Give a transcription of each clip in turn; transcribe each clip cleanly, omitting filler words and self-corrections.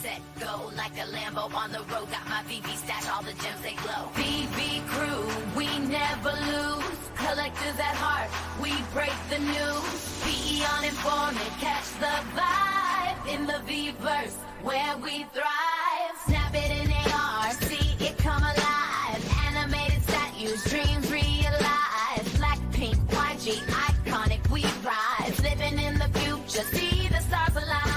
set, go like a Lambo on the road. Got my VV stash, all the gems they glow. VV crew, we never lose. Collectors at heart, we break the news. PE uninformed, catch the vibe in the V-verse where we thrive. Snap it in AR, see it come alive. Animated statues, dreams realized. Blackpink, YG, iconic, we rise. Living in the future, see the stars align.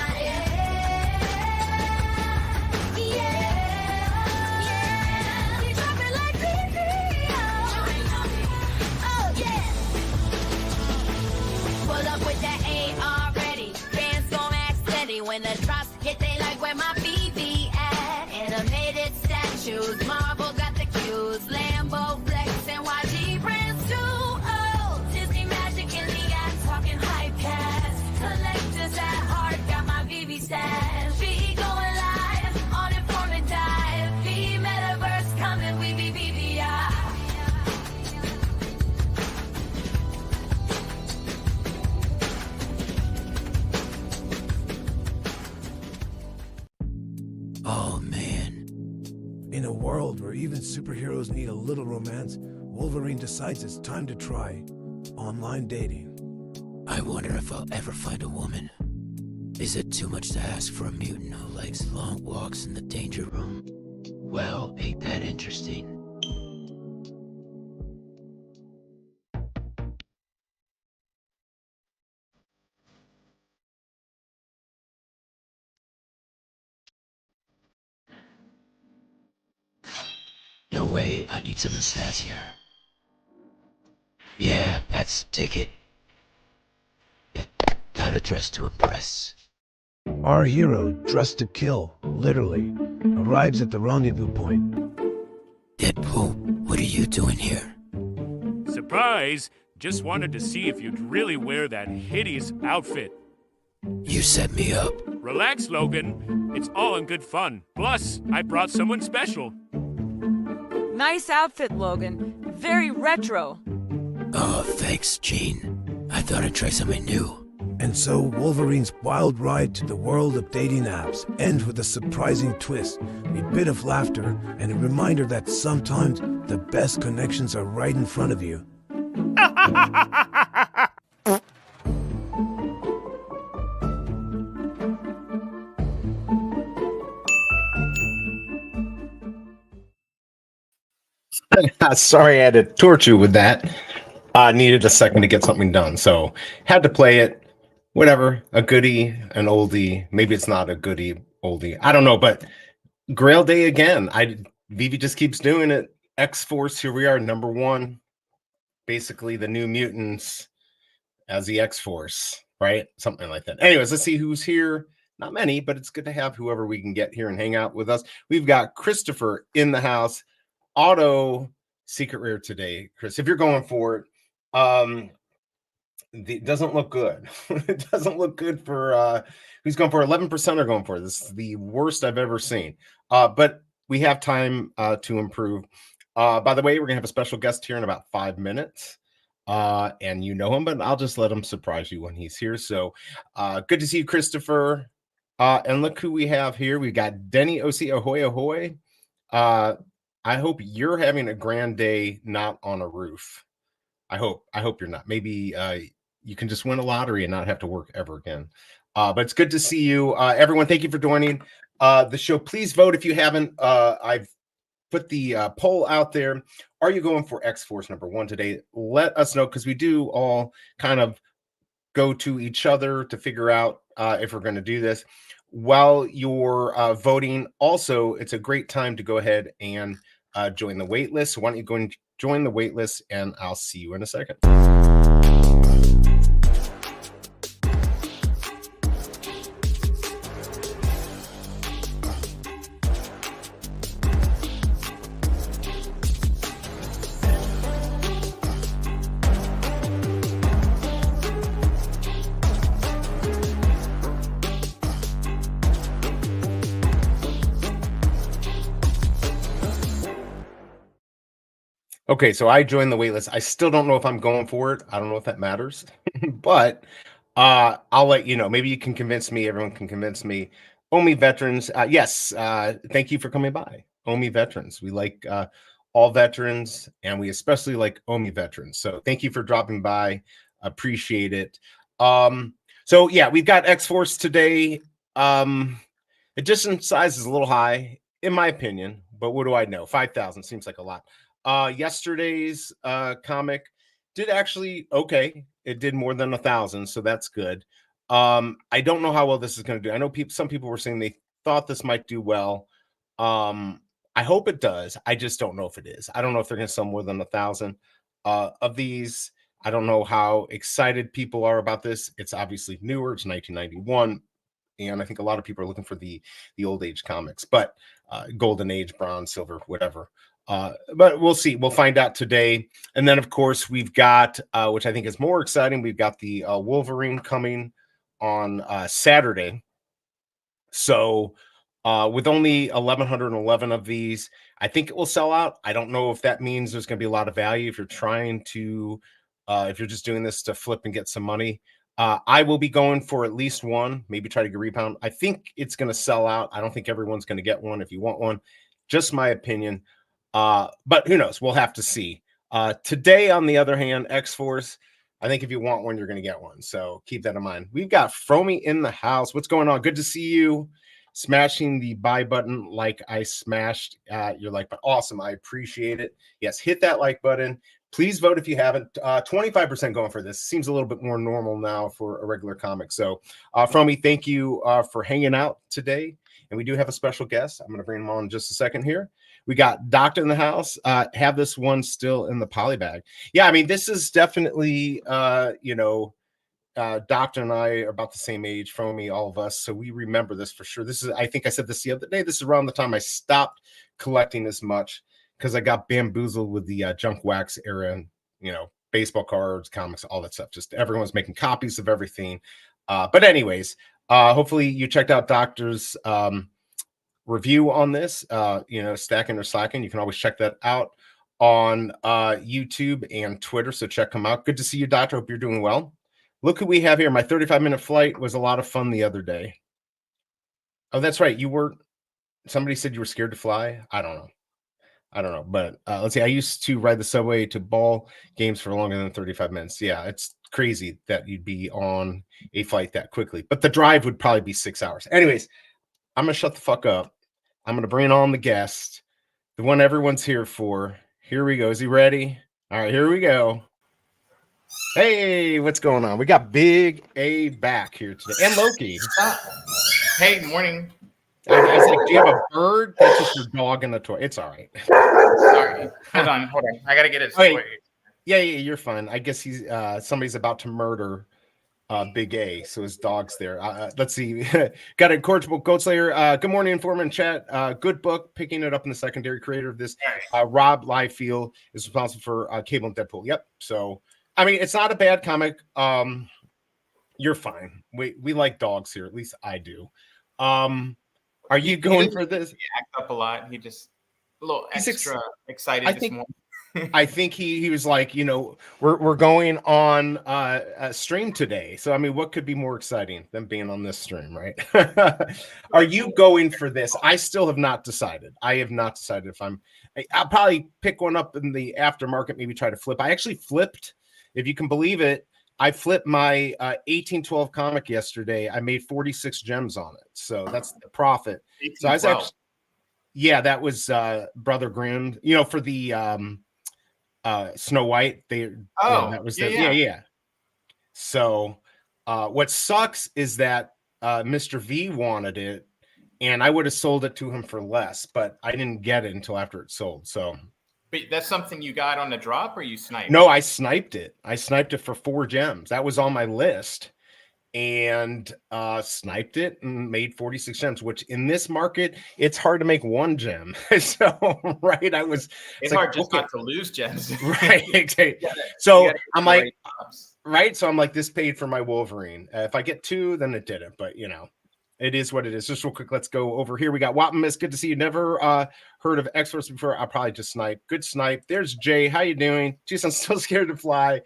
When the drops hit, they like where my BB at. Animated statues, Marvel got the cues. Lambo flex and YG brands too. Oh, Disney magic in the act, talking hype cast. Collectors at heart, got my VV stash. V going live, on informed dive. V metaverse coming, we be VVI. Oh, man. In a world where even superheroes need a little romance, Wolverine decides it's time to try online dating. I wonder if I'll ever find a woman. Is it too much to ask for a mutant who likes long walks in the danger room? Well, ain't that interesting? No way, I need some sass here. Yeah, that's the ticket. Gotta dress to impress. Our hero, dressed to kill, literally, arrives at the rendezvous point. Deadpool, what are you doing here? Surprise! Just wanted to see if you'd really wear that hideous outfit. You set me up. Relax, Logan. It's all in good fun. Plus, I brought someone special. Nice outfit, Logan. Very retro. Oh, thanks, Gene. I thought I'd try something new. And so Wolverine's wild ride to the world of dating apps ends with a surprising twist, a bit of laughter, and a reminder that sometimes the best connections are right in front of you. Sorry I had to torture you with that. I needed a second to get something done, so had to play it. Whatever, a goodie, an oldie. Maybe it's not a goodie, oldie. I don't know, but Grail Day again. Vivi just keeps doing it. X-Force, here we are, number one. Basically, the New Mutants as the X-Force, right? Something like that. Anyways, let's see who's here. Not many, but it's good to have whoever we can get here and hang out with us. We've got Christopher in the house. Auto secret rare today, Chris. If you're going for it, it doesn't look good. It doesn't look good for who's going for 11% are going for it. This is the worst I've ever seen. But we have time to improve. By the way, we're gonna have a special guest here in about 5 minutes. And you know him, but I'll just let him surprise you when he's here. So good to see you, Christopher. And look who we have here. We got Denny OC. Ahoy, ahoy. I hope you're having a grand day, not on a roof. I hope you're not. Maybe you can just win a lottery and not have to work ever again. But it's good to see you. Everyone, thank you for joining the show. Please vote if you haven't. I've put the poll out there. Are you going for X-Force number one today? Let us know, because we do all kind of go to each other to figure out if we're going to do this. While you're voting, also, it's a great time to go ahead and join the wait list. So why don't you go and join the wait list, and I'll see you in a second. Okay, so I joined the waitlist. I still don't know if I'm going for it. I don't know if that matters, but I'll let you know. Maybe you can convince me. Everyone can convince me. Omi veterans, yes, thank you for coming by. Omi veterans, we like all veterans, and we especially like Omi veterans. So thank you for dropping by. Appreciate it. So yeah, we've got X-Force today. Edition size is a little high, in my opinion, but what do I know? 5,000 seems like a lot. Yesterday's comic did actually okay. It did more than 1,000, so that's good. I don't know how well this is going to do. I know some people were saying they thought this might do well. I hope it does. I just don't know if it is. I don't know if they're going to sell more than 1,000 of these. I don't know how excited people are about this. It's obviously newer. It's 1991, and I think a lot of people are looking for the old age comics, but golden age, bronze, silver, whatever. But we'll see. We'll find out today. And then, of course, we've got, which I think is more exciting, we've got the Wolverine coming on Saturday. So with only 1,111 of these, I think it will sell out. I don't know if that means there's going to be a lot of value if you're trying to, if you're just doing this to flip and get some money. I will be going for at least one, maybe try to get rebound. I think it's going to sell out. I don't think everyone's going to get one if you want one. Just my opinion. But who knows? We'll have to see. Today, on the other hand, X-Force, I think if you want one, you're going to get one. So keep that in mind. We've got Fromy in the house. What's going on? Good to see you. Smashing the buy button like I smashed your like button. Awesome. I appreciate it. Yes, hit that like button. Please vote if you haven't. 25% going for this. Seems a little bit more normal now for a regular comic. So Fromy, thank you for hanging out today. And we do have a special guest. I'm going to bring him on in just a second here. We got Doctor in the house. Have this one still in the poly bag. Yeah, I mean, this is definitely, Doctor and I are about the same age, Fromy, all of us. So we remember this for sure. This is, I think I said this the other day. This is around the time I stopped collecting as much because I got bamboozled with the junk wax era and, baseball cards, comics, all that stuff. Just everyone's making copies of everything. But anyways, hopefully you checked out Doctor's review on this, Stacking or Slacking. You can always check that out on YouTube and Twitter. So check them out. Good to see you, Doctor. Hope you're doing well. Look who we have here. My 35-minute flight was a lot of fun the other day. Oh, that's right. Somebody said you were scared to fly. I don't know. But let's see. I used to ride the subway to ball games for longer than 35 minutes. Yeah, it's crazy that you'd be on a flight that quickly. But the drive would probably be 6 hours. Anyways, I'm going to shut the fuck up. I'm going to bring on the guest, the one everyone's here for. Here we go. Is he ready? All right, here we go. Hey, what's going on? We got Big A back here today. And Loki. Hey, morning. I was like, do you have a bird? That's just your dog in the toy. It's all right. Sorry. Hold on. I got to get his toy. Yeah, you're fine. I guess he's somebody's about to murder Big A, so his dog's there. Let's see. Got a incorrigible Goat Slayer. Good morning, Informant chat. Good book. Picking it up in the secondary. Creator of this, Rob Liefeld, is responsible for Cable and Deadpool. Yep. So, I mean, it's not a bad comic. You're fine. We like dogs here. At least I do. Are you going for this? He acts up a lot. He just a little extra excited this morning. I think he was like, we're going on a stream today. So, I mean, what could be more exciting than being on this stream, right? Are you going for this? I still have not decided. I have not decided if I'll probably pick one up in the aftermarket, maybe try to flip. I actually flipped, if you can believe it. I flipped my 1812 comic yesterday. I made 46 gems on it. So that's the profit. So I was actually, that was Brother Grimm, for the Snow White. That was yeah. So what sucks is that Mr. V wanted it and I would have sold it to him for less, but I didn't get it until after it sold. So but that's something you got on the drop or you sniped? No, I sniped it. I sniped it for 4 gems. That was on my list and sniped it and made 46 gems, which in this market, it's hard to make 1 gem. So, right. It's hard just not to lose gems. Right. Exactly. So I'm like, right. So I'm like, this paid for my Wolverine. If I get 2, then it didn't, but it is what it is. Just real quick, let's go over here. We got Wappamis. Good to see you. Never heard of X-Force before. I'll probably just snipe. Good snipe. There's Jay. How you doing? Jeez, I'm still scared to fly.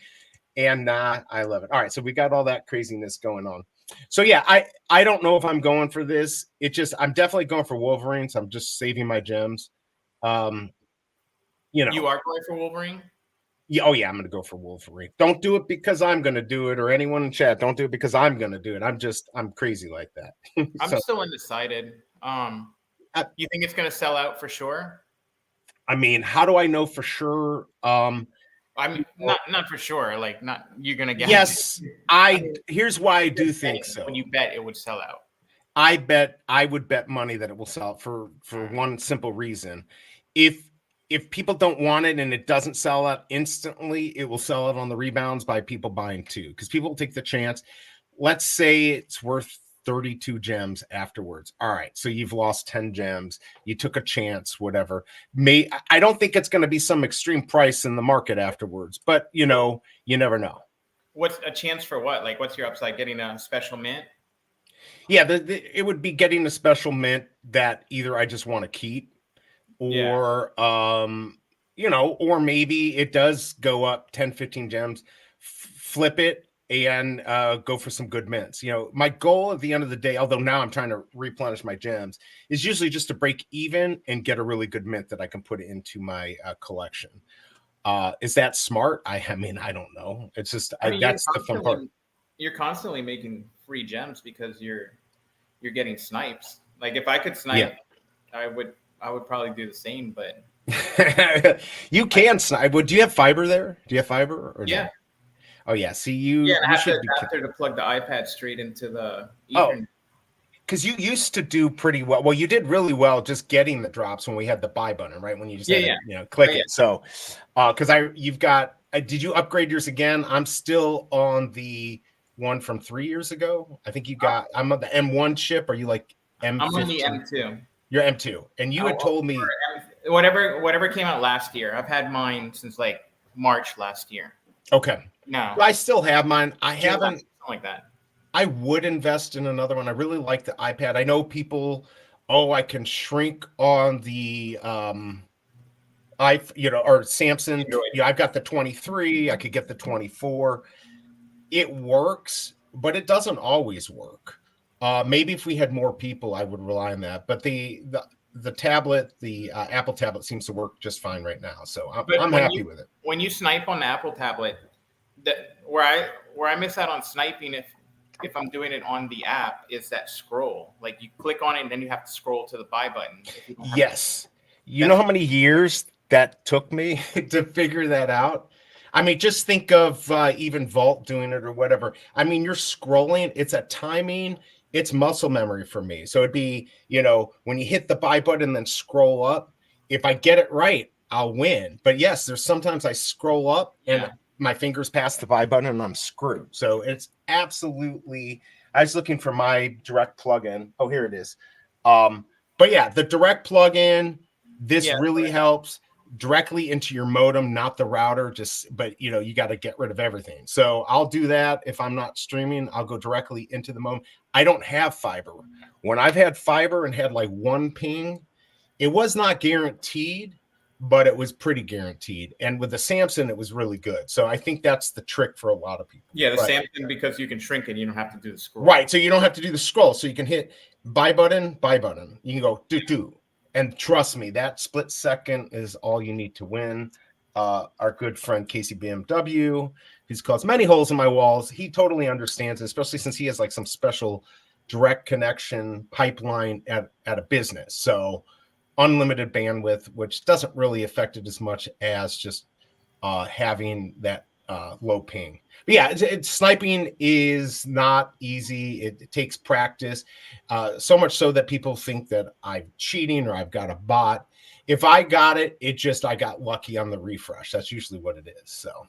And I love it. All right, so we got all that craziness going on. So yeah, I don't know if I'm going for this. I'm definitely going for Wolverines. I'm just saving my gems. You know. You are going for Wolverine? Yeah, oh yeah, I'm gonna go for Wolverine. Don't do it because I'm gonna do it, or anyone in chat. Don't do it because I'm gonna do it. I'm crazy like that. I'm So, still undecided. You think it's gonna sell out for sure? I mean, how do I know for sure? I'm not for sure. Like, not you're gonna get. Yes, here's why I do think so. When you bet it would sell out. I would bet money that it will sell for one simple reason. If people don't want it and it doesn't sell out instantly, it will sell out on the rebounds by people buying too, because people will take the chance. Let's say it's worth 32 gems afterwards. All right, so you've lost 10 gems. You took a chance, whatever. I don't think it's going to be some extreme price in the market afterwards, but you never know. What's a chance for what? Like, what's your upside? Getting a special mint? Yeah, it would be getting a special mint that either I just want to keep, or or maybe it does go up 10, 15 gems, flip it and go for some good mints. My goal at the end of the day, although now I'm trying to replenish my gems, is usually just to break even and get a really good mint that I can put into my collection. Is that smart? I mean, I don't know. It's just that's the fun part. You're constantly making free gems because you're getting snipes. Like, if I could snipe, I would probably do the same, but you can snipe. Do you have fiber there? Do you have fiber? Or yeah. No? Oh yeah. See, you have to plug the iPad straight into the Ethernet. Because you used to do pretty well. Well, you did really well just getting the drops when we had the buy button, right? When you just had to, click it. So, because you've got. Did you upgrade yours again? I'm still on the one from 3 years ago. I think you got. I'm on the M1 chip. Are you like M15? I'm on the M2. You're M2, and you had told me whatever came out last year. I've had mine since like March last year. Okay. No, I still have mine. I haven't something like that. I would invest in another one. I really like the iPad. I know people. I can shrink on the or Samsung. Yeah, I've got the 23. I could get the 24. It works, but it doesn't always work. Maybe if we had more people, I would rely on that. But the tablet, the Apple tablet, seems to work just fine right now. So I'm happy with it. When you snipe on the Apple tablet, where I miss out on sniping if I'm doing it on the app is that scroll. Like, you click on it and then you have to scroll to the buy button. Yes. You know how many years that took me to figure that out? I mean, just think of even Vault doing it or whatever. I mean, you're scrolling. It's a timing. It's muscle memory for me. So it'd be, when you hit the buy button and then scroll up, if I get it right, I'll win. But yes, there's sometimes I scroll up and my fingers pass the buy button and I'm screwed. So it's absolutely, I was looking for my direct plugin. Oh, here it is. But yeah, the direct plugin, this really helps directly into your modem, not the router, but you got to get rid of everything. So I'll do that. If I'm not streaming, I'll go directly into the modem. I don't have fiber. When I've had fiber and had like one ping, it was not guaranteed, but it was pretty guaranteed. And with the Samsung, it was really good. So I think that's the trick for a lot of people. Yeah, the Samsung, because you can shrink it, you don't have to do the scroll. Right. So you don't have to do the scroll. So you can hit buy button. You can go do. And trust me, that split second is all you need to win. Our good friend Casey BMW, who's caused many holes in my walls, he totally understands, especially since he has like some special direct connection pipeline at a business. So unlimited bandwidth, which doesn't really affect it as much as just having that low ping. But yeah, sniping is not easy. It takes practice, so much so that people think that I'm cheating or I've got a bot. If I got it, I got lucky on the refresh. That's usually what it is. So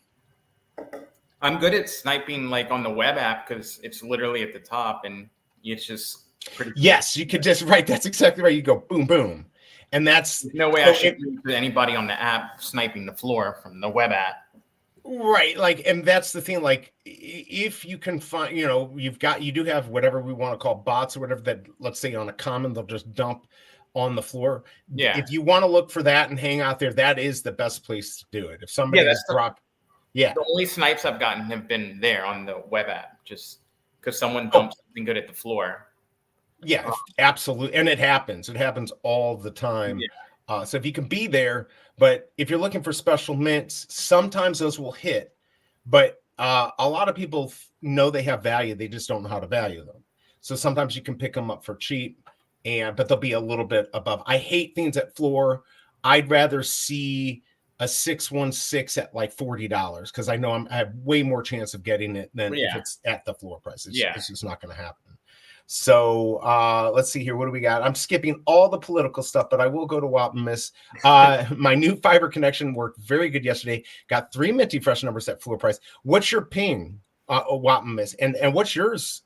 I'm good at sniping like on the web app because it's literally at the top and it's just pretty. Yes, you could just That's exactly right. You go boom, boom. And that's no way I should do anybody on the app sniping the floor from the web app. Right. And that's the thing. Like, if you can find, you do have whatever we want to call bots or whatever that, let's say on a common, they'll just dump on the floor. Yeah. If you want to look for that and hang out there, that is the best place to do it. If somebody has dropped. Yeah. The only snipes I've gotten have been there on the web app, just because someone dumped something good at the floor. Yeah, absolutely. And it happens. It happens all the time. Yeah. So if you can be there, but if you're looking for special mints, sometimes those will hit. But a lot of people know they have value. They just don't know how to value them. So sometimes you can pick them up for cheap, but they'll be a little bit above. I hate things at floor. I'd rather see a 616 at like $40 because I know I have way more chance of getting it than if it's at the floor price. It's just not going to happen. So let's see here. What do we got? I'm skipping all the political stuff, but I will go to Wapamiss. My new fiber connection worked very good yesterday. Got 3 minty fresh numbers at floor price. What's your ping, Wapamiss? And what's yours,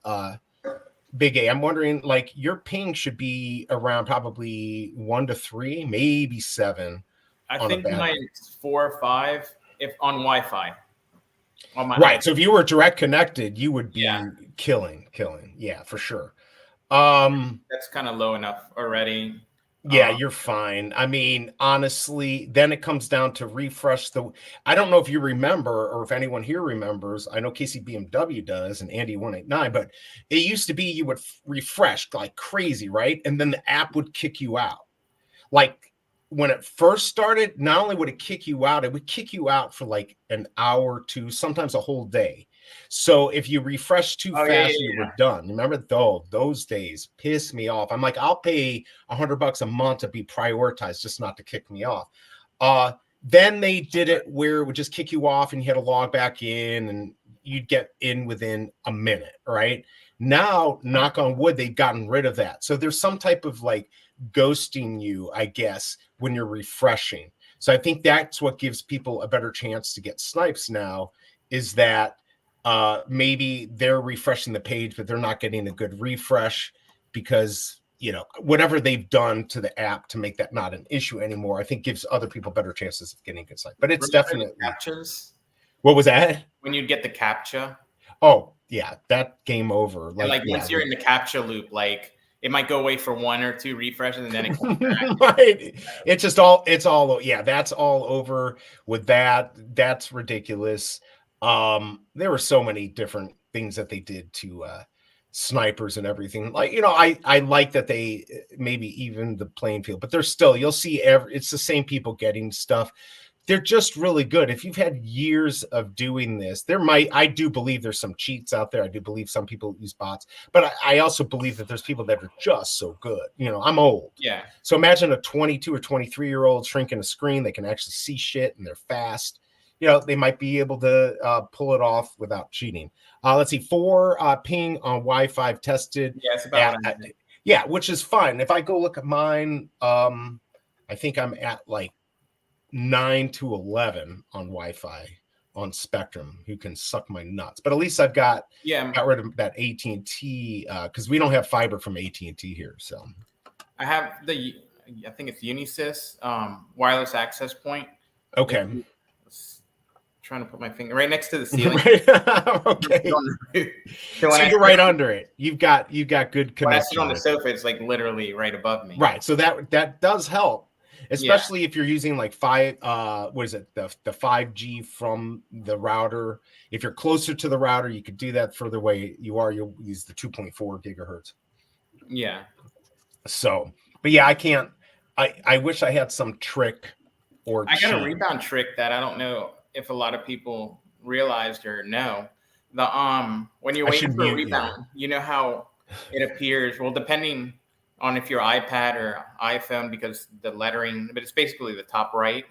Big A? I'm wondering, like, your ping should be around probably 1 to 3, maybe 7. I think mine's 4 or 5 if on Wi-Fi. Right. So if you were direct connected, you would be killing. Yeah, for sure. That's kind of low enough already. Yeah, you're fine. I mean, honestly, then it comes down to refresh I don't know if you remember or if anyone here remembers. I know Casey BMW does and Andy 189, but it used to be you would refresh like crazy, right? And then the app would kick you out. Like when it first started, not only would it kick you out, it would kick you out for like an hour or two, sometimes a whole day. So if you refresh too fast, you were done. Remember those days piss me off. I'm like, I'll pay $100 a month to be prioritized, just not to kick me off. Then they did it where it would just kick you off and you had to log back in and you'd get in within a minute, right? Now, knock on wood, they've gotten rid of that. So there's some type of like ghosting you, I guess, when you're refreshing. So I think that's what gives people a better chance to get snipes now is that maybe they're refreshing the page, but they're not getting a good refresh because, you know, whatever they've done to the app to make that not an issue anymore, I think gives other people better chances of getting a good snipe. But it's definitely captures. What was that? When you get the captcha. Oh, yeah, that game over. Like once you're in the captcha loop, like it might go away for 1 or 2 refreshes and then it comes back. Right. That's all over with that. That's ridiculous. There were so many different things that they did to snipers and everything. Like, you know, I like that they maybe even the playing field, but there's still, you'll see it's the same people getting stuff. They're just really good. If you've had years of doing this, I do believe there's some cheats out there. I do believe some people use bots, but I also believe that there's people that are just so good. You know, I'm old. Yeah. So imagine a 22 or 23-year-old shrinking a screen. They can actually see shit and they're fast. You know, they might be able to pull it off without cheating. Let's see, 4 ping on Wi-Fi tested. Yeah, it's about which is fine. If I go look at mine, I think I'm at like 9 to 11 on Wi-Fi on Spectrum. Who can suck my nuts? But at least I've got rid of that AT&T because we don't have fiber from AT&T here. So I have I think it's Unisys wireless access point. Okay. Trying to put my finger right next to the ceiling. Okay. So you're right under it. You've got good connection. When I sit on the sofa, it's like literally right above me. Right. So that does help, especially if you're using like the 5G from the router. If you're closer to the router, you could do that. Further away you are, you'll use the 2.4 gigahertz. Yeah. So, but yeah, I can't. I wish I had some trick or I got a rebound trick that I don't know if a lot of people realized or know. When you're waiting for a rebound, you know how it appears. Well, depending on if you're iPad or iPhone, because the lettering, but it's basically the top right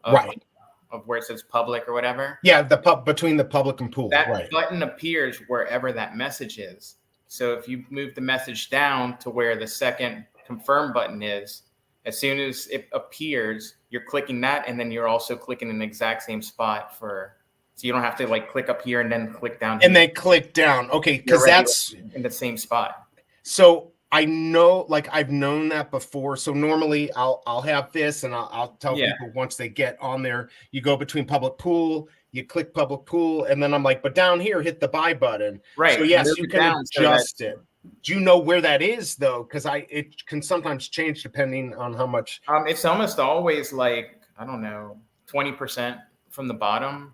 of where it says public or whatever. Yeah, between the public and pool. That button appears wherever that message is. So if you move the message down to where the second confirm button is, as soon as it appears, you're clicking that, and then you're also clicking in the exact same spot so you don't have to like click up here and then click down here. And then click down. Okay, because that's in the same spot. So I know, like I've known that before. So normally I'll have this, and I'll tell people once they get on there, you go between public pool, you click public pool, and then I'm like, but down here, hit the buy button. Right. So yes, you can adjust it. Do you know where that is though? Because it can sometimes change depending on how much. It's almost always like, I don't know, 20% from the bottom.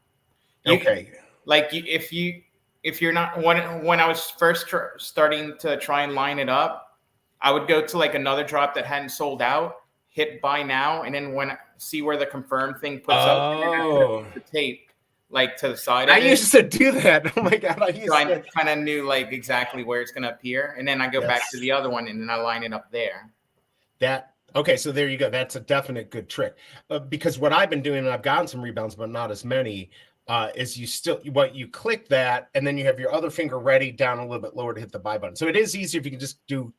Okay. If you if you're not when I was first starting to try and line it up, I would go to like another drop that hadn't sold out, hit buy now, and then see where the confirm thing puts up, and then I put the tape like to the side of it. I used to do that. Oh my god, I kind of knew like exactly where it's gonna appear, and then I go back to the other one, and then I line it up there. Okay, so there you go. That's a definite good trick. Because what I've been doing, and I've gotten some rebounds, but not as many, is you click that, and then you have your other finger ready down a little bit lower to hit the buy button. So it is easier if you can just do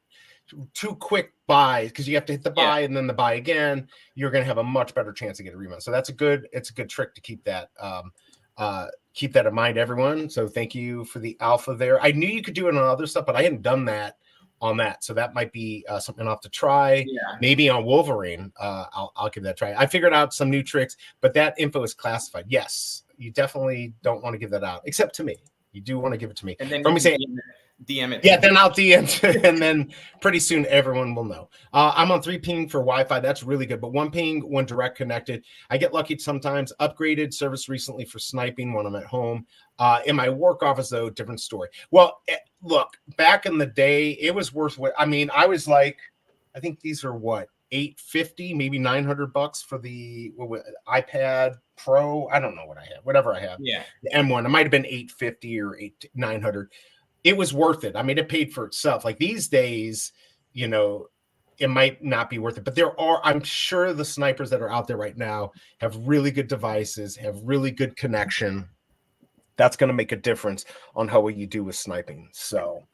2 quick buys, because you have to hit the buy and then the buy again. You're going to have a much better chance to get a rebound. So it's a good trick to keep that in mind, everyone. So thank you for the alpha there. I knew you could do it on other stuff, but I hadn't done that on that, so that might be something I'll have to try. Maybe on Wolverine. I'll give that a try. I figured out some new tricks, but that info is classified. Yes, you definitely don't want to give that out, except to me. You do want to give it to me. And then DM it. Yeah, then I'll DM, and then pretty soon everyone will know. I'm on 3 ping for Wi-Fi. That's really good, but 1 ping when direct connected. I get lucky sometimes. Upgraded service recently for sniping when I'm at home. In my work office, though, different story. Well, look, back in the day, it was worth what. I mean, I was like, I think these are what, $850, maybe $900 for the iPad Pro. I don't know what I have, whatever I have. Yeah, the M1. It might have been $850 or $900. It was worth it. I mean, it paid for itself. Like these days, you know, it might not be worth it, but I'm sure the snipers that are out there right now have really good devices, have really good connection. That's going to make a difference on how you do with sniping. So,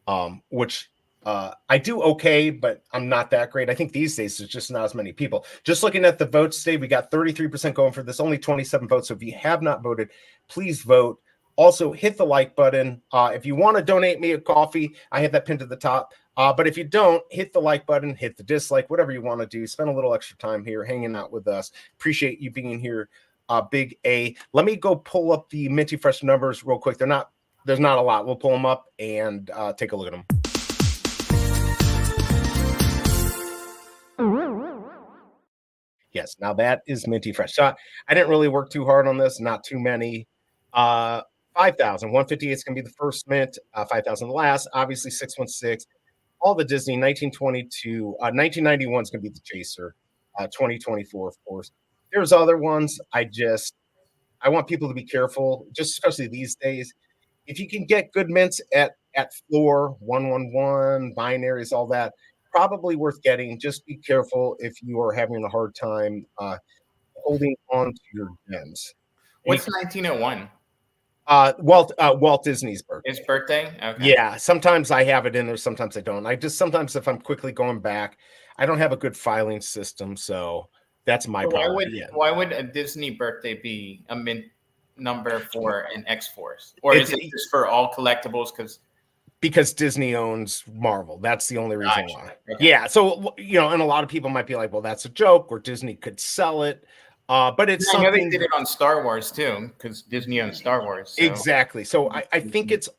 I do okay, but I'm not that great. I think these days there's just not as many people. Just looking at the votes today, we got 33% going for this, only 27 votes. So if you have not voted, please vote. Also, hit the like button. If you want to donate me a coffee, I have that pinned to the top. But if you don't, hit the like button, hit the dislike, whatever you want to do. Spend a little extra time here hanging out with us. Appreciate you being here. Big A. Let me go pull up the Minty Fresh numbers real quick. There's not a lot. We'll pull them up and take a look at them. Yes, now that is Minty Fresh. So I didn't really work too hard on this. Not too many. 5,000. 158 is going to be the first mint. 5,000 the last. Obviously 616. All the Disney. 1922. 1991 is going to be the chaser. 2024, of course. There's other ones. I want people to be careful, just especially these days. If you can get good mints at floor, 111, binaries, all that, probably worth getting. Just be careful if you are having a hard time holding on to your gems. What's 1901? Walt Disney's birthday. His birthday? Okay. Yeah, sometimes I have it in there, sometimes I don't. Sometimes if I'm quickly going back, I don't have a good filing system, so that's my problem. Why would a Disney birthday be a mint number for an X-Force? Or is it just for all collectibles? Because Disney owns Marvel. That's the only reason why. Okay. Yeah, so, and a lot of people might be like, well, that's a joke, or Disney could sell it. But it's something. I know they did it on Star Wars too, because Disney owns Star Wars. So. Exactly. So I think it's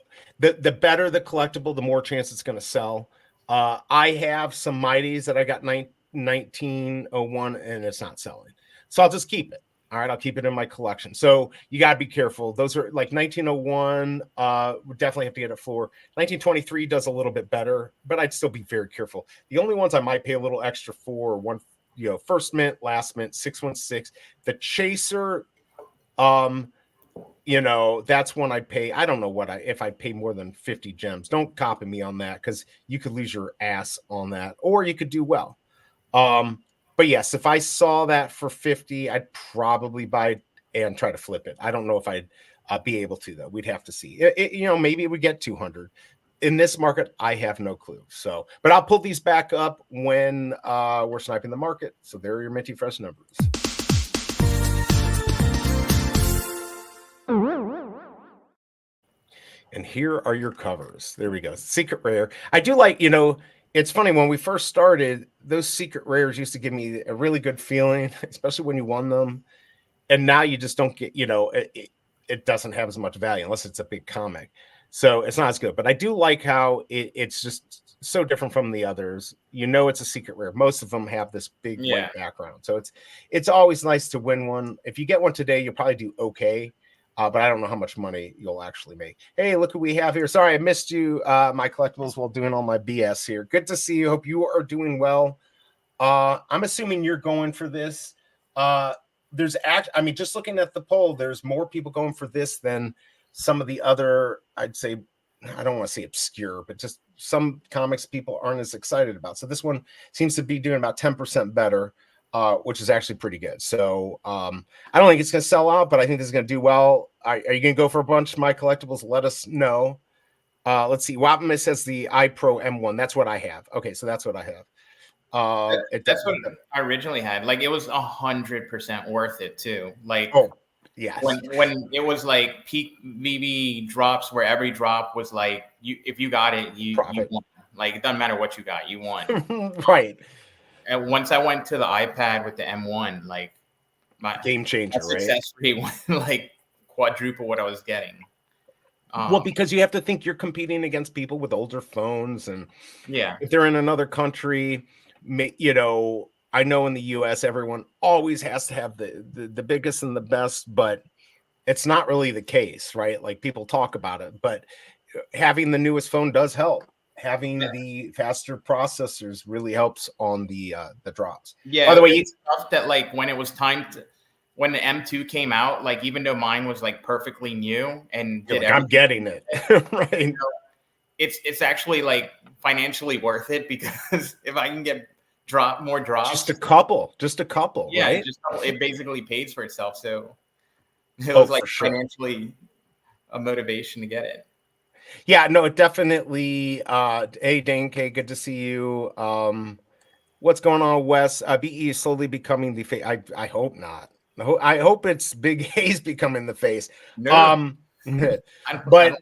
the better the collectible, the more chance it's going to sell. I have some Mighties that I got 1901, and it's not selling. So I'll just keep it. All right, I'll keep it in my collection. So you got to be careful. Those are like 1901. We definitely have to get it for 1923. Does a little bit better, but I'd still be very careful. The only ones I might pay a little extra for one. First mint, last mint, 616. The chaser, that's one I'd pay. I don't know if I pay more than 50 gems. Don't copy me on that, because you could lose your ass on that, or you could do well. But yes, if I saw that for 50, I'd probably buy and try to flip it. I don't know if I'd be able to, though. We'd have to see. Maybe we get 200. In this market, I have no clue. So, but I'll pull these back up when we're sniping the market. So there are your Minty Fresh numbers. And here are your covers. There we go. Secret rare. I do like, it's funny, when we first started, those secret rares used to give me a really good feeling, especially when you won them. And now you just don't get, it doesn't have as much value unless it's a big comic. So it's not as good, but I do like how it's just so different from the others. It's a secret rare. Most of them have this big white background. So it's always nice to win one. If you get one today, you'll probably do okay. but I don't know how much money you'll actually make. Hey, look who we have here. Sorry, I missed you, my collectibles, while doing all my BS here. Good to see you. Hope you are doing well. I'm assuming you're going for this. Just looking at the poll, there's more people going for this than some of the other, I'd say, I don't want to say obscure, but just some comics people aren't as excited about. So this one seems to be doing about 10% better, which is actually pretty good. So I don't think it's going to sell out, but I think this is going to do well. Are you going to go for a bunch of my collectibles? Let us know. Let's see. Wapman says the iPro M1. That's what I have. Okay, so that's what I have. That's what I originally had. Like, it was 100% worth it too. Like, oh yes, when it was like peak VB drops, where every drop was like, if you got it, you won. Like, it doesn't matter what you got, you won. Right. And once I went to the iPad with the M1, like, my game changer, right? Success rate went like quadruple what I was getting. Well, because you have to think you're competing against people with older phones, and yeah, if they're in another country, you know, I know in the US everyone always has to have the biggest and the best, but it's not really the case, right? Like, people talk about it, but having the newest phone does help. Having the faster processors really helps on the drops. Yeah. By the way, stuff that, like, when it was time to, when the M2 came out, like, even though mine was like perfectly new and did I'm getting it right. You know, it's actually like financially worth it, because if I can get more drops, just a couple, yeah, right? It basically pays for itself. So it was like financially a motivation to get it. Yeah, no, it definitely. Hey, Dane K, good to see you. What's going on, Wes? BE is slowly becoming the face. I hope not. I hope it's Big A's becoming the face. No. But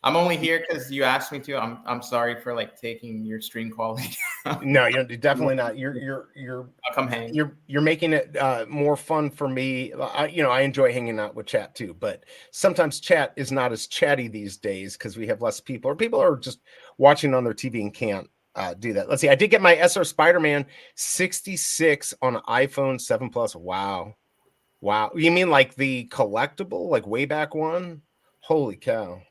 I'm only here because you asked me to. I'm sorry for like taking your stream quality down. No, you're definitely not. I'll come hang. You're making it more fun for me. I enjoy hanging out with chat too, but sometimes chat is not as chatty these days because we have less people, or people are just watching on their TV and can't do that. Let's see. I did get my SR Spider-Man 66 on an iPhone 7 Plus. Wow. You mean like the collectible, like way back one? Holy cow.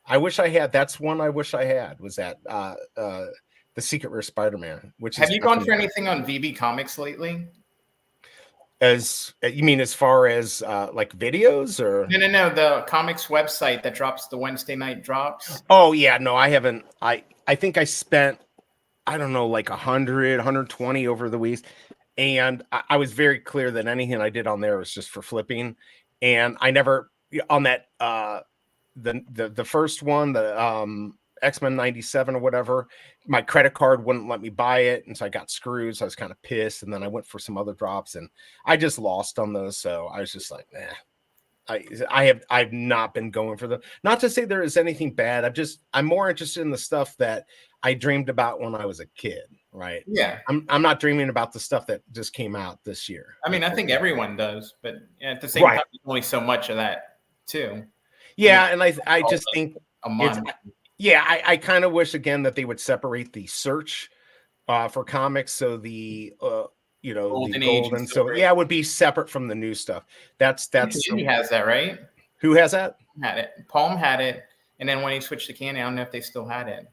I wish I had. That's one I wish I had. Was that the Secret Rare Spider-Man? Which have you gone for anything on VB Comics lately? As you mean, as far as like videos, or no, the comics website that drops the Wednesday night drops. Oh yeah, no, I haven't. I think I spent, I don't know, like 100, 120 over the weeks, and I was very clear that anything I did on there was just for flipping, and I never on that the first one, the X-Men 97 or whatever, my credit card wouldn't let me buy it, and so I got screwed. So I was kind of pissed, and then I went for some other drops, and I just lost on those. So I was just like, nah. I've not been going for them. Not to say there is anything bad. I'm more interested in the stuff that I dreamed about when I was a kid, right? Yeah. I'm not dreaming about the stuff that just came out this year. I mean, I think everyone does, but at the same time, there's only so much of that too. Yeah, and I just think a month. I kind of wish again that they would separate the search for comics, so the Golden the golden, so it would be separate from the new stuff. That's he has that, right? Who has that? Had it. Palm had it, and then when he switched to Canon, I don't know if they still had it.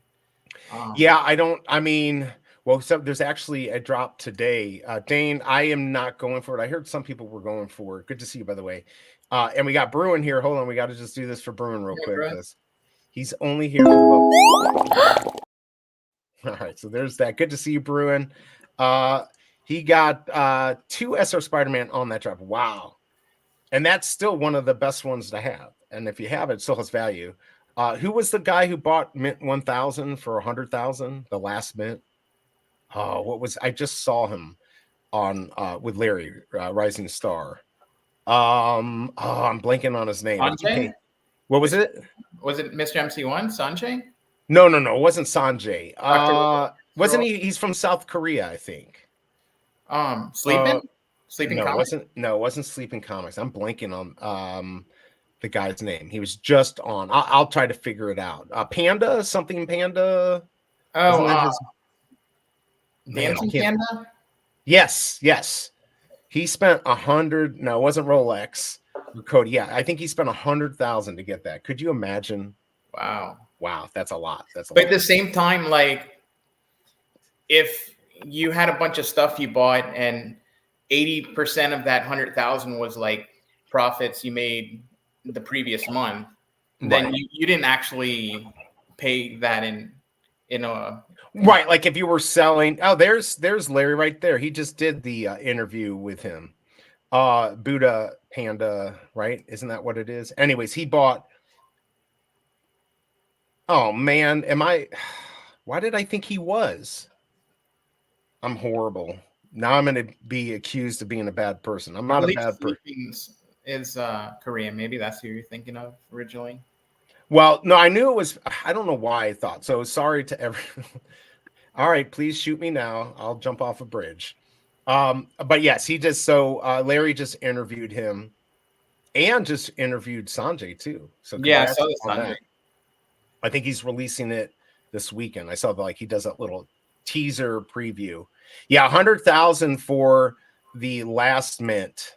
So there's actually a drop today. Dane, I am not going for it. I heard some people were going for it. Good to see you, by the way. And we got Bruin here. Hold on, we got to just do this for Bruin real quick, because he's only here for all right, so there's that. Good to see you, Bruin. He got 2 SR Spider-Man on that drop. Wow. And that's still one of the best ones to have. And if you have it, it still has value. Who was the guy who bought Mint 1000 for 100,000? The last Mint? I just saw him on with Larry, Rising Star. I'm blanking on his name. Sanjay? What was it? Was it Mr. MC1? Sanjay? No, it wasn't Sanjay. Wasn't he? He's from South Korea, I think. Sleeping Comics? It wasn't Sleeping Comics. I'm blanking on the guy's name. He was just on. I'll try to figure it out. Panda. Dancing Panda? Yes. He spent 100. No, it wasn't Rolex. Cody. Yeah, I think he spent $100,000 to get that. Could you imagine? Wow. Wow, that's a lot. But at the same time, like, if you had a bunch of stuff you bought and 80% of that 100,000 was like profits you made the previous month, then you didn't actually pay that in a right. Like if you were selling, there's Larry right there. He just did the interview with him. Buddha Panda, right? Isn't that what it is? Anyways, he bought. Oh man, why did I think he was? I'm horrible. Now I'm going to be accused of being a bad person. I'm not a bad person. Is Korean. Maybe that's who you're thinking of originally. Well, no, I knew it was. I don't know why I thought so. Sorry to everyone. All right, please shoot me now. I'll jump off a bridge. But yes, Larry just interviewed him and just interviewed Sanjay too. So yeah, I saw Sanjay. I think he's releasing it this weekend. I saw he does that little teaser preview. Yeah, 100,000 for the last mint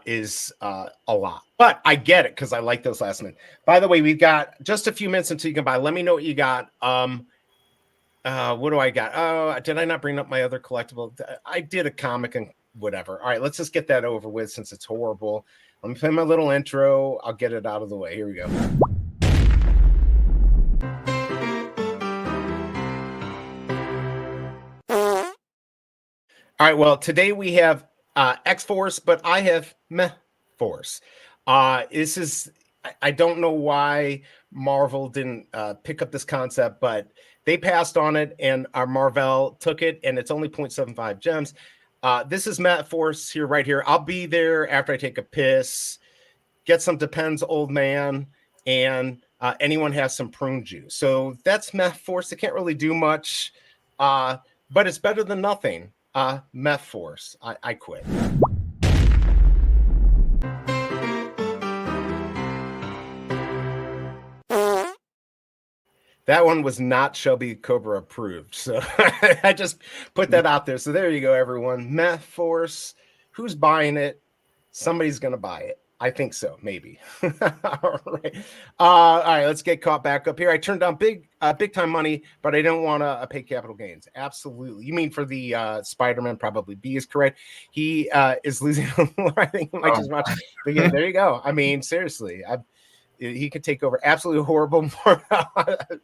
is a lot, but I get it because I like those last mint. By the way, we've got just a few minutes until you can buy. Let me know what you got. What do I got? Oh, did I not bring up my other collectible? I did a comic and whatever. All right, let's just get that over with since it's horrible. Let me play my little intro. I'll get it out of the way. Here we go. All right, well, today we have X-Force, but I have Meh-Force. This is, I don't know why Marvel didn't pick up this concept, but they passed on it, and our Marvel took it, and it's only 0.75 gems. This is Meh-Force here, right here. I'll be there after I take a piss, get some Depends Old Man, and anyone has some prune juice. So that's Meh-Force. They can't really do much, but it's better than nothing. Meh-Force. I quit. That one was not Shelby Cobra approved. So I just put that out there. So there you go, everyone. Meh-Force. Who's buying it? Somebody's going to buy it. I think so, maybe. All right. All right, let's get caught back up here. I turned down big time money, but I didn't want to pay capital gains. Absolutely. You mean for the Spider-Man? Probably B is correct. He is losing. I think he might just watch. But yeah, there you go. I mean, seriously, he could take over. Absolutely horrible.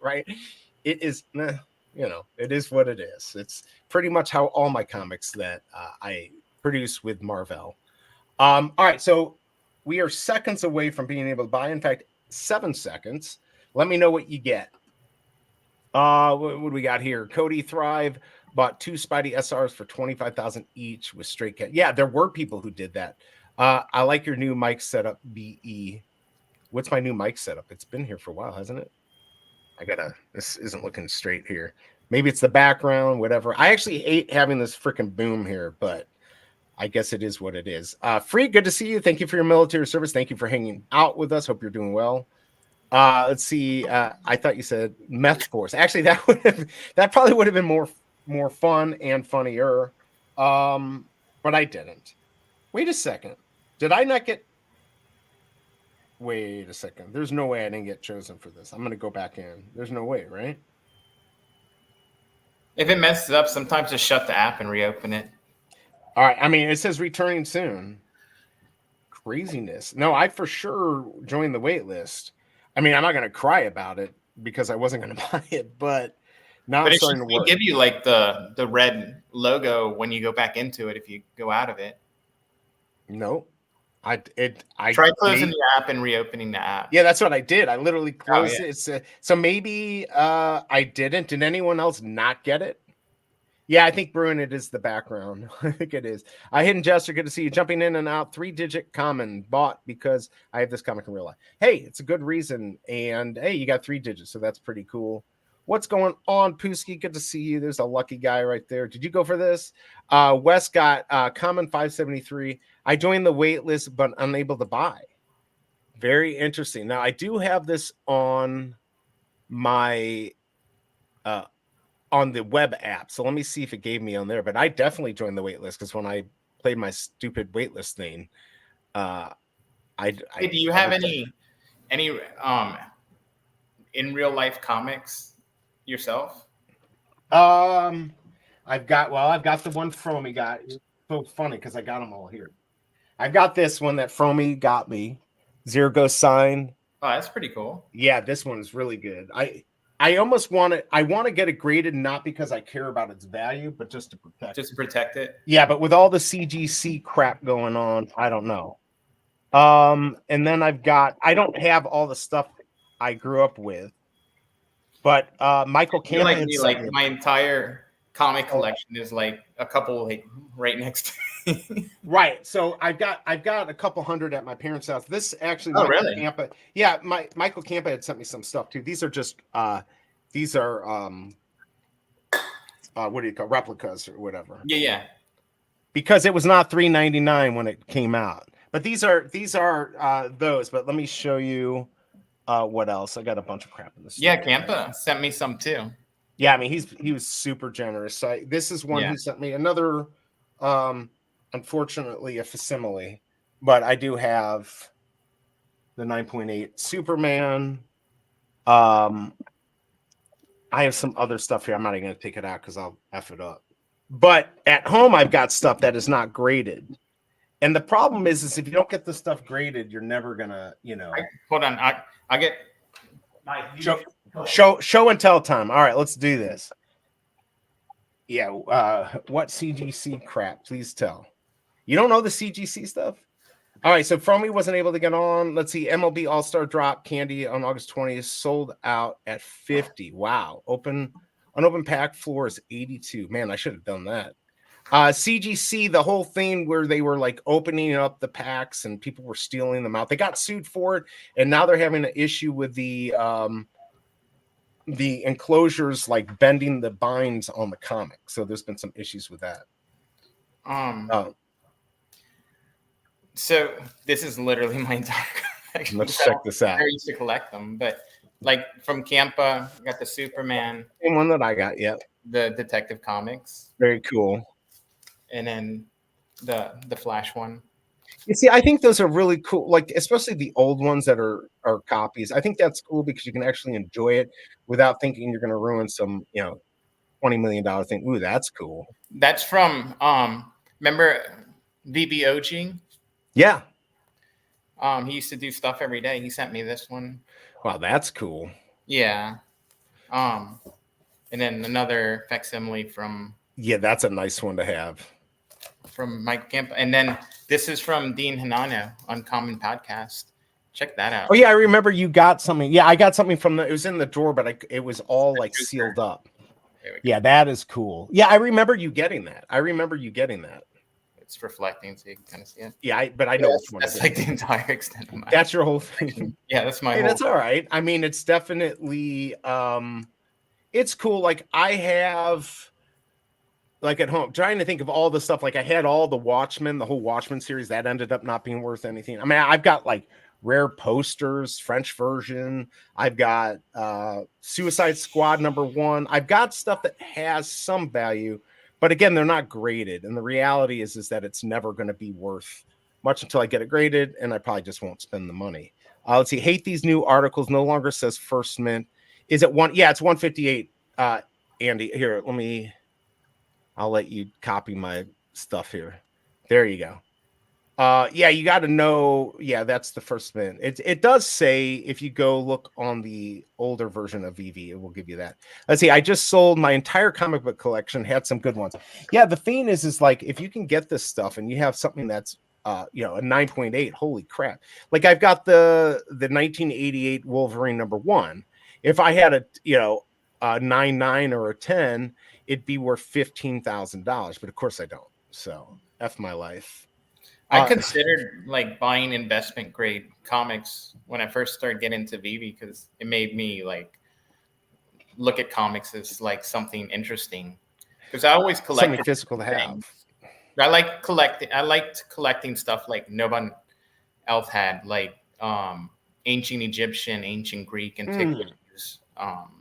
Right? It is. It is what it is. It's pretty much how all my comics that I produce with Marvel. All right, so we are seconds away from being able to buy. In fact, 7 seconds. Let me know what you get. What do we got here? Cody Thrive bought 2 Spidey SRs for 25,000 each with straight cat. Yeah, there were people who did that. I like your new mic setup, BE. What's my new mic setup? It's been here for a while, hasn't it? This isn't looking straight here. Maybe it's the background, whatever. I actually hate having this freaking boom here, but I guess it is what it is. Free, good to see you. Thank you for your military service. Thank you for hanging out with us. Hope you're doing well. Let's see. I thought you said Meh-Force. Actually, that probably would have been more fun and funnier. But I didn't. Wait a second. Did I not get? Wait a second. There's no way I didn't get chosen for this. I'm going to go back in. There's no way, right? If it messes up, sometimes just shut the app and reopen it. All right. I mean, it says returning soon. Craziness. No, I for sure joined the wait list. I mean, I'm not going to cry about it because I wasn't going to buy it, but now it's starting to work. Give you like the red logo when you go back into it if you go out of it. No. I try closing the app and reopening the app. Yeah, that's what I did. I literally closed it. So maybe I didn't. Did anyone else not get it? Yeah, I think Bruin, it is the background. I think it is. Hidden Jester, good to see you. Jumping in and out. 3-digit common bought because I have this comic in real life. Hey, it's a good reason. And hey, you got 3 digits, so that's pretty cool. What's going on, Pooski? Good to see you. There's a lucky guy right there. Did you go for this? Wes got common 573. I joined the wait list, but unable to buy. Very interesting. Now, I do have this on my on the web app. So let me see if it gave me on there. But I definitely joined the wait list because when I played my stupid wait list thing, Hey, do you have any in real life comics yourself? I've got the one Fromy got. It's so funny because I got them all here. I've got this one that Fromy got me. Zero Ghost Sign. Oh, that's pretty cool. Yeah, this one is really good. I almost want it. I want to get it graded, not because I care about its value, but just to protect it. Yeah, but with all the CGC crap going on, I don't know. And then I don't have all the stuff I grew up with, but Michael Campa like me, like my entire comic collection is like a couple like right next to me. Right. So I've got a couple hundred at my parents' house. This actually, really? Campa, yeah, Michael Campa had sent me some stuff too. These are just what do you call replicas or whatever? Yeah. Because it was not $3.99 when it came out. But these are those. But let me show you what else. I got a bunch of crap in this. Yeah, Campa sent me some too. Yeah, I mean he was super generous. So this is one he sent me. Another, unfortunately, a facsimile, but I do have the 9.8 Superman. I have some other stuff here. I'm not even going to take it out because I'll F it up. But at home, I've got stuff that is not graded. And the problem is if you don't get the stuff graded, you're never going to, Hold on. I get... Show and tell time. All right, let's do this. Yeah, what CGC crap? Please tell. You don't know the CGC stuff? All right, so Fromy wasn't able to get on. Let's see, MLB All-Star Drop Candy on August 20th sold out at 50. Wow. Unopened pack floor is 82. Man, I should have done that. CGC, the whole thing where they were like opening up the packs and people were stealing them out. They got sued for it, and now they're having an issue with the enclosures like bending the binds on the comic. So there's been some issues with that. So this is literally my entire collection. Let's check this out. I used to collect them, but like from Campa, I got the Superman. Same one that I got, yeah. The Detective Comics. Very cool. And then the Flash one. You see, I think those are really cool, like especially the old ones that are copies. I think that's cool because you can actually enjoy it without thinking you're going to ruin some, $20 million thing. Ooh, that's cool. That's from remember Veve OG? Yeah. He used to do stuff every day. He sent me this one. Wow, that's cool. Yeah. And then another facsimile from... Yeah, that's a nice one to have. From Mike Camp. And then this is from Dean Hanano on Common Podcast. Check that out. Oh, yeah, I remember you got something. Yeah, I got something from it was in the drawer, but it was all like sealed up. Yeah, that is cool. Yeah, I remember you getting that. It's reflecting, so you can kind of see it. Yeah, but I know which one. That's like the entire extent of my... That's your whole thing. Yeah, that's my whole... That's all right. I mean, it's definitely it's cool. Like I have like at home trying to think of all the stuff. Like I had all the Watchmen, the whole Watchmen series that ended up not being worth anything. I mean, I've got like rare posters, French version. I've got Suicide Squad #1. I've got stuff that has some value. But again, they're not graded. And the reality is that it's never going to be worth much until I get it graded. And I probably just won't spend the money. Let's see. Hate these new articles. No longer says first mint. Is it one? Yeah, it's 158. Andy, here, I'll let you copy my stuff here. There you go. Yeah, you got to know. Yeah, that's the first mint. It does say if you go look on the older version of Veve, it will give you that. Let's see. I just sold my entire comic book collection. Had some good ones. Yeah, the thing is like if you can get this stuff and you have something that's a 9.8. Holy crap! Like I've got the 1988 Wolverine #1. If I had a 9.9 or a 10, it'd be worth $15,000. But of course I don't. So F my life. I considered like buying investment grade comics when I first started getting into Veve because it made me like look at comics as like something interesting. Because I always collected something physical to have. I liked collecting stuff like no one else had, like ancient Egyptian, ancient Greek antiquities.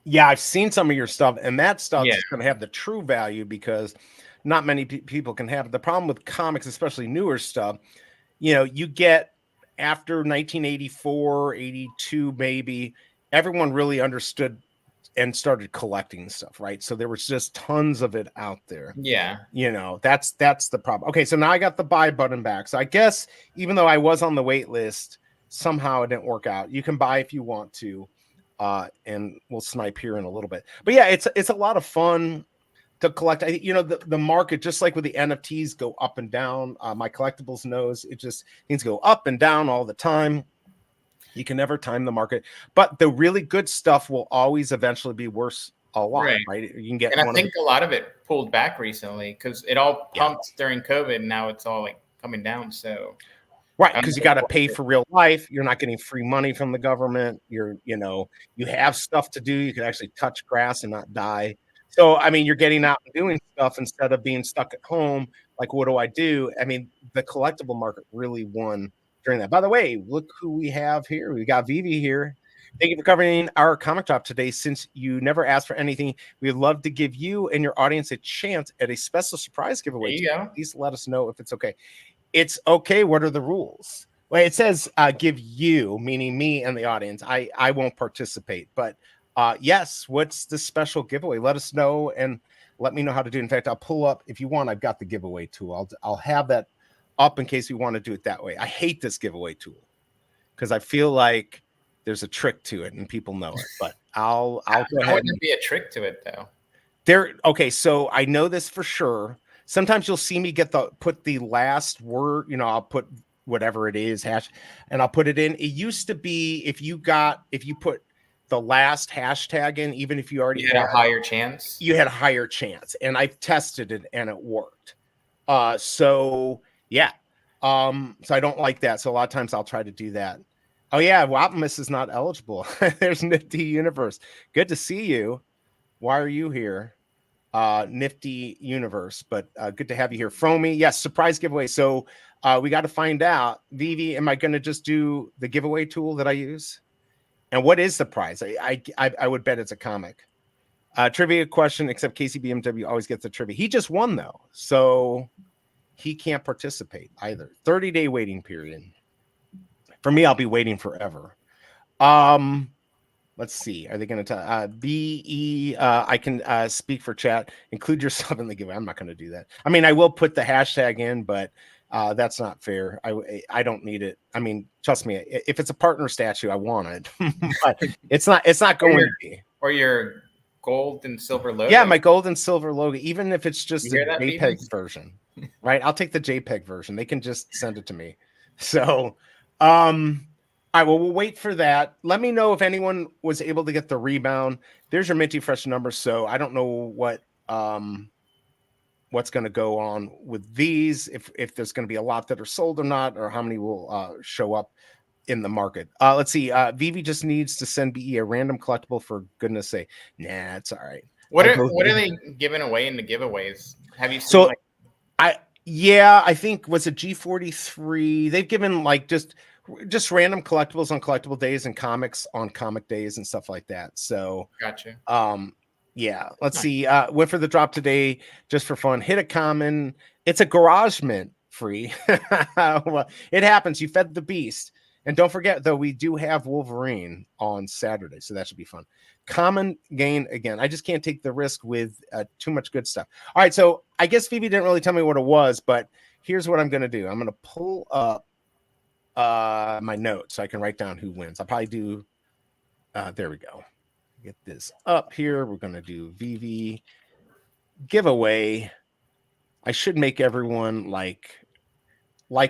Yeah, I've seen some of your stuff, and that stuff is going to have the true value because not many people can have it. The problem with comics, especially newer stuff, you get after 1984, 82, maybe, everyone really understood and started collecting stuff, right? So there was just tons of it out there. Yeah. That's the problem. Okay, so now I got the buy button back. So I guess even though I was on the wait list, somehow it didn't work out. You can buy if you want to, and we'll snipe here in a little bit. But yeah, it's a lot of fun to collect. The market, just like with the NFTs, go up and down. My collectibles knows it just needs to go up and down all the time. You can never time the market, but the really good stuff will always eventually be worth a lot, right? You can get, and I think a lot of it pulled back recently because it all pumped during COVID, and now it's all like coming down. So, right, because you got to pay for real life. You're not getting free money from the government. You have stuff to do. You can actually touch grass and not die. So, I mean, you're getting out and doing stuff instead of being stuck at home. Like, what do I do? I mean, the collectible market really won during that. By the way, look who we have here. We got Veve here. Thank you for covering our comic drop today. Since you never asked for anything, we'd love to give you and your audience a chance at a special surprise giveaway. Please let us know if it's okay. It's okay. What are the rules? Well, it says give you, meaning me and the audience. I won't participate, but yes, what's the special giveaway? Let us know and let me know how to do it. In fact, I'll pull up, if you want, I've got the giveaway tool. I'll have that up in case we want to do it that way. I hate this giveaway tool because I feel like there's a trick to it and people know it, but I'll go ahead. Wouldn't be a trick to it though. Okay, so I know this for sure. Sometimes you'll see me put the last word, I'll put whatever it is, hash, and I'll put it in. It used to be if you put the last hashtag in, even if you already had a higher chance. You had a higher chance, and I've tested it and it worked. So yeah. So I don't like that. So a lot of times I'll try to do that. Oh yeah, Optimus is not eligible. There's Nifty Universe. Good to see you. Why are you here? Nifty Universe, but good to have you here. Fromy, yes, surprise giveaway. So we got to find out. Veve, am I going to just do the giveaway tool that I use? And what is the prize? I would bet it's a comic. Trivia question, except KCBMW always gets the trivia. He just won though, so he can't participate either. 30-day waiting period. For me, I'll be waiting forever. Let's see. Are they going to tell BE? I can speak for chat. Include yourself in the giveaway. I'm not going to do that. I mean, I will put the hashtag in, but that's not fair. I don't need it. I mean, trust me. If it's a partner statue, I want it, but it's not going to be. Or your gold and silver logo. Yeah, my gold and silver logo. Even if it's just the JPEG version, right? I'll take the JPEG version. They can just send it to me. So, all right, well, we'll wait for that. Let me know if anyone was able to get the rebound. There's your Minty Fresh number. So I don't know what's going to go on with these, if there's going to be a lot that are sold or not, or how many will show up in the market. Let's see. Veve just needs to send BE a random collectible for goodness sake. Nah, it's all right. What are they giving away in the giveaways? Have you seen I think was it G43. They've given like just random collectibles on collectible days and comics on comic days and stuff like that. So gotcha. Yeah, let's see. Went for the drop today just for fun. Hit a common. It's a garage mint free. Well, it happens. You fed the beast. And don't forget, though, we do have Wolverine on Saturday, so that should be fun. Common gain again. I just can't take the risk with too much good stuff. All right, so I guess Veve didn't really tell me what it was, but here's what I'm going to do. I'm going to pull up my notes so I can write down who wins. I'll probably do. There we go. Get this up here. We're going to do Veve giveaway. I should make everyone like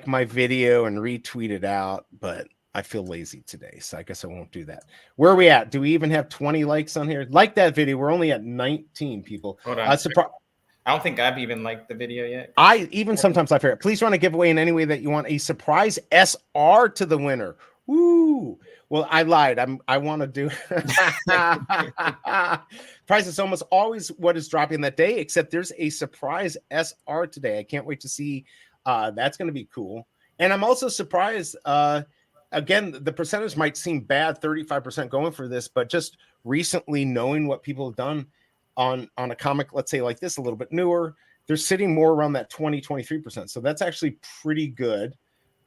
my video and retweet it out, but I feel lazy today, so I guess I won't do that. Where are we at? Do we even have 20 likes on here? Like that video. We're only at 19 people. Hold on. I don't think I've even liked the video yet. Sometimes I forget. Please run a giveaway in any way that you want. A surprise SR to the winner. Woo! Well, I lied. I want to do price is almost always what is dropping that day, except there's a surprise SR today. I can't wait to see. That's going to be cool. And I'm also surprised. Again, the percentage might seem bad, 35% going for this, but just recently knowing what people have done on a comic, let's say like this, a little bit newer, they're sitting more around that 20, 23%. So that's actually pretty good.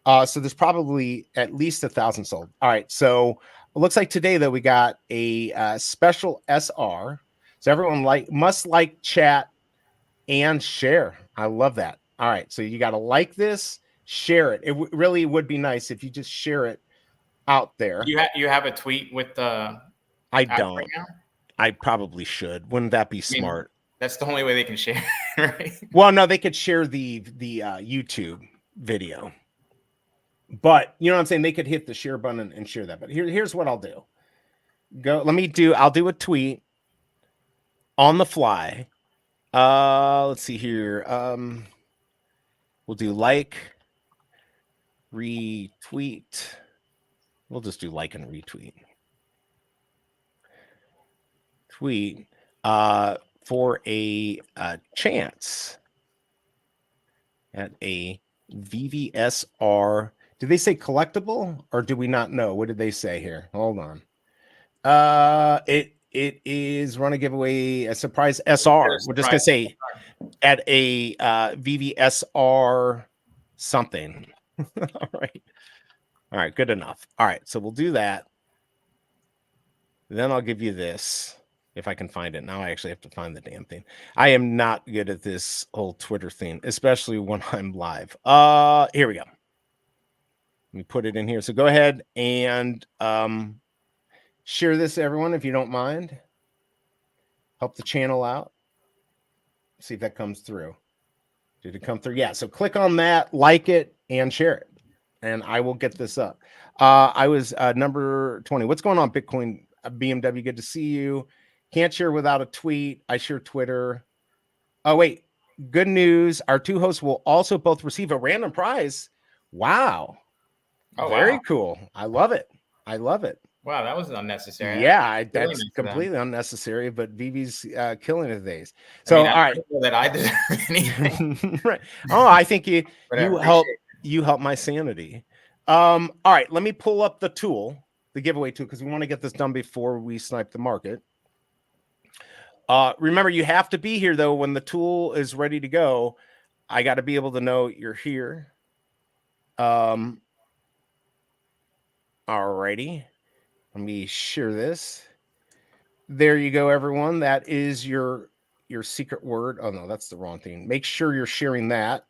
So there's probably at least 1,000 sold. All right. So it looks like today though we got a special SR. So everyone must like, chat, and share. I love that. All right. So you got to like this, share it. It really would be nice if you just share it out there. You have a tweet with the. I don't. Right now? I probably should. Wouldn't that be smart? That's the only way they can share, right? Well, no, they could share the YouTube video. But you know what I'm saying? They could hit the share button and share that. But here's what I'll do. I'll do a tweet on the fly. Let's see here. We'll do like, retweet. We'll just do like and retweet. Tweet for a chance at a VVSR. Did they say collectible or do we not know? What did they say here? Hold on. It is run a giveaway, a surprise SR. We're just gonna say at a VVSR something. All right, good enough. All right, so we'll do that. Then I'll give you this if I can find it. Now I actually have to find the damn thing. I am not good at this whole Twitter thing, especially when I'm live. Here we go. Let me put it in here. So go ahead and share this, everyone, if you don't mind. Help the channel out. See if that comes through. Did it come through? Yeah. So click on that, like it, and share it. And I will get this up. I was number 20. What's going on, Bitcoin BMW? Good to see you. Can't share without a tweet. I share Twitter. Oh, wait. Good news. Our two hosts will also both receive a random prize. Wow. Oh, very cool. I love it. Wow, that was unnecessary. Yeah, that's completely unnecessary, but Vivi's killing it these. So, all right. That I did anything. Right. Oh, I think you help my sanity. All right, let me pull up the tool, the giveaway tool, because we want to get this done before we snipe the market. Remember, you have to be here though when the tool is ready to go. I got to be able to know you're here. All righty. Let me share this. There you go, everyone. That is your secret word. Oh, no, that's the wrong thing. Make sure you're sharing that.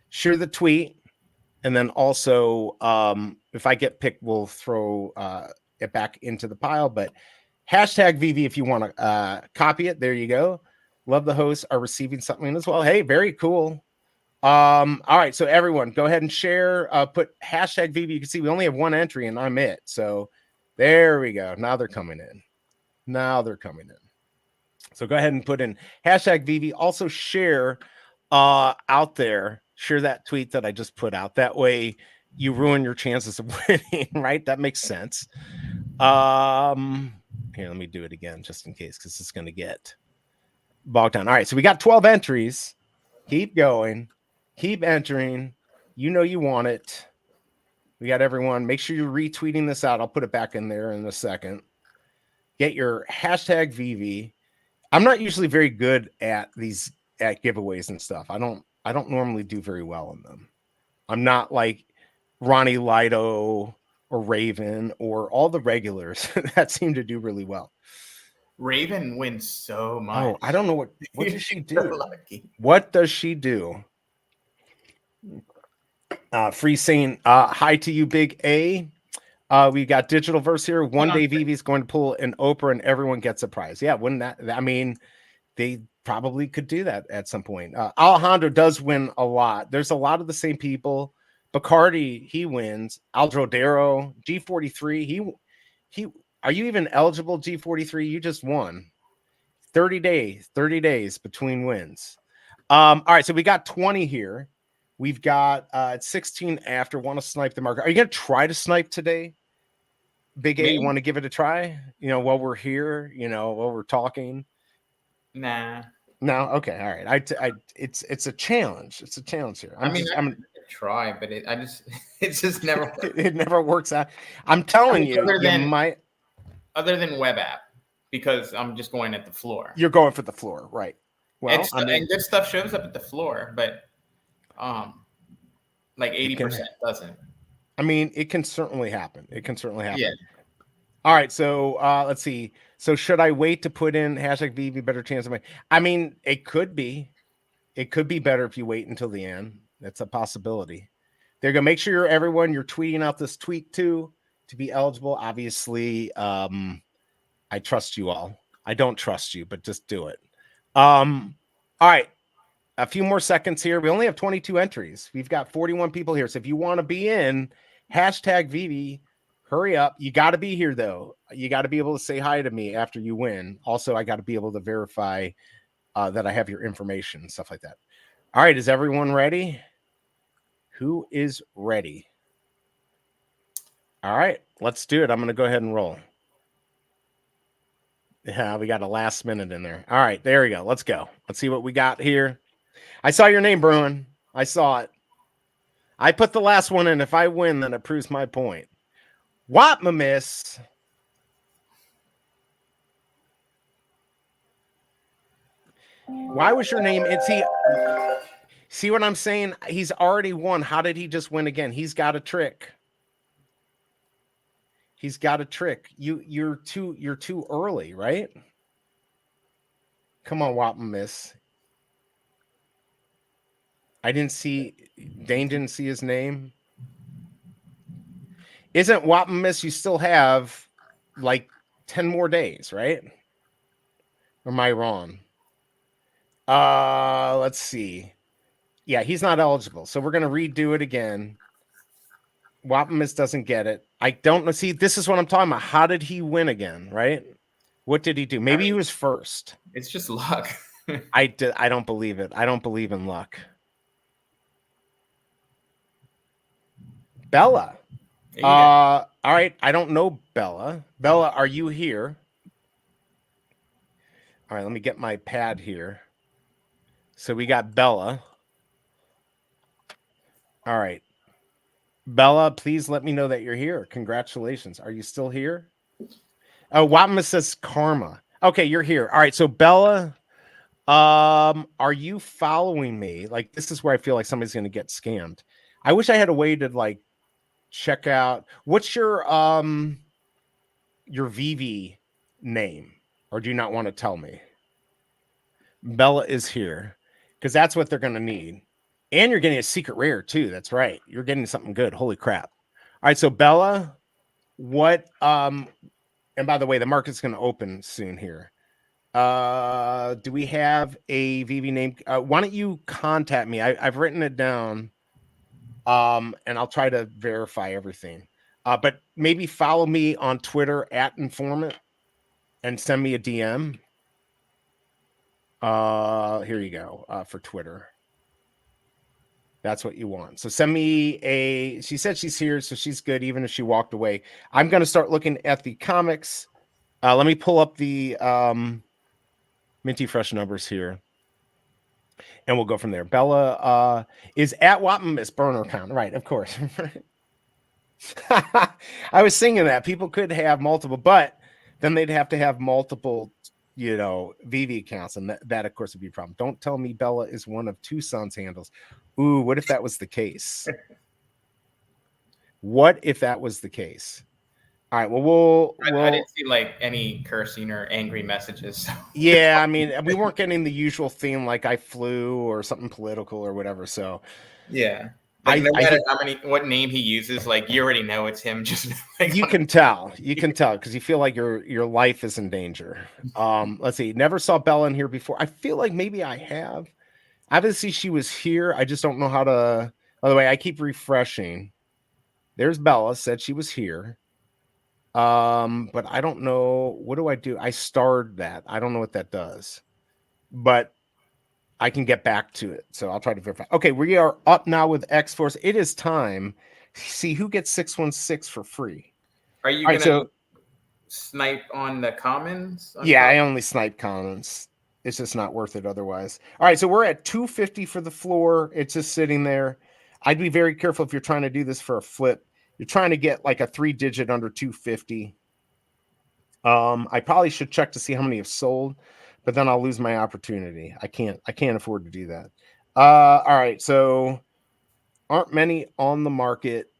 Share the tweet. And then also, if I get picked, we'll throw it back into the pile. But hashtag VV if you want to copy it. There you go. Love the hosts are receiving something as well. Hey, very cool. All right. So everyone, go ahead and share. Put hashtag VV. You can see we only have one entry and I'm it. So there we go. Now they're coming in. So go ahead and put in hashtag VV. Also share out there. Share that tweet that I just put out. That way you ruin your chances of winning, right? That makes sense. Here, let me do it again just in case because it's going to get bogged down. All right. So we got 12 entries. Keep going. Keep entering. You know you want it. We got everyone. Make sure you're retweeting this out. I'll put it back in there in a second. Get your hashtag VV. I'm not usually very good at these giveaways and stuff. I don't normally do very well in them. I'm not like Ronnie Lido or Raven or all the regulars that seem to do really well. Raven wins so much. Oh, I don't know what does she do? What does she do? Free saying hi to you, Big A. We got Digital Verse here. One day Vivi is going to pull an Oprah and everyone gets a prize. Yeah, wouldn't that? I mean, they probably could do that at some point. Alejandro does win a lot. There's a lot of the same people. Bacardi, he wins. Aldrodero, G43. He. Are you even eligible, G43? You just won. 30 days between wins. All right, so we got 20 here. We've got 16 after. Want to snipe the market? Are you going to try to snipe today? Big A, you want to give it a try? While we're here, while we're talking. Nah. No. Okay. All right. It's a challenge. It's a challenge here. I'm gonna try, but it just never. It never works out. I'm telling you, might. Other than web app, because I'm just going at the floor. You're going for the floor, right? Well, and good stuff shows up at the floor, but like 80% doesn't. I mean, it can certainly happen. It can certainly happen. Yeah. All right, so let's see. So should I wait to put in hashtag VV better chance of my? I mean, it could be. It could be better if you wait until the end. That's a possibility. They're gonna make sure everyone you're tweeting out this tweet to be eligible. Obviously, I trust you all. I don't trust you, but just do it. All right. A few more seconds here. We only have 22 entries. We've got 41 people here. So if you want to be in, hashtag Vivi, hurry up. You got to be here, though. You got to be able to say hi to me after you win. Also, I got to be able to verify that I have your information and stuff like that. All right. Is everyone ready? Who is ready? All right. Let's do it. I'm going to go ahead and roll. Yeah, we got a last minute in there. All right. There we go. Let's go. Let's see what we got here. I saw your name, Bruin. I saw it. I put the last one in. If I win, then it proves my point. What, my miss? Why was your name? See what I'm saying? He's already won. How did he just win again? He's got a trick. He's got a trick. You're too early, right? Come on, Wap, miss. I didn't see. Dane didn't see his name. Isn't Wapamis? You still have like 10 more days, right? Or am I wrong? Let's see. Yeah, he's not eligible, so we're gonna redo it again. Wapamis doesn't get it. I don't know. See, this is what I'm talking about. How did he win again? Right? What did he do? Maybe he was first. It's just luck. I don't believe it. I don't believe in luck. Bella. Yeah. All right. I don't know Bella. Bella, are you here? All right, let me get my pad here. So we got Bella. All right. Bella, please let me know that you're here. Congratulations. Are you still here? Oh, Watma says karma. Okay, you're here. All right, so Bella, are you following me? Like, this is where I feel like somebody's going to get scammed. I wish I had a way to like check out what's your VV name, or do you not want to tell me? Bella is here because that's what they're going to need. And you're getting a secret rare too. That's right. You're getting something good. Holy crap. All right. So Bella, what, and by the way, the market's going to open soon here. Do we have a VV name? Why don't you contact me? I've written it down. And I'll try to verify everything. But maybe follow me on Twitter @informant and send me a DM. Here you go. For Twitter. That's what you want. So send me she said she's here, so she's good, even if she walked away. I'm going to start looking at the comics. Let me pull up the Minty Fresh numbers here. And we'll go from there. Bella is at Wapamis burner account. Right, of course. I was singing that. People could have multiple, but then they'd have to have multiple, VV accounts. And that of course, would be a problem. Don't tell me Bella is one of two sons handles. Ooh, what if that was the case? What if that was the case? All right, well, I didn't see like any cursing or angry messages. So. Yeah, I mean, we weren't getting the usual theme like I flew or something political or whatever. So, yeah, like no matter what name he uses, like you already know it's him. Just like, you can tell because you feel like your life is in danger. Let's see. Never saw Bella in here before. I feel like maybe I have. Obviously, she was here. I just don't know how to. By the way, I keep refreshing. There's Bella. Said she was here. But I don't know. What do I do? I starred that. I don't know what that does, but I can get back to it. So I'll try to verify. Okay, we are up now with X-Force. It is time. See who gets 616 for free. Are you gonna snipe on the commons? Yeah, I only snipe commons. It's just not worth it otherwise. All right, so we're at 250 for the floor. It's just sitting there. I'd be very careful if you're trying to do this for a flip. You're trying to get like a 3-digit under 250. I probably should check to see how many have sold, but then I'll lose my opportunity. I can't afford to do that. All right, so aren't many on the market.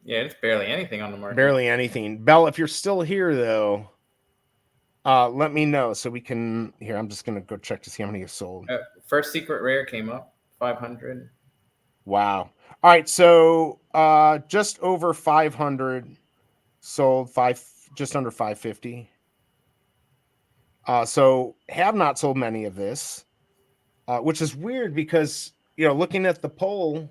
Yeah, it's barely anything on the market. Barely anything. Bell, if you're still here though, let me know so we can. Here, I'm just gonna go check to see how many have sold. First secret rare came up 500. Wow. All right, so just over 500 sold, just under 550. So have not sold many of this, which is weird because looking at the poll,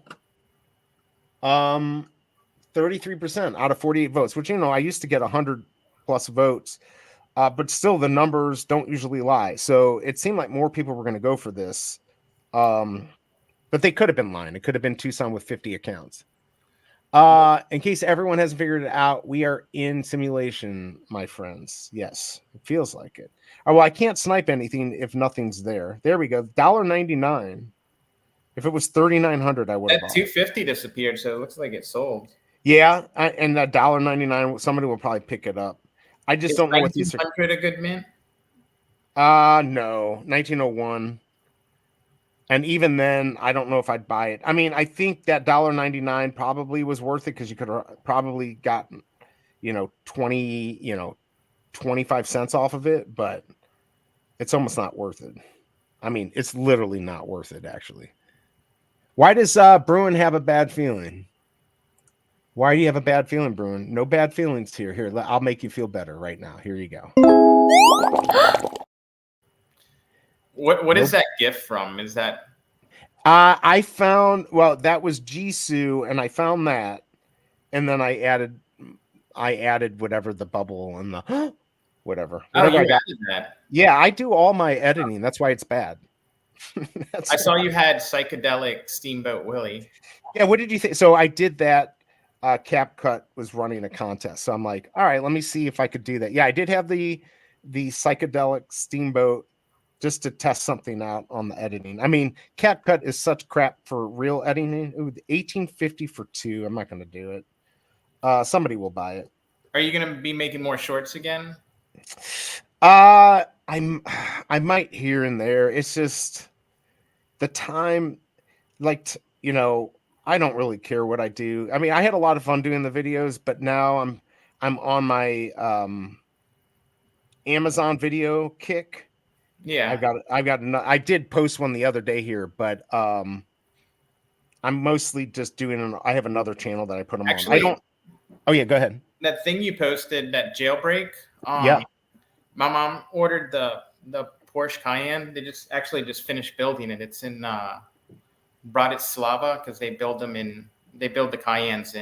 33% out of 48 votes, which I used to get 100 plus votes, but still the numbers don't usually lie. So it seemed like more people were going to go for this, but they could have been lying. It could have been Tucson with 50 accounts. In case everyone hasn't figured it out, we are in simulation, my friends. Yes, it feels like it. Oh, well, I can't snipe anything if nothing's there. There we go. $1.99. If it was 3,900, I would have That bought. 250 disappeared, so it looks like it sold. Yeah, and that $1.99, somebody will probably pick it up. I just don't know what these are. 1900 a good mint? No, 1901. And even then, I don't know if I'd buy it. I mean, I think that $1.99 probably was worth it because you could have probably gotten, 25 cents off of it, but it's almost not worth it. I mean, it's literally not worth it, actually. Why does Bruin have a bad feeling? Why do you have a bad feeling, Bruin? No bad feelings here. Here, I'll make you feel better right now. Here you go. What is that gift from? Is that I found that was Jisoo, and I found that, and then I added whatever the bubble and the whatever. Oh, you added that. Yeah, I do all my editing. That's why it's bad. I saw you had psychedelic Steamboat Willie. Yeah, what did you think? So I did that. CapCut was running a contest, so I'm like, all right, let me see if I could do that. Yeah, I did have the psychedelic Steamboat just to test something out on the editing. I mean, CapCut is such crap for real editing. Ooh, $18.50 for 2. I'm not going to do it. Somebody will buy it. Are you going to be making more shorts again? I might here and there. It's just the time, like, I don't really care what I do. I mean, I had a lot of fun doing the videos, but now I'm on my Amazon video kick. Yeah, I did post one the other day here, but I'm mostly just doing I have another channel that I put them on. I don't. Oh yeah, go ahead. That thing you posted, that jailbreak. Yeah. My mom ordered the Porsche Cayenne. They just finished building it. It's in Bratislava because they build the Cayennes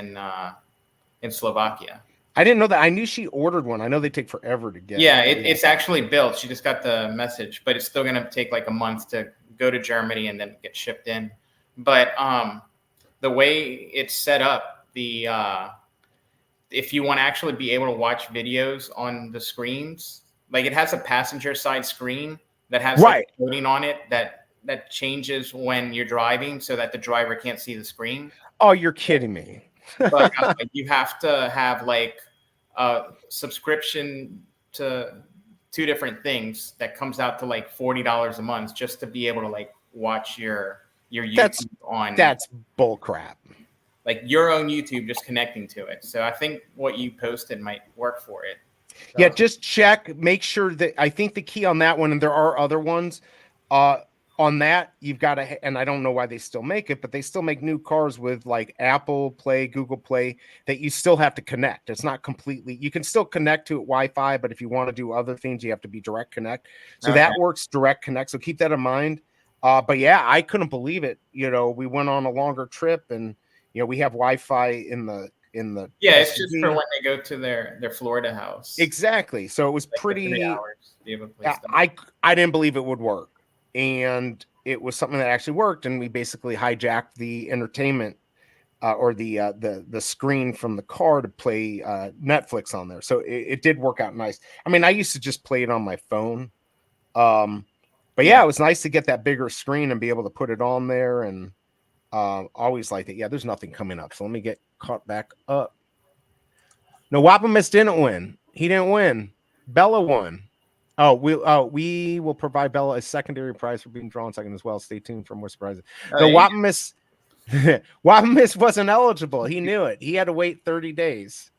in Slovakia. I didn't know that. I knew she ordered one. I know they take forever to get. Yeah, it's actually built. She just got the message, but it's still going to take like a month to go to Germany and then get shipped in. But the way it's set up, if you want to actually be able to watch videos on the screens, like it has a passenger side screen that has like coding on it that changes when you're driving so that the driver can't see the screen. Oh, you're kidding me. But you have to have like a subscription to 2 different things that comes out to like $40 a month just to be able to like watch your YouTube on. That's bull crap. Like your own YouTube, just connecting to it. So I think what you posted might work for it. So. Yeah, just check, make sure that I think the key on that one, and there are other ones, on that, you've got to, and I don't know why they still make it, but they still make new cars with like Apple Play, Google Play, that you still have to connect. It's not completely, you can still connect to it Wi-Fi, but if you want to do other things, you have to be direct connect. So that works direct connect. So keep that in mind. But yeah, I couldn't believe it. We went on a longer trip and, we have Wi-Fi in the it's just for when they go to their Florida house. Exactly. So it was like pretty, 3 hours to be able to play stuff. I didn't believe it would work. And it was something that actually worked, and we basically hijacked the entertainment or the screen from the car to play Netflix on there. So it did work out nice. I mean, I used to just play it on my phone, but yeah, it was nice to get that bigger screen and be able to put it on there. And always liked it. Yeah, there's nothing coming up, so let me get caught back up. No, Wapamus didn't win. He didn't win. Bella won. Oh, we will provide Bella a secondary prize for being drawn second as well. Stay tuned for more surprises. No, Wapamus Wapamis wasn't eligible. He knew it. He had to wait 30 days.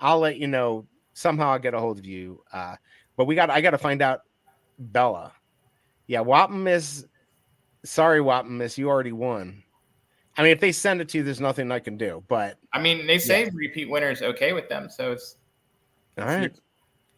I'll let you know. Somehow I'll get a hold of you. But I got to find out Bella. Yeah, Wapamis. Sorry, Wapamis. You already won. I mean, if they send it to you, there's nothing I can do. But I mean, they say repeat winners okay with them. So it's all right.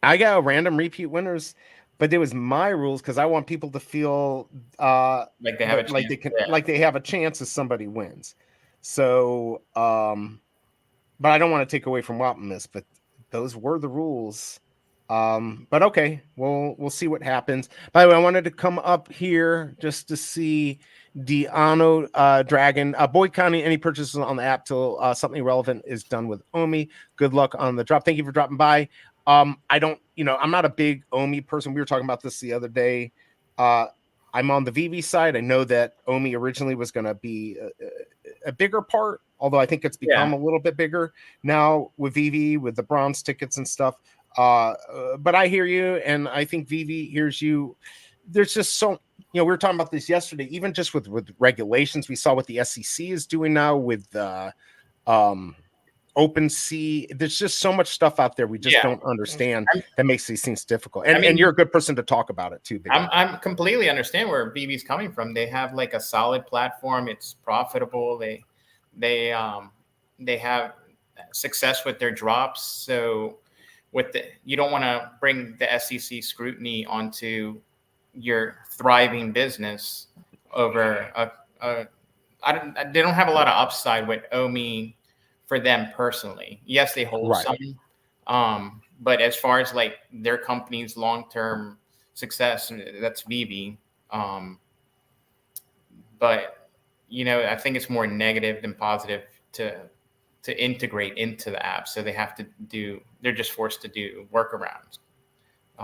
I got a random repeat winners, but it was my rules because I want people to feel like they have a chance. Like they have a chance if somebody wins. So, but I don't want to take away from Wapamis, but those were the rules. But okay, we'll see what happens. By the way, I wanted to come up here just to see Deano Dragon boycotting any purchases on the app till something relevant is done with Omi. Good luck on the drop. Thank you for dropping by. I don't, I'm not a big Omi person. We were talking about this the other day. I'm on the Veve side. I know that Omi originally was going to be a bigger part, although I think it's become a little bit bigger now with Veve, with the bronze tickets and stuff. But I hear you, and I think Veve hears you. There's just so, we were talking about this yesterday, even just with regulations. We saw what the SEC is doing now with open sea. There's just so much stuff out there we just don't understand that makes these things difficult. And you're a good person to talk about it too. I'm completely understand where Veve's coming from. They have like a solid platform. It's profitable. They have success with their drops. So you don't want to bring the SEC scrutiny onto your thriving business over they don't have a lot of upside with Omi for them personally. Yes, they hold some, but as far as like their company's long-term success, that's Veve. But I think it's more negative than positive to integrate into the app. So they're just forced to do workarounds.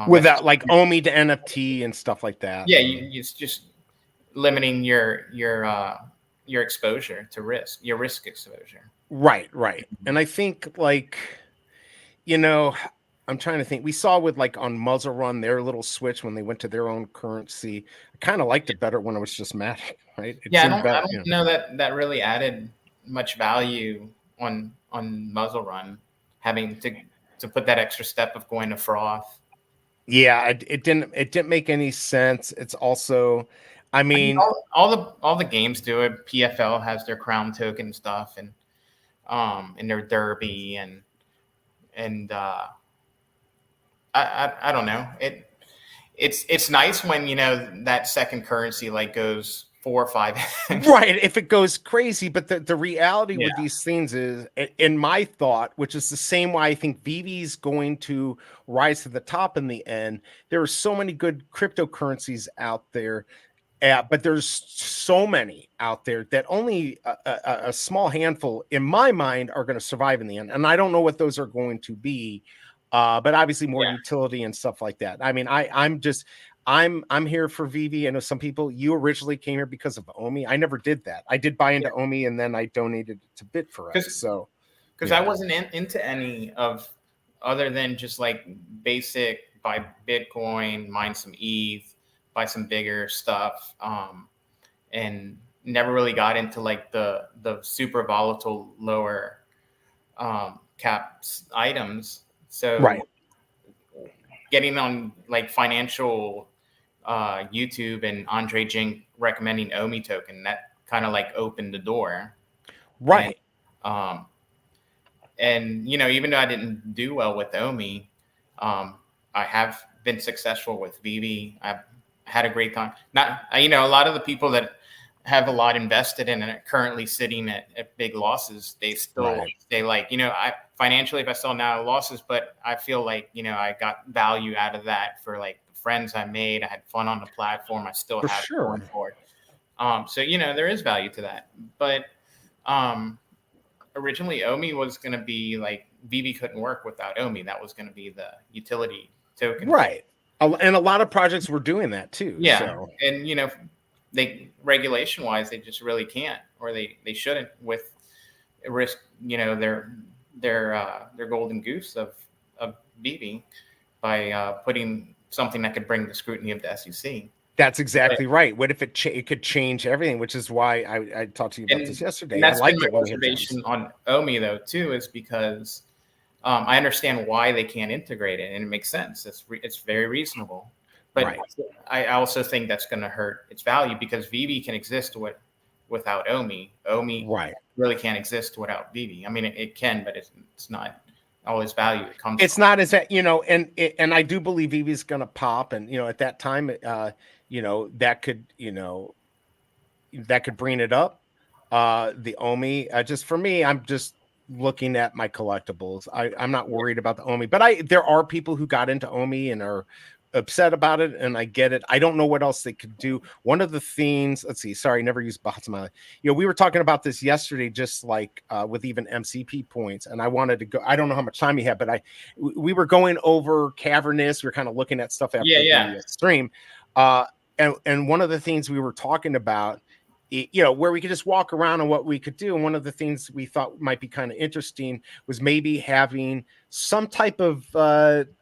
Without like Omi to NFT and stuff like that. Yeah, it's just limiting your exposure to risk, your risk exposure. Right. And I think like, I'm trying to think. We saw with like on Muzzle Run, their little switch when they went to their own currency. I kind of liked it better when it was just Matic, right? I don't know that really added much value on Muzzle Run, having to put that extra step of going to froth. Yeah, it didn't make any sense. It's also, I mean all the games do it. PFL has their crown token stuff and their derby and I don't know. It's nice when that second currency like goes 4 or 5 right, if it goes crazy. But the reality with these things is, in my thought, which is the same way I think Veve's going to rise to the top in the end, there are so many good cryptocurrencies out there, but there's so many out there that only a small handful in my mind are going to survive in the end, and I don't know what those are going to be, but obviously more utility and stuff like that. I mean, I'm here for Veve. I know some people, you originally came here because of Omi. I never did that. I did buy into Omi and then I donated to Bit for us. So, because I wasn't into any of other than just like basic buy Bitcoin, mine some ETH, buy some bigger stuff, and never really got into like the super volatile lower caps items. So getting on like financial YouTube and Andre Jink recommending Omi token, that kind of like opened the door. And even though I didn't do well with Omi, I have been successful with Veve. I've had a great time. A lot of the people that have a lot invested in it currently sitting at big losses, they still stay like, I financially, if I saw now losses, but I feel like, I got value out of that for like the friends I made. I had fun on the platform. I still have going for it. So, there is value to that. But originally Omi was going to be like, Veve couldn't work without Omi. That was going to be the utility token. Right. And a lot of projects were doing that too. Yeah. So. And, they regulation wise, they just really can't, or they shouldn't with risk, their golden goose of Veve by putting something that could bring the scrutiny of the SEC. That's exactly right. What if it could change everything, which is why I talked to you about this yesterday. And that's I liked been it my when we had observation on Omi though too, is because I understand why they can't integrate it, and it makes sense. It's very reasonable, but right. I also think that's going to hurt its value because Veve can exist without Omi. Omi right. really can't exist without Veve. I mean, it can, but it's not all its value. It's from. not as that, and I do believe Veve is going to pop, and at that time, that could bring it up. The Omi, just for me, I'm just looking at my collectibles. I'm not worried about the Omi, but there are people who got into Omi and are upset about it, and I get it. I don't know what else they could do. One of the things, let's see, sorry, never used Batsma. We were talking about this yesterday, just like with even MCP points, and I wanted to go. I don't know how much time you had, but we were going over Cavernous. We were kind of looking at stuff after the stream, and one of the things we were talking about, where we could just walk around and what we could do. And one of the things we thought might be kind of interesting was maybe having some type of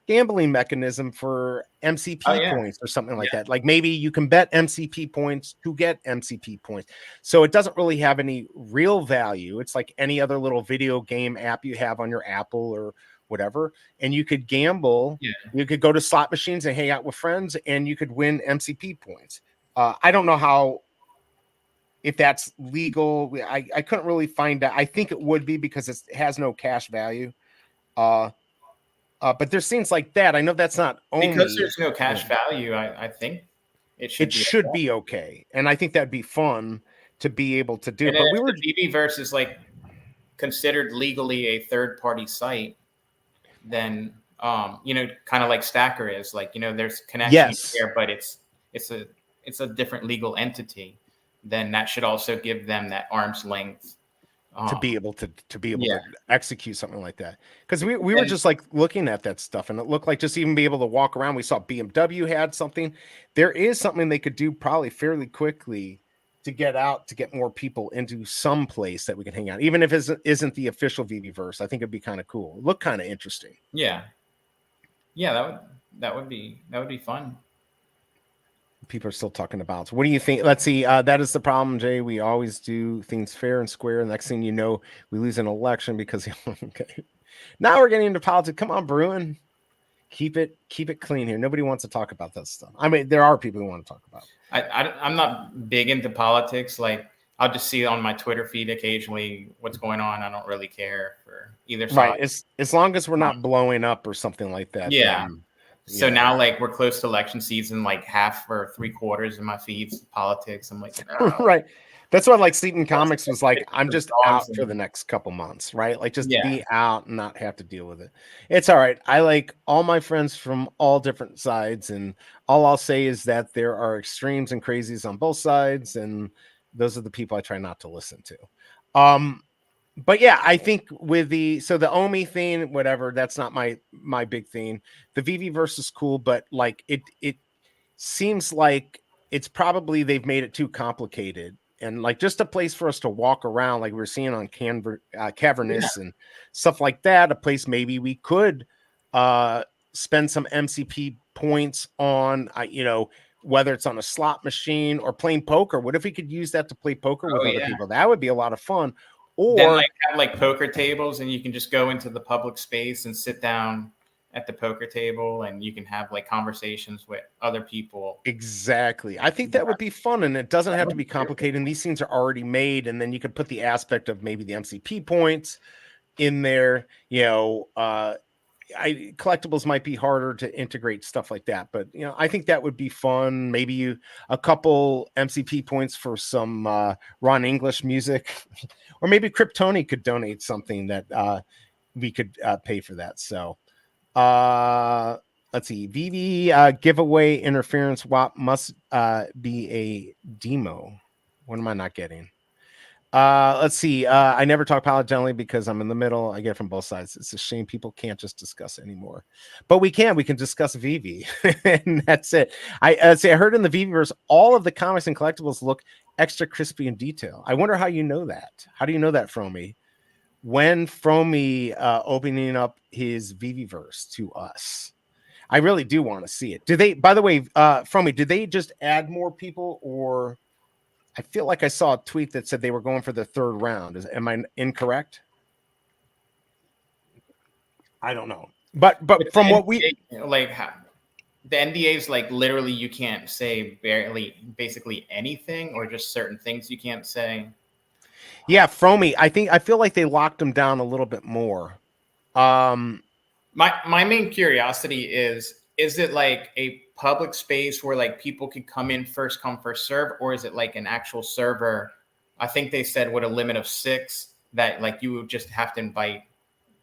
gambling mechanism for MCP points or something like that. Like maybe you can bet MCP points to get MCP points. So it doesn't really have any real value. It's like any other little video game app you have on your Apple or whatever. And you could gamble. Yeah. You could go to slot machines and hang out with friends and you could win MCP points. I don't know if that's legal. I couldn't really find out. I think it would be because it has no cash value. But there's things like that. I know that's not only because there's no cash value. I think it should be okay. And I think that'd be fun to be able to do. But the Veveverse is like considered legally a third-party site, then kind of like Stacker is. Like there's connections there, but it's a different legal entity. Then that should also give them that arm's length to be able to execute something like that. Because we were just like looking at that stuff, and it looked like just even be able to walk around. We saw BMW had something. There is something they could do probably fairly quickly to get more people into some place that we can hang out, even if it isn't the official Veveverse. I think it'd be kind of cool. Look kind of interesting. Yeah, that would be fun. People are still talking about. So what do you think? Let's see. That is the problem, Jay. We always do things fair and square. Next thing you know, we lose an election because okay. Now we're getting into politics. Come on, Bruin. Keep it clean here. Nobody wants to talk about that stuff. I mean, there are people who want to talk about it. I'm not big into politics. Like I'll just see on my Twitter feed occasionally what's going on. I don't really care for either side. Right. As long as we're not blowing up or something like that. Yeah. So now, like, we're close to election season, like half or 3/4 of my feeds politics. I'm like, oh. Right. That's what like Seaton Comics was like. I'm just out for the next couple months, right? Like just be out and not have to deal with it. It's all right. I like all my friends from all different sides, and all I'll say is that there are extremes and crazies on both sides, and those are the people I try not to listen to. But yeah, I think with the Omi thing, whatever, that's not my big thing. The Veveverse is cool, but like it seems like it's probably they've made it too complicated, and like just a place for us to walk around, like we were seeing on Cavernous and stuff like that. A place maybe we could spend some MCP points on, whether it's on a slot machine or playing poker. What if we could use that to play poker with other people? That would be a lot of fun. Or then have poker tables, and you can just go into the public space and sit down at the poker table, and you can have like conversations with other people. Exactly. I think that would be fun, and it doesn't have to be complicated. And these scenes are already made, and then you could put the aspect of maybe the MCP points in there. Collectibles might be harder to integrate, stuff like that, but I think that would be fun. Maybe a couple MCP points for some Ron English music, or maybe Kryptoni could donate something that we could pay for that. So let's see. Veve giveaway interference WAP must be a demo. What am I not getting? Let's see. I never talk politics generally because I'm in the middle. I get it from both sides. It's a shame people can't just discuss anymore, but we can discuss Veve and that's it. I heard in the Veveverse, all of the comics and collectibles look extra crispy in detail. I wonder how you know that. How do you know that, Fromy? When Fromy opening up his Veveverse to us, I really do want to see it. Do they, by the way, Fromy, did they just add more people, or I feel like I saw a tweet that said they were going for the third round. Am I incorrect? I don't know. But from what we like, the NDA is like literally you can't say basically anything, or just certain things you can't say. Yeah, Fromy, I feel like they locked them down a little bit more. My main curiosity is it like a public space where like people could come in first come first serve, or is it like an actual server? I think they said with a limit of 6 that like you would just have to invite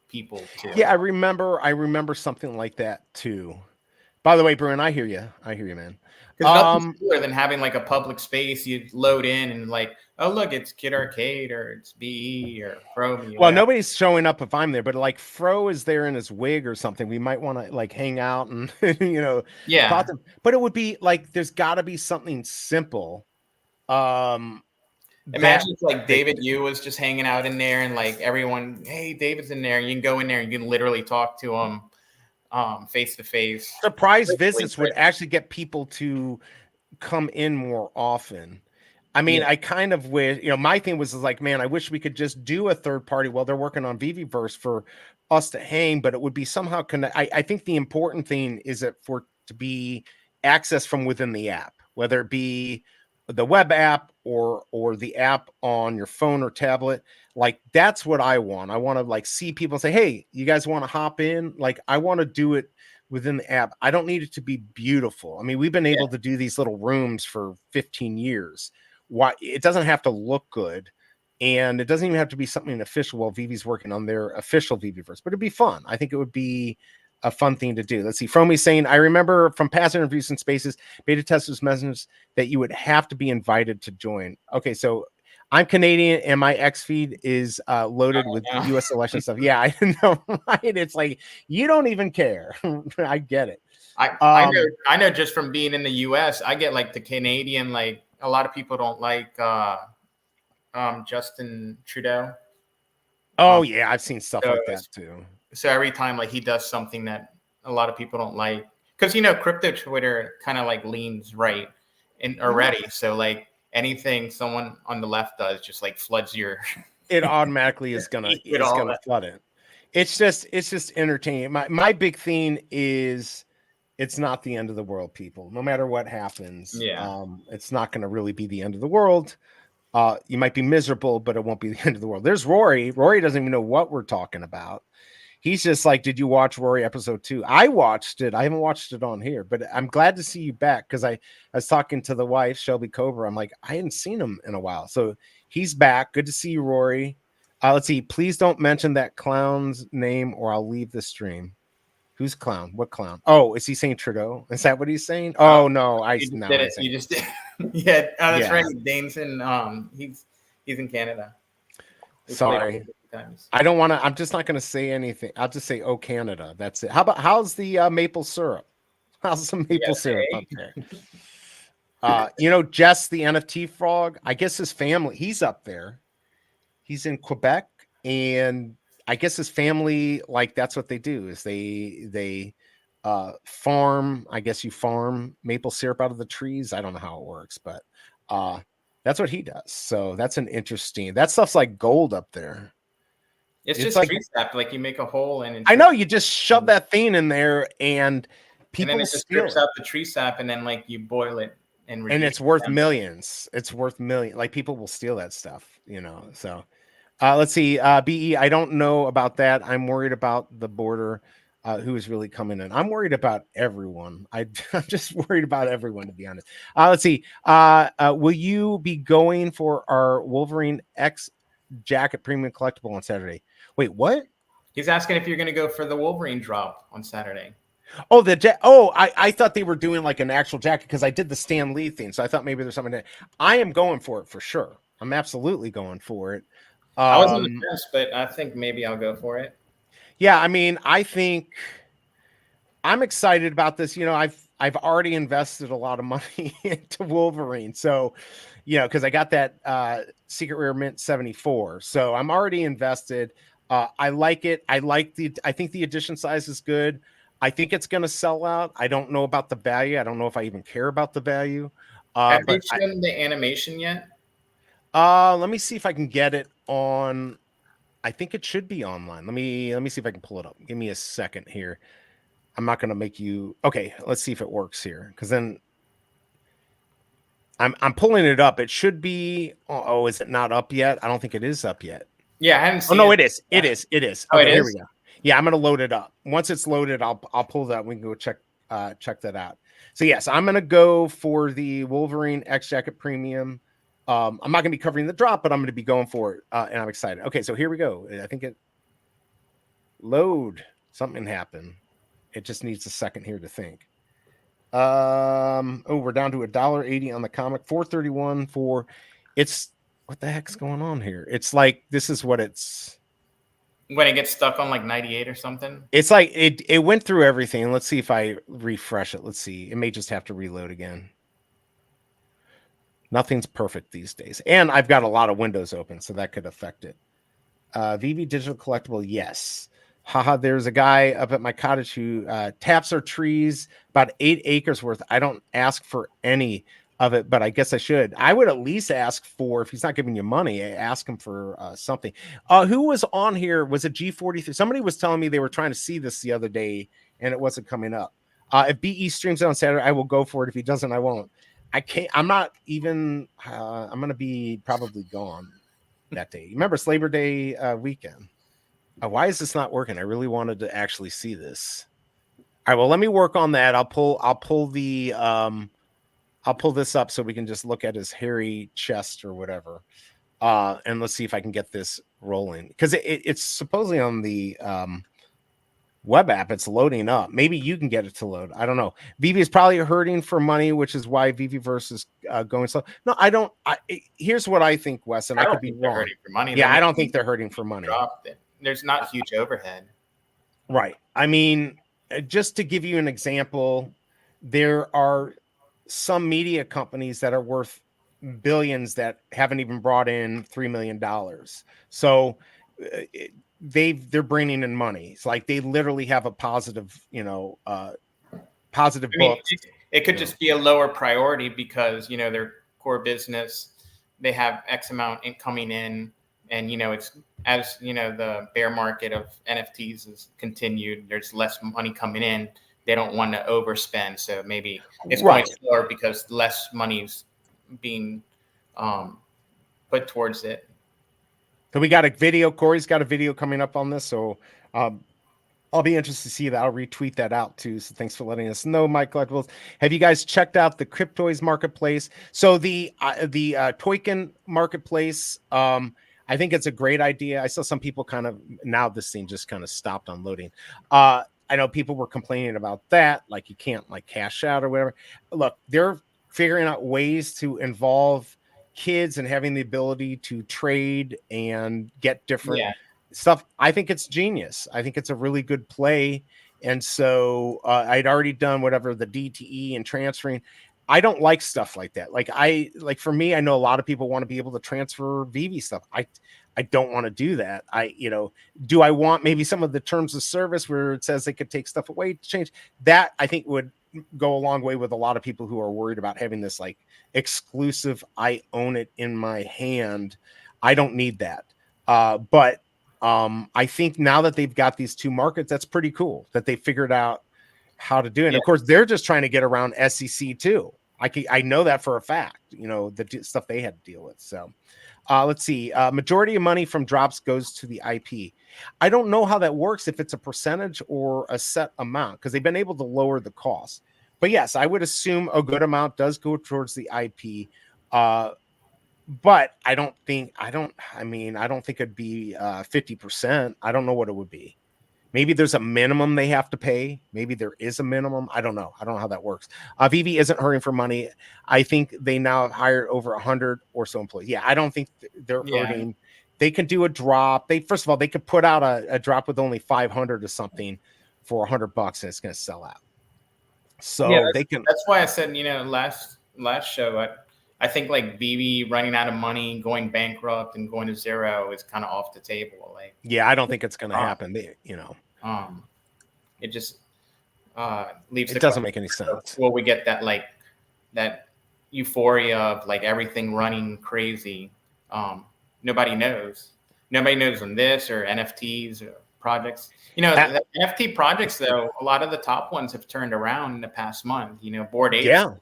people to. Yeah, I remember something like that too. By the way, Bruin, I hear you, man. Because nothing's cooler than having like a public space. You load in and like, oh look, it's Kid Arcade or it's BE or Fromy. Well, nobody's showing up if I'm there, but like Fro is there in his wig or something. We might want to like hang out and yeah. But it would be like there's got to be something simple. Imagine if like David Yu was just hanging out in there and like everyone, hey, David's in there. You can go in there and you can literally talk to him face to face. Surprise visits would actually get people to come in more often. I mean, I kind of wish, my thing was like, man, I wish we could just do a third party while they're working on Veveverse for us to hang, but it would be somehow connect. I think the important thing is that for to be accessed from within the app, whether it be the web app or the app on your phone or tablet. Like that's what I want. I want to like see people say, hey, you guys want to hop in? Like I want to do it within the app. I don't need it to be beautiful. I mean, we've been able to do these little rooms for 15 years. Why it doesn't have to look good, and it doesn't even have to be something official while Vivi's working on their official Veveverse, but it'd be fun. I think it would be a fun thing to do. Let's see. Fromy saying, I remember from past interviews and spaces, beta testers messages that you would have to be invited to join. Okay, so I'm Canadian and my X feed is loaded with US election stuff. Yeah, I know. Right? It's like you don't even care. I get it. I know just from being in the US, I get like the Canadian, like a lot of people don't like Justin Trudeau. Oh yeah, I've seen stuff like that too. So every time like he does something that a lot of people don't like, because crypto Twitter kind of like leans right in already. So like anything someone on the left does just like floods your it automatically is gonna flood it. It's just entertaining. My big thing is it's not the end of the world, people. No matter what happens, it's not gonna really be the end of the world. You might be miserable, but it won't be the end of the world. There's Rory. Rory doesn't even know what we're talking about. He's just like, did you watch Rory episode 2? I watched it. I haven't watched it on here, but I'm glad to see you back because I was talking to the wife, Shelby Cobra. I'm like, I hadn't seen him in a while. So he's back. Good to see you, Rory. Let's see. Please don't mention that clown's name or I'll leave the stream. Who's clown? What clown? Oh, is he saying Trudeau? Is that what he's saying? Oh, no. You just did. Yeah. That's right. Dane's in, he's in Canada. Sorry. I don't want to. I'm just not going to say anything. I'll just say, "Oh, Canada." That's it. How's the maple syrup? How's the maple syrup up there? Jess, the NFT frog. I guess his family. He's up there. He's in Quebec, and I guess his family, like that's what they do. Is they farm. I guess you farm maple syrup out of the trees. I don't know how it works, but that's what he does. So that's an interesting. That stuff's like gold up there. It's just like tree sap. Like you make a hole and I know you just shove that thing in there and people and then it just strips out the tree sap and then like you boil it and it's worth millions. It's worth millions. Like people will steal that stuff, So let's see. BE, I don't know about that. I'm worried about the border. Who is really coming in? I'm worried about everyone. I'm just worried about everyone, to be honest. Let's see. Will you be going for our Wolverine X jacket premium collectible on Saturday? Wait, what? He's asking if you're going to go for the Wolverine drop on Saturday. Oh, I thought they were doing like an actual jacket because I did the Stan Lee thing, so I thought maybe there's something there. I am going for it for sure. I'm absolutely going for it. I was on the fence, but I think maybe I'll go for it. Yeah, I mean, I think I'm excited about this. I've already invested a lot of money into Wolverine, so because I got that Secret Rare Mint 74, so I'm already invested. I like it. I think the edition size is good. I think it's going to sell out. I don't know about the value. I don't know if I even care about the value. Have they shown the animation yet? Let me see if I can get it on. I think it should be online. Let me see if I can pull it up. Give me a second here. I'm not going to make you. Okay, let's see if it works here, because then I'm pulling it up. It should be. Oh, is it not up yet? I don't think it is up yet. Yeah, I haven't seen. Oh no, it is. It is. It is. Oh, okay, it here is? we go. Yeah, I'm gonna load it up. Once it's loaded, I'll pull that. We can go check that out. So yes, I'm gonna go for the Wolverine X Jacket Premium. I'm not gonna be covering the drop, but I'm gonna be going for it, and I'm excited. Okay, so here we go. I think it load. Something happened. It just needs a second here to think. Oh, we're down to $1.80 on the comic, $4.31 for. It's what the heck's going on here? It's like this is what it's. When it gets stuck on like 98 or something. It's like it went through everything. Let's see if I refresh it. Let's see. It may just have to reload again. Nothing's perfect these days, and I've got a lot of windows open, so that could affect it. VV Digital Collectible, yes. Haha, there's a guy up at my cottage who taps our trees, about 8 acres worth. I don't ask for any of it, but I guess I should. I would at least ask for, if he's not giving you money, ask him for something. Who was on here? Was it G43? Somebody was telling me they were trying to see this the other day and it wasn't coming up. If BE streams on Saturday, I will go for it. If he doesn't, I won't. I can't. I'm not even. I'm going to be probably gone that day. Remember, it's Labor Day weekend. Why is this not working? I really wanted to actually see this. All right, well, let me work on that. I'll pull this up so we can just look at his hairy chest or whatever. And let's see if I can get this rolling, because it's supposedly on the web app. It's loading up. Maybe you can get it to load. I don't know. Veve is probably hurting for money, which is why Veveverse is going slow. No, I don't. Here's what I think, Wes, and I could be wrong. Hurting for money. Yeah, I don't think they're hurting for money. There's not huge overhead. Right. I mean, just to give you an example, there are some media companies that are worth billions that haven't even brought in $3 million. So they're bringing in money. It's like they literally have a positive, positive book. It could just be a lower priority because, their core business, they have X amount coming in. And, it's as, the bear market of NFTs is continued, there's less money coming in. They don't want to overspend. So maybe it's going slower because less money's being put towards it. So we got a video. Corey's got a video coming up on this. So I'll be interested to see that. I'll retweet that out too. So thanks for letting us know, Mike Collectibles. Have you guys checked out the Cryptoys marketplace? So the Toykin marketplace, I think it's a great idea. I saw some people now this thing just kind of stopped unloading. I know people were complaining about that, like you can't like cash out or whatever. Look, they're figuring out ways to involve kids and having the ability to trade and get different stuff. I think it's genius. I think it's a really good play. And so I'd already done whatever the DTE and transferring. I don't like stuff like that. Like for me, I know a lot of people want to be able to transfer Veve stuff. I don't want to do that. Do I want maybe some of the terms of service where it says they could take stuff away to change that? I think would go a long way with a lot of people who are worried about having this like exclusive. I own it in my hand. I don't need that. But I think now that they've got these two markets, that's pretty cool that they figured out how to do it. And of course, they're just trying to get around SEC too. I know that for a fact, the stuff they had to deal with. So let's see. Majority of money from drops goes to the IP. I don't know how that works, if it's a percentage or a set amount, because they've been able to lower the cost. But yes, I would assume a good amount does go towards the IP. But I don't think it'd be 50%. I don't know what it would be. Maybe there's a minimum they have to pay. Maybe there is a minimum. I don't know. I don't know how that works. Veve isn't hurting for money. I think they now have hired over 100 or so employees. Yeah, I don't think they're hurting. They can do a drop. First of all, they could put out a drop with only 500 or something for $100 and it's going to sell out. So they can. That's why I said, last show, I think like Veve running out of money, going bankrupt, and going to zero is kind of off the table. I don't think it's going to happen. leaves It the doesn't question make any of, sense. will we get that euphoria of like everything running crazy? Nobody knows. Nobody knows on this or NFTs or projects. The NFT projects, though, a lot of the top ones have turned around in the past month. Bored Apes. Yeah,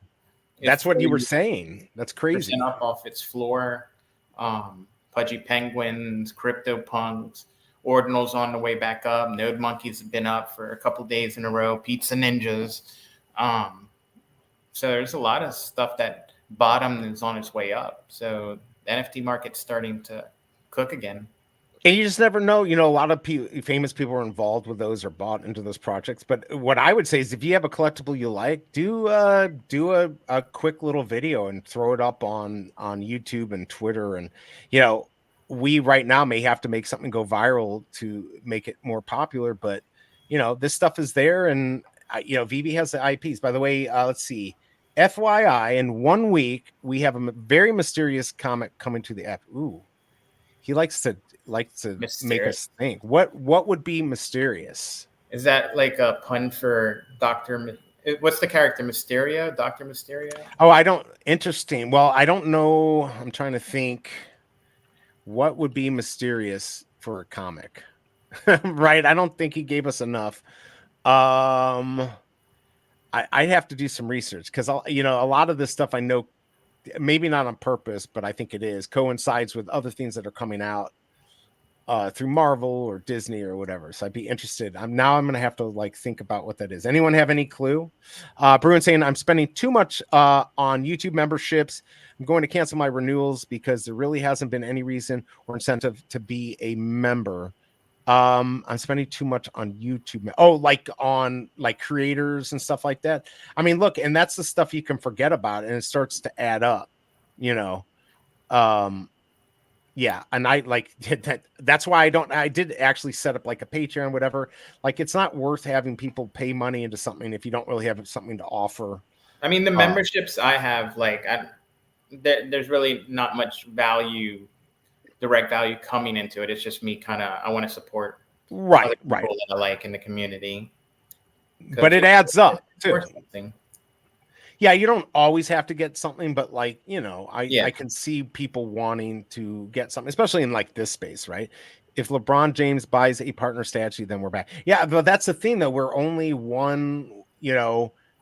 that's what you were saying. That's crazy. Up off its floor. Pudgy Penguins, CryptoPunks, Ordinals on the way back up. Node Monkeys have been up for a couple days in a row. Pizza Ninjas. So there's a lot of stuff that bottom is on its way up. So the NFT market's starting to cook again. And you just never know. A lot of famous people are involved with those or bought into those projects. But what I would say is, if you have a collectible you like, do a quick little video and throw it up on YouTube and Twitter. And we right now may have to make something go viral to make it more popular. But this stuff is there, and Veve has the IPs. By the way, let's see. FYI, in 1 week we have a very mysterious comic coming to the app. Ooh, he likes to make us think. What would be mysterious? Is that like a pun for Dr. What's the character? Mysterio? Dr. Mysterio? Oh, interesting. Well, I don't know. I'm trying to think what would be mysterious for a comic. Right? I don't think he gave us enough. I'd have to do some research, because a lot of this stuff I know, maybe not on purpose, but I think it is, coincides with other things that are coming out through Marvel or Disney or whatever. So I'd be interested. I'm going to have to think about what that is. Anyone have any clue? Bruin saying, I'm spending too much on YouTube memberships. I'm going to cancel my renewals because there really hasn't been any reason or incentive to be a member. I'm spending too much on YouTube. On creators and stuff like that. I mean, look, and that's the stuff you can forget about, and it starts to add up, yeah. And that's why I did actually set up a Patreon, whatever. It's not worth having people pay money into something if you don't really have something to offer. I mean, the memberships I have, there's really not much direct value coming into it. It's just me I want to support right that I like in the community. But it adds up too. Yeah, you don't always have to get something, but I can see people wanting to get something, especially in this space, right? If LeBron James buys a partner statue, then we're back. Yeah, but that's the thing, though. We're only one,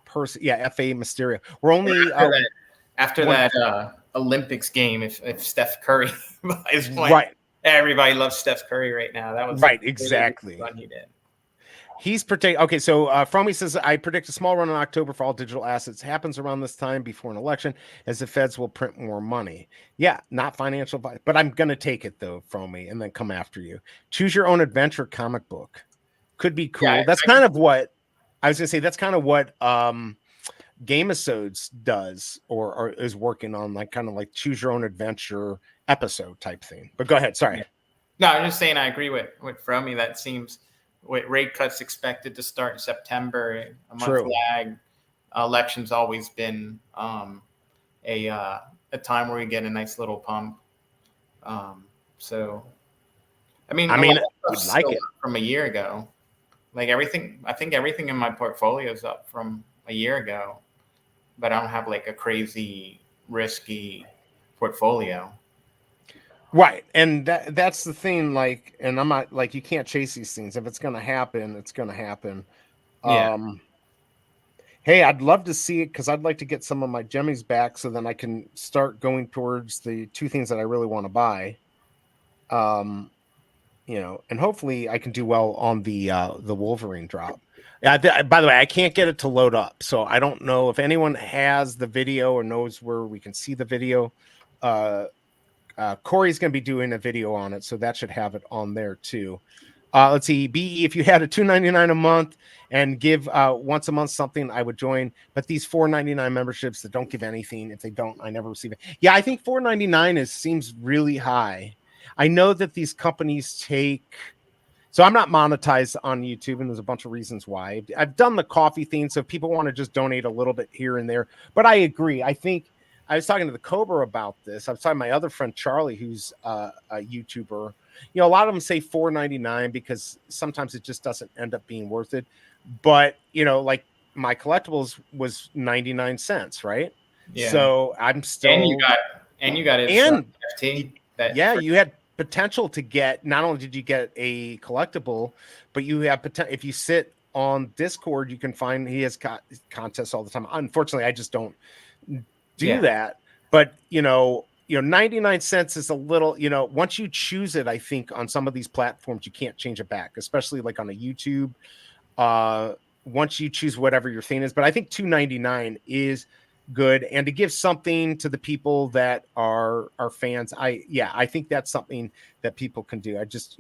person. Yeah, FA Mysterio. We're only after that Olympics game. If Steph Curry buys one, right? Everybody loves Steph Curry right now. That was right, exactly. Really fun he did. He's okay. So Fromy says, I predict a small run in October for all digital assets. Happens around this time before an election, as the feds will print more money. Yeah, not financial, but I'm gonna take it though, Fromy, and then come after you. Choose your own adventure comic book. Could be cool. Yeah, that's kind of what I was gonna say. That's kind of what Gamesodes does or is working on, choose your own adventure episode type thing. But go ahead. Sorry. Yeah. No, I'm just saying I agree with Fromy. That seems. With rate cuts expected to start in September, a month lag. Election's always been a time where we get a nice little pump. So, I mean, it from a year ago. Everything, I think everything in my portfolio is up from a year ago, but I don't have a crazy risky portfolio. Right. And that's the thing, and I'm not you can't chase these things. If it's going to happen, it's going to happen. Yeah. Hey, I'd love to see it, because I'd like to get some of my jemmies back so then I can start going towards the two things that I really want to buy. And hopefully I can do well on the Wolverine drop. Yeah. By the way, I can't get it to load up, so I don't know if anyone has the video or knows where we can see the video. Corey's going to be doing a video on it, so that should have it on there too. Let's see. BE, if you had a $2.99 a month and give once a month something, I would join. But these $4.99 memberships that don't give anything, if they don't, I never receive it. Yeah, I think $4.99 seems really high. I know that these companies take. So I'm not monetized on YouTube, and there's a bunch of reasons why. I've done the coffee thing, so if people want to just donate a little bit here and there. But I agree. I think. I was talking to the Cobra about this. I was talking to my other friend, Charlie, who's a YouTuber. A lot of them say $4.99 because sometimes it just doesn't end up being worth it. but like my collectibles was 99 cents, right? Yeah. So I'm still and you got his FT that yeah, you had potential to get, not only did you get a collectible, but you have potential. If you sit on Discord, you can find he has contests all the time. Unfortunately, I just don't do that. But 99 cents is a little, once you choose it, I think on some of these platforms you can't change it back, especially like on a YouTube. Once you choose whatever your thing is, but I think $2.99 is good, and to give something to the people that are fans, I think that's something that people can do. I just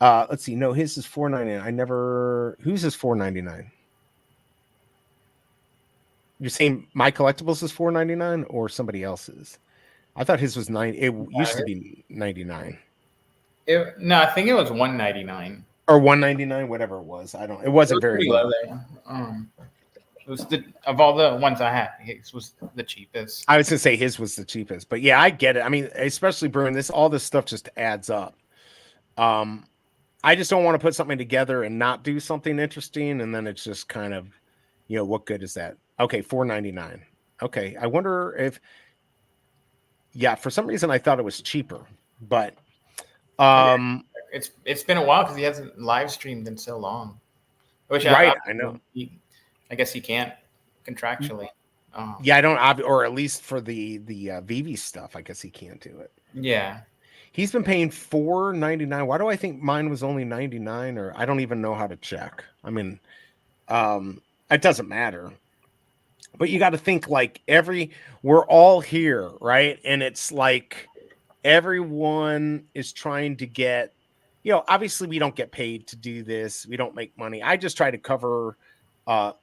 let's see, no, his is $4.99. Whose is $4.99? You're saying my collectibles is $4.99 or somebody else's? I thought his was $9. It used to be $99. No, I think it was $1.99 or $1.99, whatever it was. It wasn't very low. It was of all the ones I had, his was the cheapest. I was gonna say his was the cheapest, but yeah, I get it. I mean, especially brewing all this stuff just adds up. I just don't want to put something together and not do something interesting, and then it's just kind of, what good is that? Okay, $4.99. Okay, I wonder if, for some reason I thought it was cheaper, but it's been a while because he hasn't live streamed in so long. Which I know. I guess he can't contractually. I don't, or at least for the Veve stuff, I guess he can't do it. Yeah, he's been paying $4.99. Why do I think mine was only 99? Or I don't even know how to check. I mean, it doesn't matter. But you got to think like we're all here, right? And it's like everyone is trying to get, obviously we don't get paid to do this. We don't make money. I just try to cover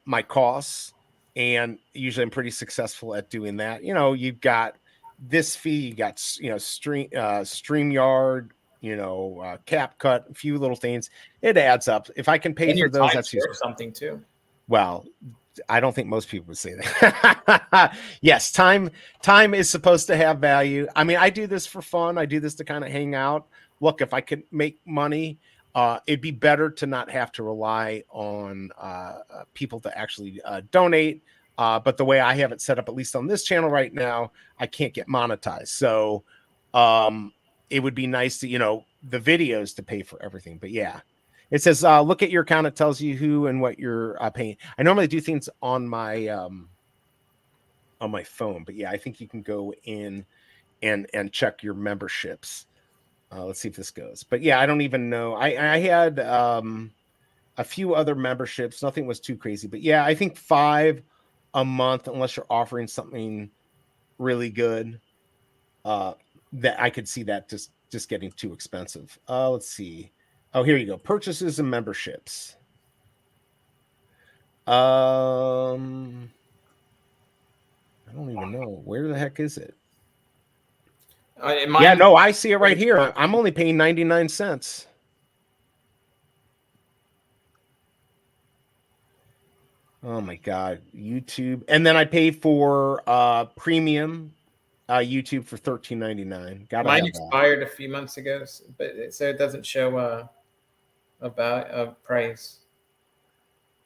my costs, and usually I'm pretty successful at doing that. You've got this fee, you got StreamYard, CapCut, a few little things. It adds up. If I can pay for those, that's something too. Well, I don't think most people would say that. Yes, time is supposed to have value. I mean, I do this for fun. I do this to kind of hang out. Look, if I could make money, it'd be better to not have to rely on people to actually donate. But the way I have it set up, at least on this channel right now, I can't get monetized. So it would be nice to, the videos to pay for everything. But yeah, it says, look at your account. It tells you who and what you're paying. I normally do things on my phone, but yeah, I think you can go in and check your memberships. Let's see if this goes. But yeah, I don't even know. I had a few other memberships. Nothing was too crazy. But yeah, I think $5 a month, unless you're offering something really good, that I could see that just getting too expensive. Let's see. Oh, here you go. Purchases and memberships. I don't even know. Where the heck is it? No, I see it right here. I'm only paying 99 cents. Oh my God, YouTube. And then I pay for premium YouTube for $13.99. Mine expired a few months ago, but so it doesn't show about a price.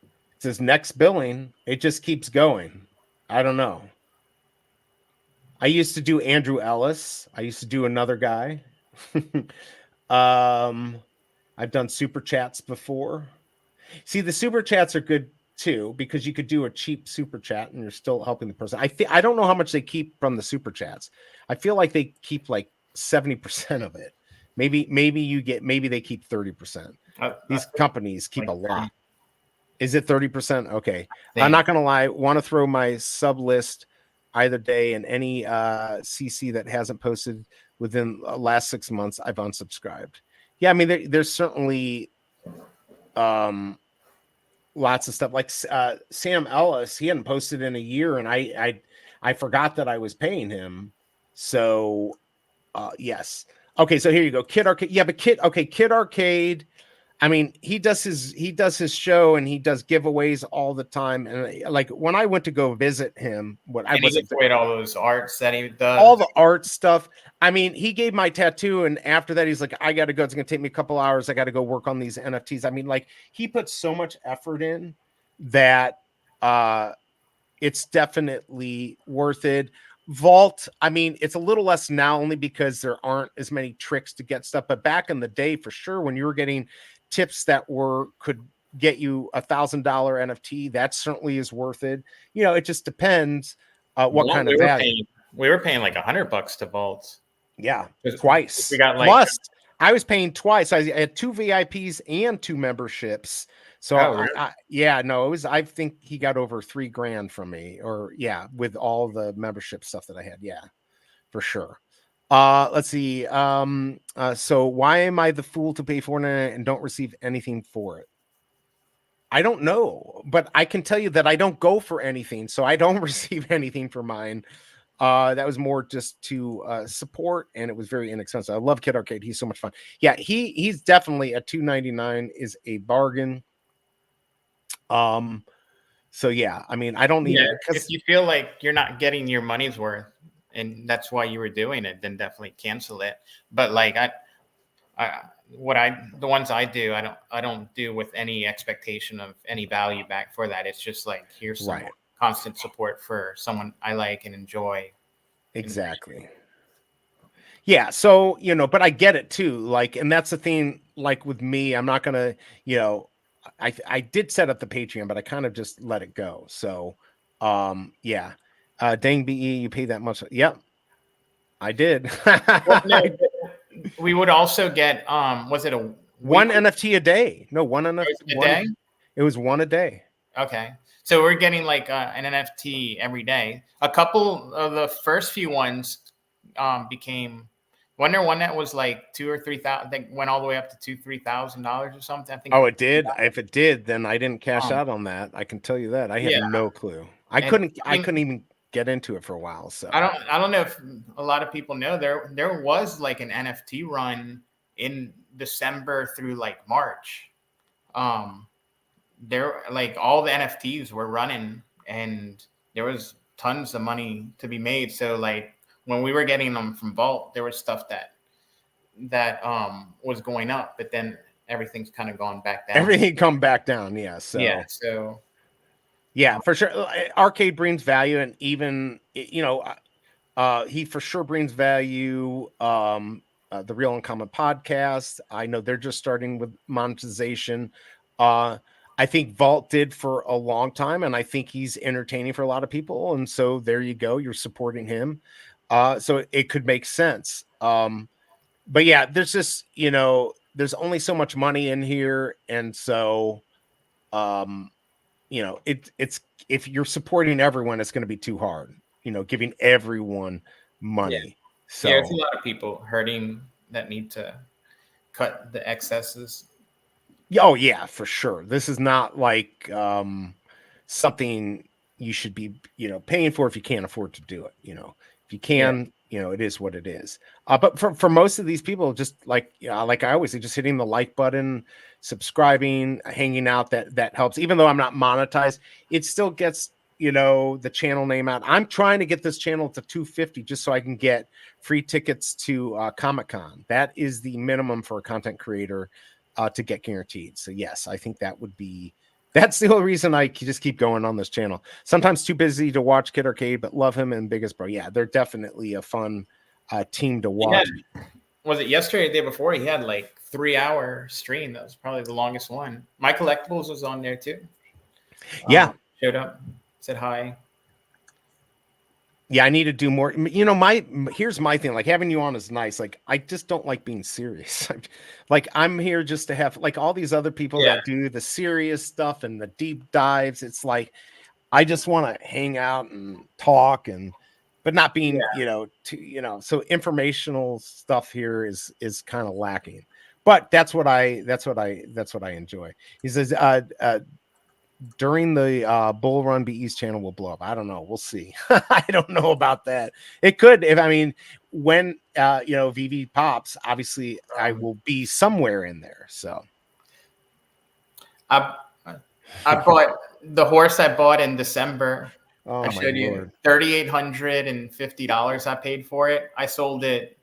It says next billing. It just keeps going. I don't know. I used to do Andrew Ellis. I used to do another guy. I've done super chats before. See, the super chats are good too, because you could do a cheap super chat and you're still helping the person. I don't know how much they keep from the super chats. I feel like they keep like 70% of it. Maybe they keep 30%. These companies keep a lot. Is it 30%? Okay. I'm not gonna lie. Want to throw my sub list either day, and any CC that hasn't posted within the last 6 months, I've unsubscribed. Yeah, I mean, there's certainly lots of stuff like Sam Ellis. He hadn't posted in a year, and I forgot that I was paying him. So yes. Okay, so here you go. Kid Arcade. Yeah, but Kid Arcade. I mean, he does his show and he does giveaways all the time. And like when I went to go visit him, he gives away all those arts that he does, all the art stuff. I mean, he gave my tattoo, and after that, he's like, "I got to go. It's gonna take me a couple hours. I got to go work on these NFTs." I mean, like he puts so much effort in that it's definitely worth it. Vault, I mean, it's a little less now only because there aren't as many tricks to get stuff. But back in the day, for sure, when you were getting tips that could get you $1,000 NFT, that certainly is worth it. You know, it just depends what kind of value. We were paying like $100 to Vault. Yeah, twice. We got like plus I was paying twice. I had 2 VIPs and 2 memberships. So really? I think he got over $3,000 from me, or with all the membership stuff that I had. Yeah, for sure. Let's see. So why am I the fool to pay for it and don't receive anything for it? I don't know, but I can tell you that I don't go for anything, so I don't receive anything for mine. That was more just to support, and it was very inexpensive. I love Kid Arcade. He's so much fun. Yeah, he's definitely at $2.99 is a bargain. So yeah, I mean, I don't need it if you feel like you're not getting your money's worth and that's why you were doing it, then definitely cancel it. But like the ones I do, I don't do with any expectation of any value back for that. It's just like, here's some constant support for someone I like and enjoy. Exactly. Yeah. So, but I get it too. Like, and that's the thing, like with me, I'm not going to, I did set up the Patreon, but I kind of just let it go. So, yeah. Dang BE, you pay that much. Yep. I did. We would also get, was it one NFT a day? No, one NFT a day? It was one a day. Okay. So we're getting like an NFT every day. A couple of the first few ones became. Wasn't there one that was like $2,000 or $3,000? That went all the way up to $2,000-$3,000 or something. I think. Oh, it did. If it did, then I didn't cash out on that. I can tell you that. I had no clue. I couldn't even get into it for a while. So I don't know if a lot of people know there was like an NFT run in December through like March. There, like all the NFTs were running and there was tons of money to be made. So like when we were getting them from Vault, there was stuff that was going up, but then everything's kind of gone back down. Everything come back down. Yeah. So yeah, for sure. Arcade brings value, and even he for sure brings value. The Real Uncommon podcast, I know they're just starting with monetization. I think Vault did for a long time, and I think he's entertaining for a lot of people. And so there you go. You're supporting him. So it could make sense. But yeah, there's just, there's only so much money in here. And so, it's if you're supporting everyone, it's going to be too hard, giving everyone money. Yeah. So there's a lot of people hurting that need to cut the excesses. Oh yeah, for sure. This is not like something you should be, paying for if you can't afford to do it. If you can, it is what it is. But for most of these people, just like I always say, just hitting the like button, subscribing, hanging out, that helps. Even though I'm not monetized, it still gets the channel name out. I'm trying to get this channel to 250 just so I can get free tickets to Comic-Con. That is the minimum for a content creator to get guaranteed. So yes, I think that's the only reason I just keep going on this channel. Sometimes too busy to watch Kid Arcade, but love him and Biggest Bro. Yeah, they're definitely a fun team to watch. Was it yesterday or the day before? He had like 3-hour stream. That was probably the longest one. My Collectibles was on there too. Yeah. Showed up, said hi. Yeah, I need to do more. Here's my thing. Like, having you on is nice. Like, I just don't like being serious. Like, I'm here just to have, like, all these other people that do the serious stuff and the deep dives. It's like, I just want to hang out and talk, but not being, so informational stuff here is kind of lacking. But that's what I enjoy. He says, during the Bull Run BE's channel will blow up. I don't know. We'll see. I don't know about that. It could. When Veve pops, obviously I will be somewhere in there. So I I bought the horse I bought in December. Oh I my showed you Lord. $3,850 I paid for it. I sold it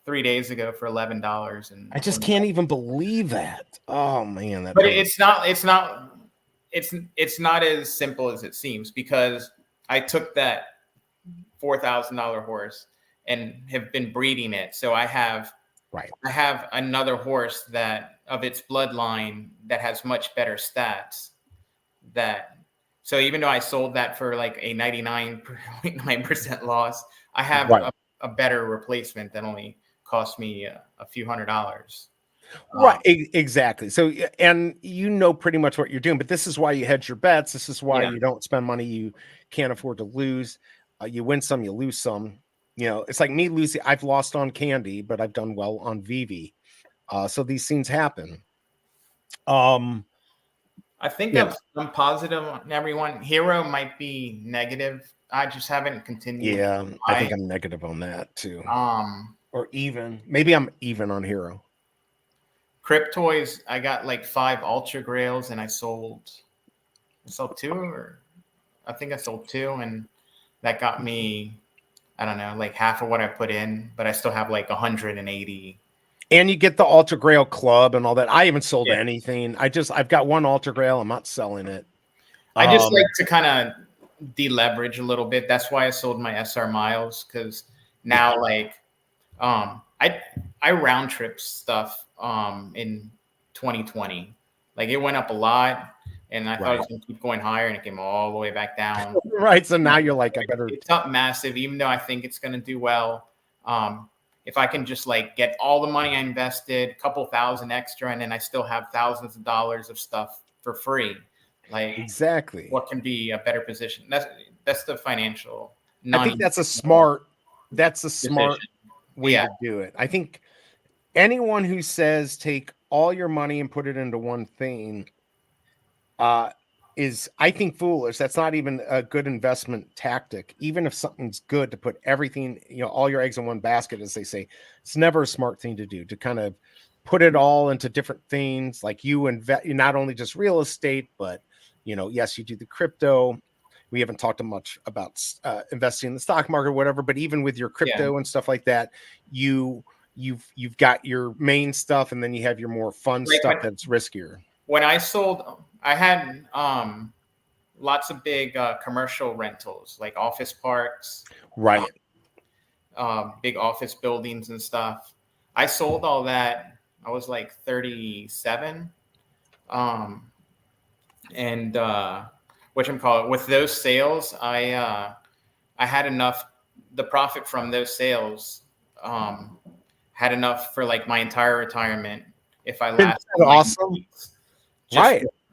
3 days ago for $11. And I just can't even believe that. Oh man, that. But it's not as simple as it seems, because I took that $4,000 horse and have been breeding it. So I have another horse that of its bloodline that has much better stats. So even though I sold that for like a 99.9% loss, I have a better replacement that only cost me a few $100s. Right, exactly. So, and you know pretty much what you're doing, but this is why you hedge your bets. This is why you don't spend money you can't afford to lose. You win some, you lose some. You know, it's like me losing. I've lost on Candy, but I've done well on Veve. So these things happen. I think I'm positive on everyone. Hero might be negative. I just haven't continued. Yeah, I think I'm negative on that too. Or even. Maybe I'm even on Hero. Cryptoys, I got like 5 Ultra Grails and I sold 2, or I think I sold 2, and that got me, I don't know, like half of what I put in, but I still have like 180. And you get the Ultra Grail Club and all that. I haven't sold anything. I've got 1 Ultra Grail. I'm not selling it. I just like to kind of deleverage a little bit. That's why I sold my SR Miles, because now I round trip stuff in 2020. Like it went up a lot, and I thought it was going to keep going higher, and it came all the way back down. Right. So now you're like, I better. It's up massive, even though I think it's going to do well. If I can just like get all the money I invested, a couple thousand extra, and then I still have thousands of dollars of stuff for free. Like exactly, what can be a better position? That's the financial. I think that's a smart way to do it. I think anyone who says take all your money and put it into one thing is, I think, foolish. That's not even a good investment tactic. Even if something's good, to put everything, all your eggs in one basket, as they say, it's never a smart thing to do, to kind of put it all into different things. Like you invest not only just real estate, but yes, you do the crypto. We haven't talked much about investing in the stock market or whatever, but even with your crypto and stuff like that, you've got your main stuff, and then you have your more fun stuff that's riskier. When I sold, I had lots of big commercial rentals, like office parks, right? Big office buildings and stuff. I sold all that. I was like 37, and whatchamacallit, with those sales, I had enough. The profit from those sales had enough for like my entire retirement if I lasted. Awesome.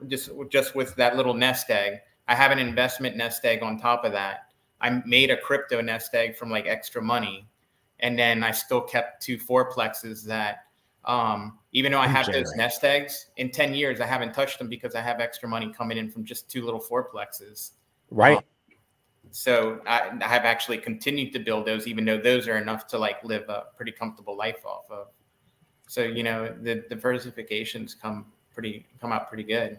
Just with that little nest egg. I have an investment nest egg on top of that. I made a crypto nest egg from like extra money, and then I still kept 2 fourplexes that even though I have those nest eggs, in 10 years I haven't touched them because I have extra money coming in from just 2 little fourplexes. Right. So I have actually continued to build those, even though those are enough to like live a pretty comfortable life off of. So the diversifications come out pretty good.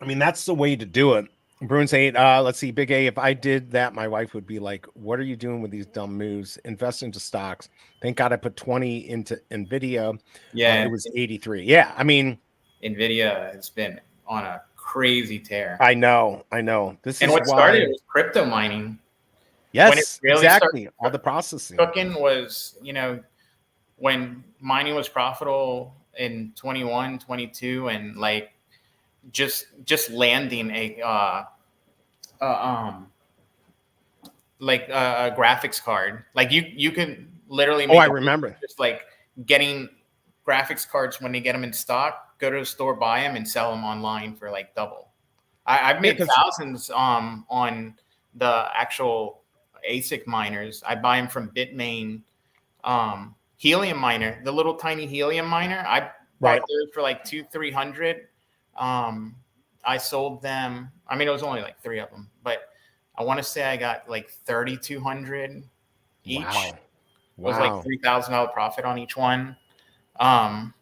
I mean, that's the way to do it. Bruins 8. Let's see, Big A. If I did that, my wife would be like, "What are you doing with these dumb moves? Invest into stocks." Thank God I put 20 into Nvidia. Yeah, it was 83. Yeah, I mean, Nvidia has been on a crazy tear. I know. This is what started was crypto mining. Yes, really exactly. All the processing. Cooking was, when mining was profitable in 21, 22, and like just landing a graphics card. Like you can literally make I remember just like getting graphics cards when they get them in stock, go to the store, buy them, and sell them online for like double. I've made thousands on the actual ASIC miners. I buy them from Bitmain. Helium miner, the little tiny helium miner, I bought those for like $200-300. I sold them. I mean, it was only like 3 of them, but I want to say I got like $3,200 each. Wow. It was like $3,000 profit on each one. But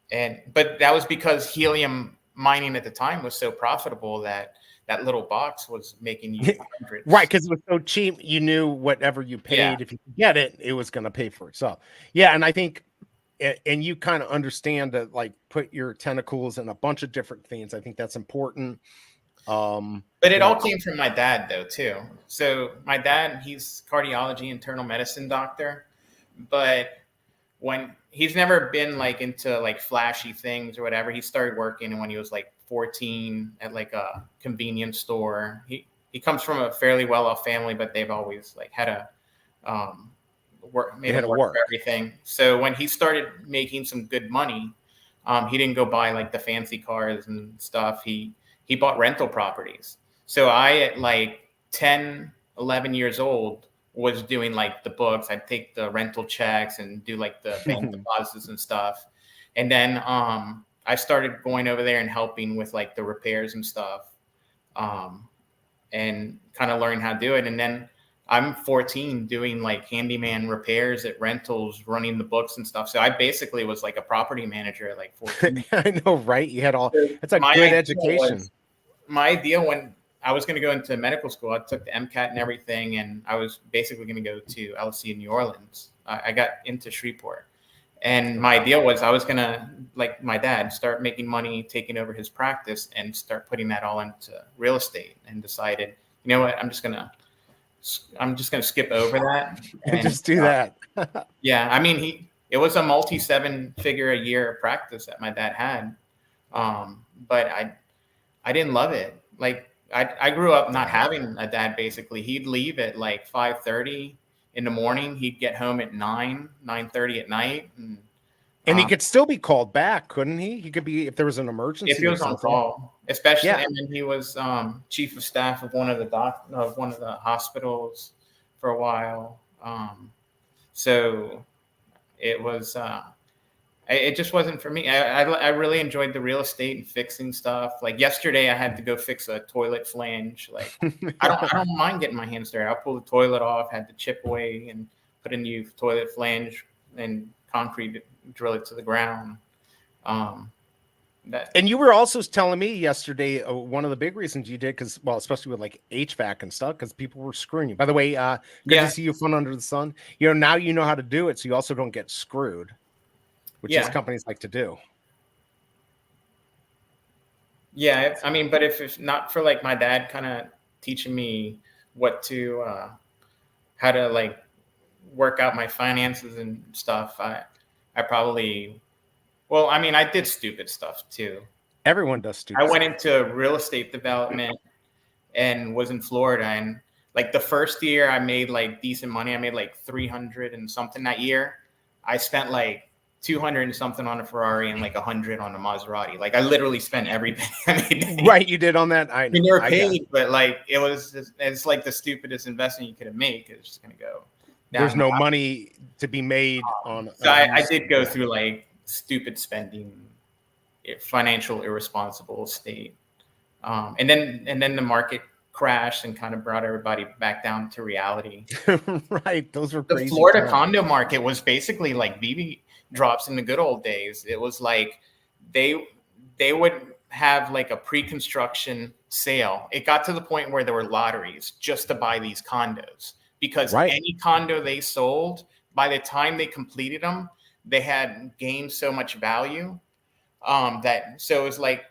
that was because helium mining at the time was so profitable that that little box was making you hundreds. Right, because it was so cheap. You knew whatever you paid, if you could get it, it was going to pay for itself. Yeah, and I think, and you kind of understand to like put your tentacles in a bunch of different things. I think that's important. But it all came from my dad, though, too. So my dad, he's cardiology, internal medicine doctor, but when he's never been like into like flashy things or whatever. He started working when he was like 14 at like a convenience store. He comes from a fairly well-off family, but they've always like had a work for everything. So when he started making some good money, he didn't go buy like the fancy cars and stuff. He bought rental properties. So I, at like 10, 11 years old, was doing like the books. I'd take the rental checks and do like the bank deposits and stuff. And then I started going over there and helping with like the repairs and stuff, and kind of learning how to do it. And then I'm 14 doing like handyman repairs at rentals, running the books and stuff. So I basically was like a property manager at like 14. I know, right? You had all, it's a good education. My idea when I was going to go into medical school, I took the MCAT and everything, and I was basically going to go to LSU in New Orleans. I got into Shreveport. And my idea was I was going to, like my dad, start making money, taking over his practice, and start putting that all into real estate, and decided, you know what, I'm just going to skip over that. And just do that. Yeah. I mean, it was a multi-7-figure a year practice that my dad had. But I didn't love it. Like I grew up not having a dad, basically. He'd leave at like 5:30 in the morning. He'd get home at 9:30 at night. And he could still be called back, couldn't he? He could be, if there was an emergency. If he was on call, especially, and then he was chief of staff of one of the hospitals for a while. So it was, it just wasn't for me. I really enjoyed the real estate and fixing stuff. Like yesterday, I had to go fix a toilet flange. Like I don't mind getting my hands dirty. I'll pull the toilet off, had to chip away and put a new toilet flange and concrete, drill it to the ground. And you were also telling me yesterday, one of the big reasons you did, because, well, especially with like HVAC and stuff, because people were screwing you. By the way, good to see you, Fun Under the Sun. You know, now you know how to do it, so you also don't get screwed, which is companies like to do. Yeah, I mean, but if it's not for like my dad kind of teaching me what to, how to like work out my finances and stuff, I probably, well, I mean, I did stupid stuff too. Everyone does stupid stuff. I went into real estate development and was in Florida, and like the first year I made like decent money. I made like 300 and something that year. I spent like 200 and something on a Ferrari and like 100 on a Maserati. Like I literally spent everything I made. Right, you did on that. I mean, they were paid, but like it's like the stupidest investment you could have made. It's just gonna go down. There's no money to be made on. So I did go through like stupid spending, financial irresponsible state, and then the market crashed and kind of brought everybody back down to reality. Right, those were crazy. The Florida condo market was basically like Veve drops in the good old days. It was like they would have like a pre-construction sale. It got to the point where there were lotteries just to buy these condos, because any condo they sold, by the time they completed them, they had gained so much value so it was like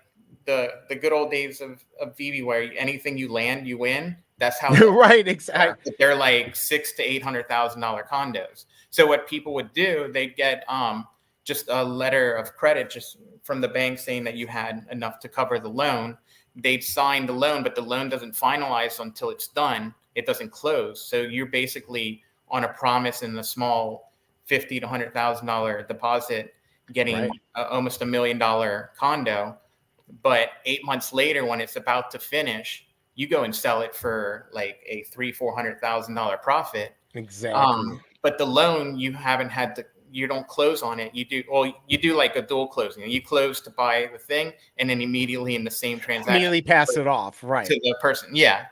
the good old days of Veve, where anything you land, you win. That's how right, exactly. They're like $600,000 to $800,000 condos. So what people would do, they'd get just a letter of credit just from the bank saying that you had enough to cover the loan. They'd sign the loan, but the loan doesn't finalize until it's done. It doesn't close. So you're basically on a promise in the small $50,000 to $100,000 deposit, getting almost $1 million condo. But 8 months later, when it's about to finish, you go and sell it for like a $300,000-$400,000 profit. Exactly. But the loan, you don't close on it. You do like a dual closing. You close to buy the thing, and then immediately in the same transaction, immediately pass it off, right, to the person. Yeah.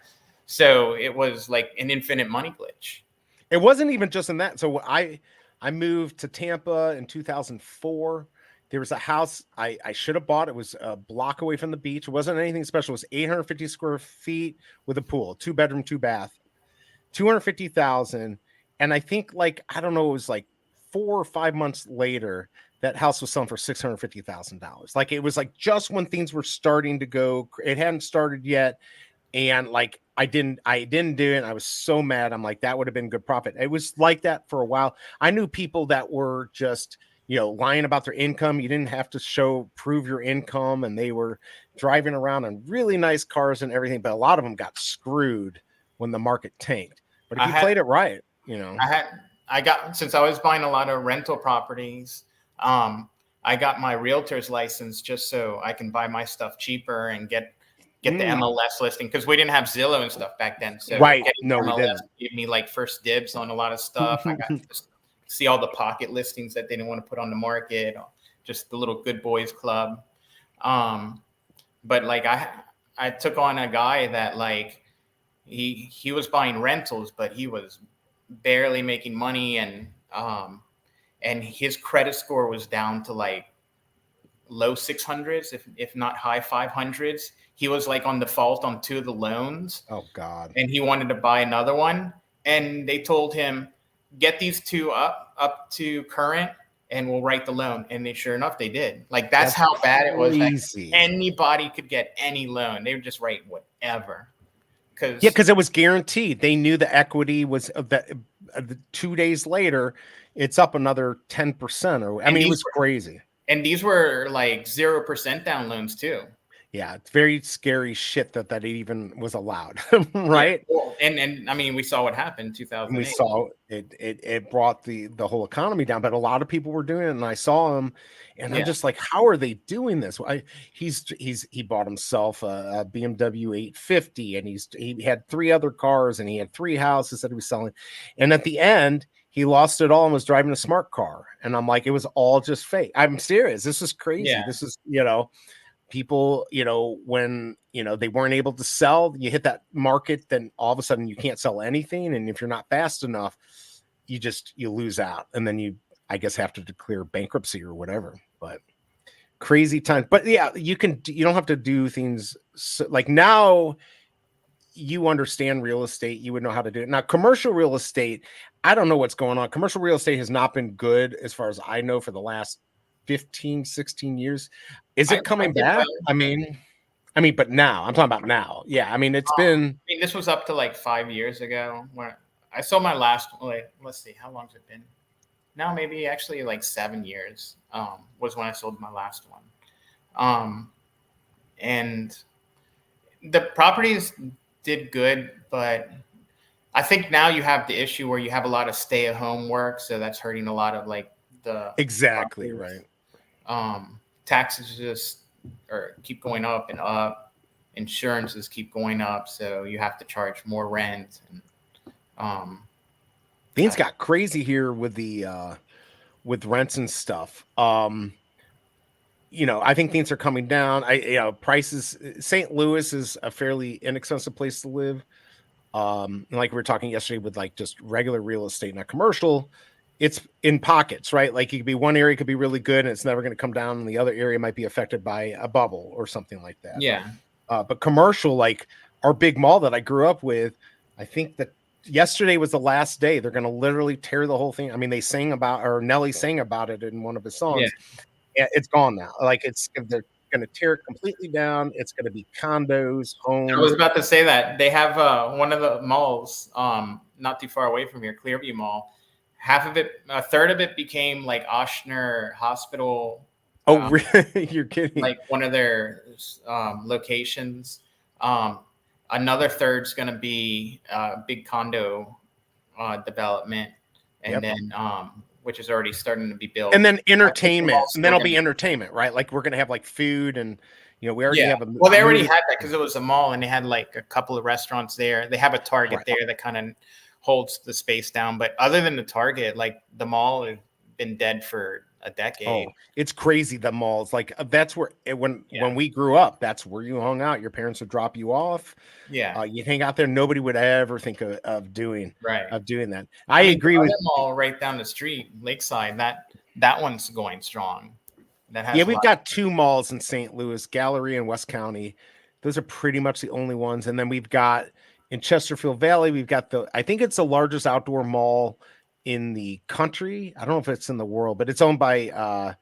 So it was like an infinite money glitch. It wasn't even just in that. So I moved to Tampa in 2004, There was a house I should have bought. It was a block away from the beach. It wasn't anything special. It was 850 square feet with a pool, 2-bedroom, 2-bath, 250,000. And I think like, I don't know, it was like 4 or 5 months later, that house was selling for $650,000. Like it was like just when things were starting to go, it hadn't started yet. And like I didn't do it. I was so mad. I'm like, that would have been good profit. It was like that for a while. I knew people that were just, lying about their income. You didn't have to prove your income, and they were driving around in really nice cars and everything. But a lot of them got screwed when the market tanked. But if you played it right, since I was buying a lot of rental properties, I got my realtor's license just so I can buy my stuff cheaper and get the MLS listing, because we didn't have Zillow and stuff back then. So right, no, MLS we didn't. Gave me like first dibs on a lot of stuff. I got to see all the pocket listings that they didn't want to put on the market, just the little good boys club. But like I took on a guy that like he was buying rentals, but he was barely making money, and his credit score was down to like low 600s, if not high 500s. He was like on default on 2 of the loans. Oh God. And he wanted to buy another one. And they told him, get these 2 up to current and we'll write the loan. And sure enough, they did. Like that's how bad it was. Like, anybody could get any loan. They would just write whatever. Because it was guaranteed. They knew the equity was that 2 days later, it's up another 10%. It was crazy. And these were like 0% down loans too. Yeah, it's very scary shit that even was allowed, right? Yeah, well, and I mean, we saw what happened in 2008. We saw it brought the whole economy down, but a lot of people were doing it, and I saw them, and I'm just like, how are they doing this? He bought himself a BMW 850, and he had 3 other cars, and he had 3 houses that he was selling, and at the end, he lost it all and was driving a smart car, and I'm like, it was all just fake. I'm serious. This is crazy. Yeah. This is people, when they weren't able to sell, you hit that market, then all of a sudden you can't sell anything, and if you're not fast enough, you lose out, and then you, I guess, have to declare bankruptcy or whatever. But crazy time. But yeah, you don't have to do things like now. You understand real estate, you would know how to do it. Now, commercial real estate, I don't know what's going on. Commercial real estate has not been good, as far as I know, for the last 15, 16 years. Is it coming back? I mean, but now I'm talking about now. Yeah. It's been, this was up to like 5 years ago when I sold my last, let's see, how long's it been? Now, maybe actually like 7 years, was when I sold my last one. And the properties did good, but I think now you have the issue where you have a lot of stay-at-home work, so that's hurting a lot of like the exactly properties. Right. Taxes just keep going up and up. Insurances keep going up, so you have to charge more rent. And things got crazy here with the with rents and stuff. I think things are coming down. Prices. St. Louis is a fairly inexpensive place to live. Like we were talking yesterday with like just regular real estate, not commercial. It's in pockets, right? Like it could be one area could be really good and it's never going to come down, and the other area might be affected by a bubble or something like that. Yeah. But commercial, like our big mall that I grew up with, I think that yesterday was the last day. They're going to literally tear the whole thing. I mean, Nelly sang about it in one of his songs. Yeah, it's gone now. Like they're going to tear it completely down. It's going to be condos, homes. I was about to say that they have one of the malls, not too far away from here, Clearview Mall. A third of it became like Ochsner Hospital. Oh, really? You're kidding? Like one of their locations. Another third's going to be a big condo development, and then which is already starting to be built. And then entertainment, and then it'll be entertainment, right? Like we're going to have like food, and we already have well, they already had that because it was a mall, and they had like a couple of restaurants there. They have a Target there that kind of holds the space down, but other than the Target, like the mall has been dead for a decade. Oh, it's crazy. The malls, like that's where when we grew up, that's where you hung out. Your parents would drop you off. Yeah, you'd hang out there. Nobody would ever think of doing that. I mean, agree with the mall right down the street, Lakeside. That one's going strong. that has. Yeah, we've got 2 malls in St. Louis, Gallery and West County. Those are pretty much the only ones. And then we've got in Chesterfield Valley, we've got I think it's the largest outdoor mall in the country. I don't know if it's in the world, but it's owned by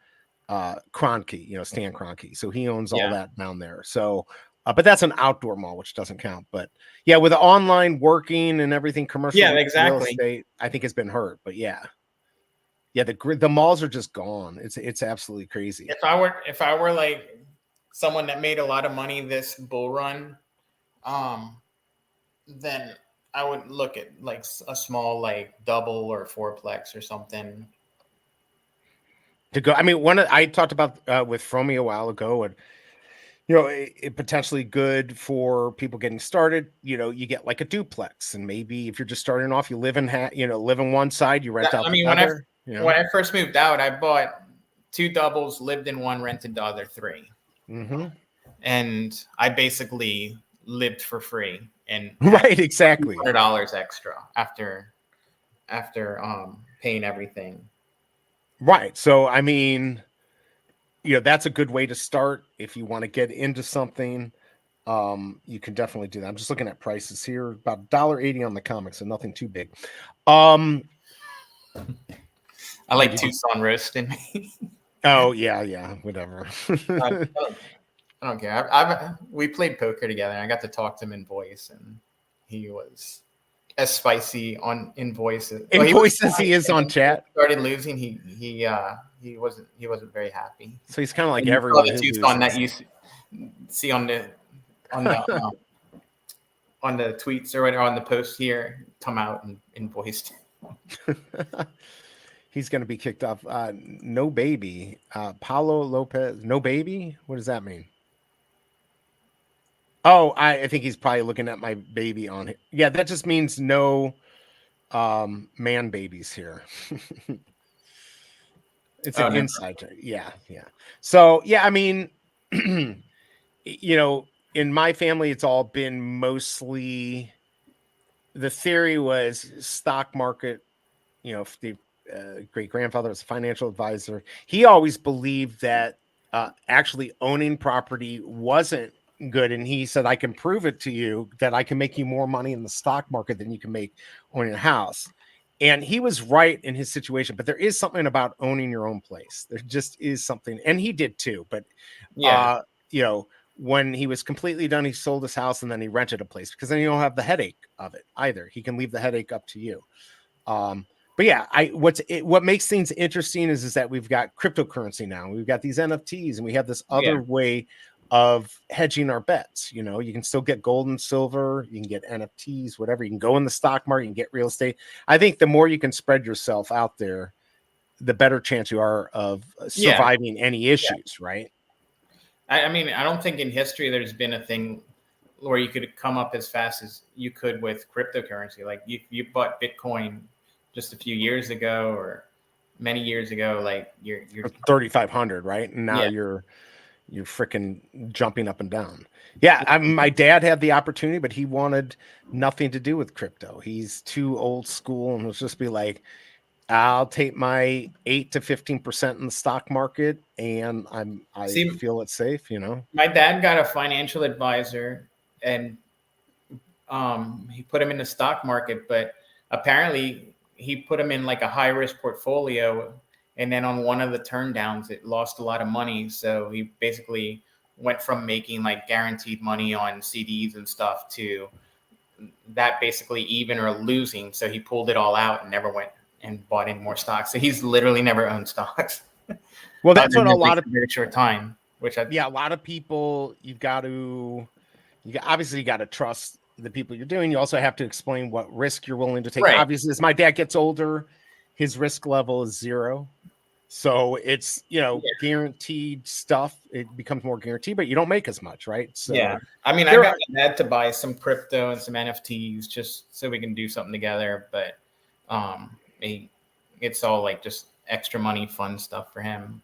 Kroenke, Stan Kroenke. So he owns all that down there. So, but that's an outdoor mall, which doesn't count. But yeah, with the online working and everything, commercial real estate, I think it's been hurt. But yeah, the malls are just gone. It's absolutely crazy. If I were like someone that made a lot of money this bull run, then I would look at like a small like double or fourplex or something. To go, I mean, I talked about with Fromy a while ago, and it potentially good for people getting started. You get like a duplex, and maybe if you're just starting off, you live in one side, you rent out. I mean, when I first moved out, I bought 2 doubles, lived in one, rented the other 3, and I basically lived for free and right, exactly $100 extra after paying everything. Right. So, I mean, that's a good way to start if you want to get into something. You can definitely do that. I'm just looking at prices here, about $1.80 on the comics, and nothing too big. I like Tucson roasting me. Oh yeah, whatever. I don't care. We played poker together, and I got to talk to him in voice, and he was as spicy in voice as he is on chat. Started losing. He wasn't very happy. So he's kind of like everyone. The Tucson that you see on the tweets or whatever on the post here come out in voice. He's going to be kicked off. No baby. Paulo Lopez. No baby. What does that mean? Oh, I think he's probably looking at my baby on it. Yeah, that just means no man babies here. It's an inside joke. Yeah. So, yeah, I mean, in my family, it's all been mostly the theory was stock market. If the great grandfather was a financial advisor, he always believed that actually owning property wasn't good, and he said, I can prove it to you that I can make you more money in the stock market than you can make owning a house. And he was right in his situation, but there is something about owning your own place. There just is something, and he did too. But when he was completely done, he sold his house and then he rented a place, because then you don't have the headache of it either. He can leave the headache up to you. But yeah, what makes things interesting is that we've got cryptocurrency now. We've got these NFTs, and we have this other way of hedging our bets. You can still get gold and silver, you can get NFTs, whatever. You can go in the stock market, you can get real estate. I think the more you can spread yourself out there, the better chance you are of surviving any issues, right? I mean, I don't think in history there's been a thing where you could come up as fast as you could with cryptocurrency. Like you bought Bitcoin just a few years ago or many years ago, like you're 3,500, right? And now you're freaking jumping up and down. Yeah, my dad had the opportunity, but he wanted nothing to do with crypto. He's too old school, and was just be like, I'll take my 8 to 15% in the stock market, and I feel it's safe. My dad got a financial advisor, and he put him in the stock market, but apparently he put him in like a high risk portfolio. And then on one of the turndowns, it lost a lot of money. So he basically went from making like guaranteed money on CDs and stuff to that basically even or losing. So he pulled it all out and never went and bought any more stocks. So he's literally never owned stocks. Well, that's what a lot of very short time. A lot of people, obviously you got to trust the people you're doing. You also have to explain what risk you're willing to take. Right. Obviously, as my dad gets older, his risk level is 0. So it's, guaranteed stuff. It becomes more guaranteed, but you don't make as much, right? So yeah. I mean, I got my dad to buy some crypto and some NFTs just so we can do something together. But it's all like just extra money, fun stuff for him.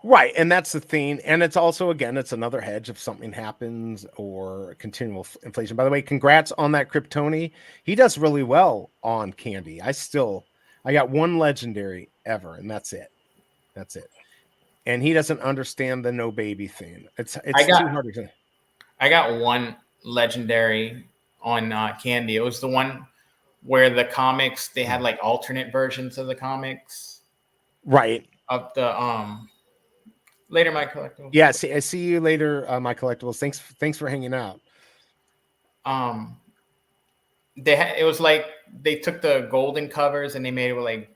Right. And that's the thing. And it's also, again, it's another hedge if something happens or continual inflation. By the way, congrats on that Kryptoni. He does really well on Candy. I got one legendary ever, and that's it. and he doesn't understand the no baby thing. It's too hard to. I got one legendary on Candy. It was the one where the comics, they had like alternate versions of the comics. Right. Of the later my collectibles. Yeah, I see you later, my collectibles. Thanks for hanging out. It was like they took the golden covers and they made it with like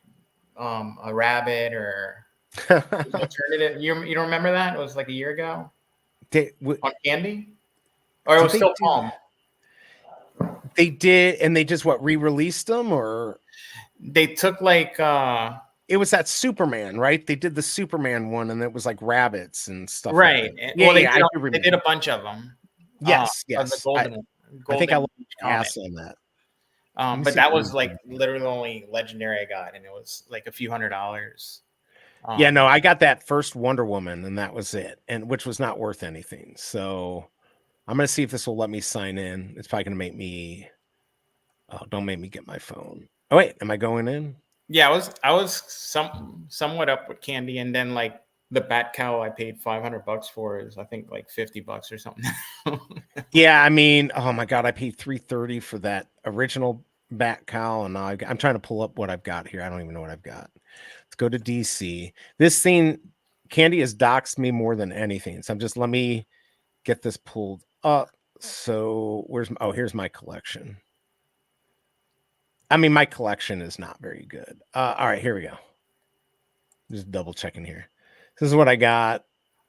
a rabbit or alternative. You don't remember that? It was like a year ago on Candy, or it was still Palm. They did, and they just re-released them, or they took like it was that Superman, right? They did the Superman one, and it was like rabbits and stuff. Right. Like they did a bunch of them. Yes. Of the golden I think I looked ass on that. But that was like literally the only legendary I got, and it was like a few $100s. Yeah, no, I got that first Wonder Woman, and that was it, and which was not worth anything. So I'm gonna see if this will let me sign in. It's probably gonna make me. Oh, don't make me get my phone. Oh wait, am I going in? Yeah, I was somewhat up with Candy, and then like the Bat Cow I paid $500 for is I think like $50 or something. Yeah, I mean, oh my god, I paid $330 for that original Bat Cow, and now I'm trying to pull up what I've got here. I don't even know what I've got. Let's go to DC. This thing, Candy has doxed me more than anything. So let me get this pulled up. So here's my collection. I mean, my collection is not very good. All right, here we go. Just double checking here. This is what I got.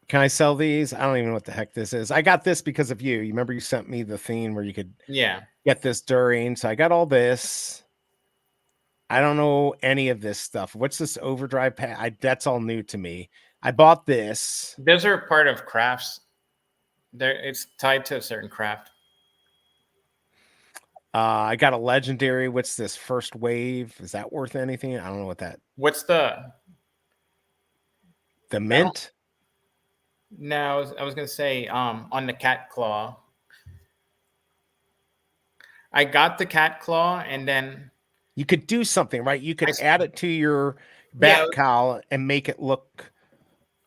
Can I sell these? I don't even know what the heck this is. I got this because of you. You remember you sent me the thing where you could get this during. So I got all this. I don't know any of this stuff. What's this overdrive pad? That's all new to me. I bought this. Those are part of crafts. It's tied to a certain craft. I got a legendary. What's this first wave? Is that worth anything? I don't know what that. What's the mint? No, I was gonna say on the cat claw. I got the cat claw, and then you could do something, right? You could add it to your Bat Cow and make it look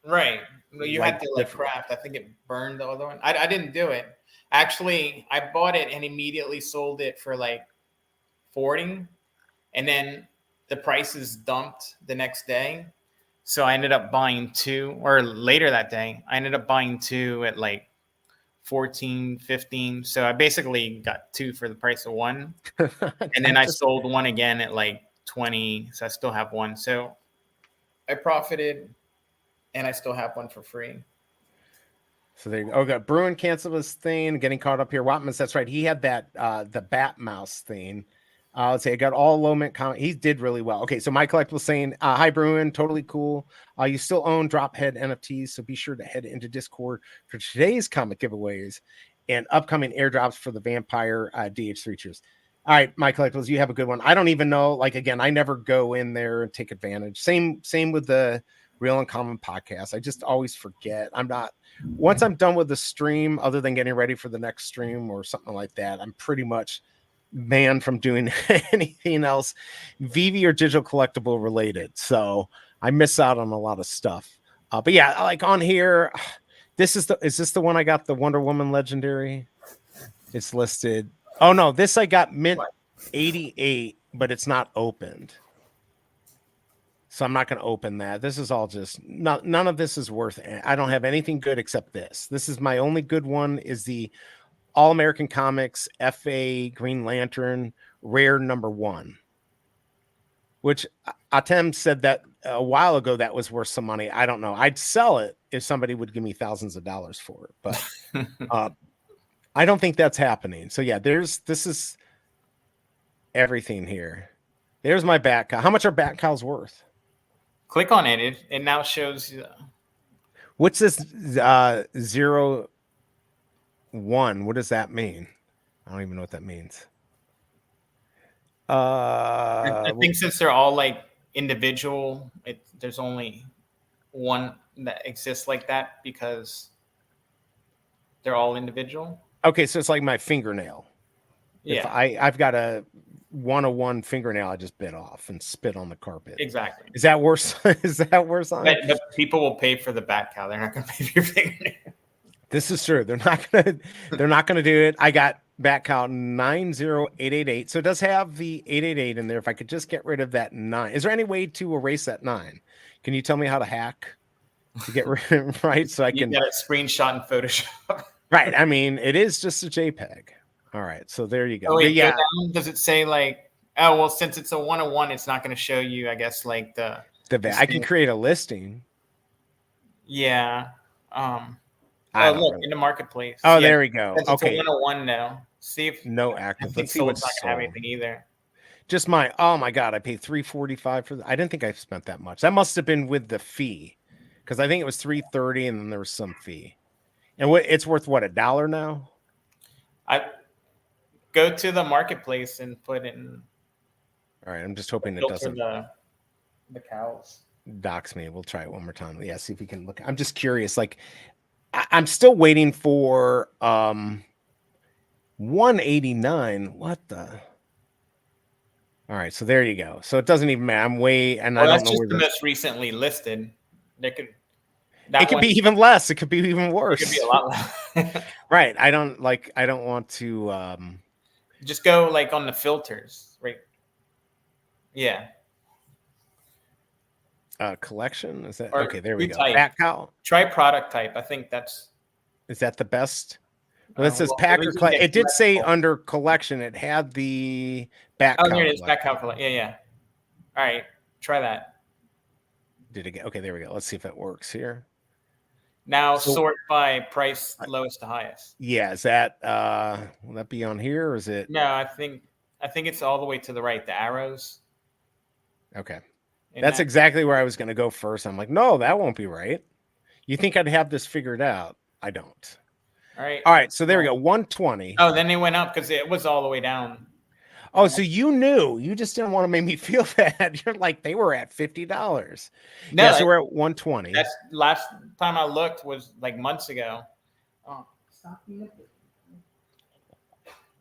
right. You had to like craft. I think it burned the other one. I didn't do it. Actually, I bought it and immediately sold it for like 40, and then the prices dumped the next day. So I ended up buying two, or later that day, I ended up buying two at like 14, 15. So I basically got two for the price of one. And then I sold one again at like 20. So I still have one. So I profited, and I still have one for free. So there you go. Oh, got Bruin canceled his thing, getting caught up here. Watman's, that's right. He had that the Bat Mouse thing. Let's say I got all low mint comment. He did really well. Okay, so my collectible saying, hi Bruin, totally cool. You still own Drophead NFTs, so be sure to head into Discord for today's comic giveaways and upcoming airdrops for the Vampire DH3 cheers. All right, my collectibles, you have a good one. I don't even know. Like again, I never go in there and take advantage. Same with the Real Uncommon podcast. I just always forget. Once I'm done with the stream, other than getting ready for the next stream or something like that, I'm pretty much banned from doing anything else Veve or digital collectible related. So I miss out on a lot of stuff. But yeah, like on here, is this the one I got, the Wonder Woman legendary? It's listed. Oh no, this I got mint 88, but it's not opened. So I'm not going to open that. This is all just none of this is worth it. I don't have anything good except this. This is my only good one is the All American Comics FA Green Lantern Rare #1, which Atem said that a while ago that was worth some money. I don't know. I'd sell it if somebody would give me thousands of dollars for it, but I don't think that's happening. So yeah, this is everything here. There's my Bat Cow. How much are Bat Cows worth? Click on it. It now shows. What's this 0 1? What does that mean? I don't even know what that means. I think since they're all like individual, there's only one that exists like that because they're all individual. Okay, so it's like my fingernail. Yeah, I've got a 101 fingernail I just bit off and spit on the carpet. Exactly. Is that worse? Is that worse on it? But people will pay for the bat cow. They're not going to pay for your fingernail. This is true. They're not gonna do it. I got bat cow 90888. So it does have the 888 in there. If I could just get rid of that 9. Is there any way to erase that 9? Can you tell me how to hack to get rid of it, right? So I can get a screenshot in Photoshop. Right. I mean, it is just a JPEG. All right. So there you go. Oh, wait, yeah. Does it say like, oh, well, since it's a 101, it's not going to show you, I guess, like the I can create a listing. Yeah. Look in the marketplace. Oh, there we go. It's okay. a 101 now. See if no active. Let's see what's not going to have anything either. Just my. Oh my God! I paid $345 for that. I didn't think I spent that much. That must have been with the fee, because I think it was $330 and then there was some fee. And it's worth what, $1 now? I go to the marketplace and put in. All right, I'm just hoping it doesn't. The cows. Dox me. We'll try it one more time. Yeah, see if we can look. I'm just curious. Like, I'm still waiting for 189. What the? All right, so there you go. So it doesn't even matter. I'm way, and I don't know. That's just the most recently listed. It could be even less. It could be even worse. It could be a lot less. Right. I don't want to just go like on the filters, right? Yeah. Collection? Is that okay? There we go. Type. Bat cow. Try product type. I think is that the best? Well, it says Packer. It did say under collection. It had the bat cow. Oh, here it is. Bat cow collection. Yeah. All right. Try that. Did it get okay? There we go. Let's see if it works here. Now sort by price lowest to highest. Yeah, is that will that be on here or is it? No, I think it's all the way to the right, the arrows. Okay. That's exactly where I was going to go first. I'm like, no, that won't be right. You think I'd have this figured out? I don't. All right. So there we go. 120. Oh, then they went up because it was all the way down. Oh, so you knew. You just didn't want to make me feel bad. You're like, they were at $50. No, yeah, so we're at 120. That's last time I looked was like months ago. Oh, stop.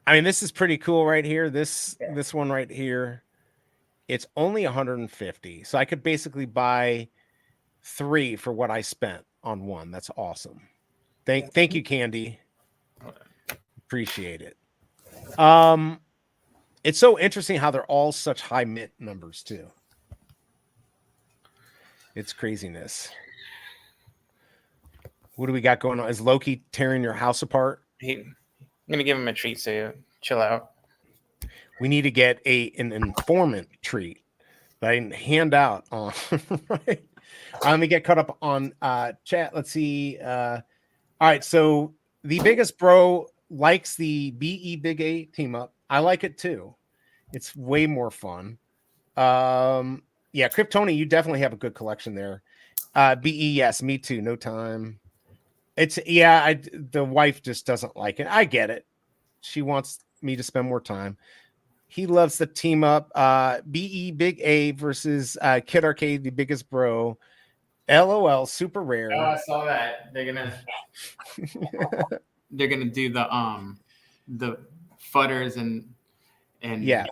I mean, this is pretty cool right here. This one right here. It's only 150. So I could basically buy 3 for what I spent on one. That's awesome. Thank you, Candy. Appreciate it. It's so interesting how they're all such high mint numbers too. It's craziness. What do we got going on? Is Loki tearing your house apart? I'm gonna give him a treat, so chill out. We need to get an informant treat that I can hand out on. Right. Let me get caught up on chat. Let's see. All right. So the biggest bro likes the BE Big A team up. I like it too. It's way more fun. Yeah, Kryptoni, you definitely have a good collection there. BE, yes, me too. No time. The wife just doesn't like it. I get it. She wants me to spend more time. He loves the team up. BE Big A versus Kid Arcade, the biggest bro. LOL, super rare. Oh, I saw that. They're gonna do the futters and yeah.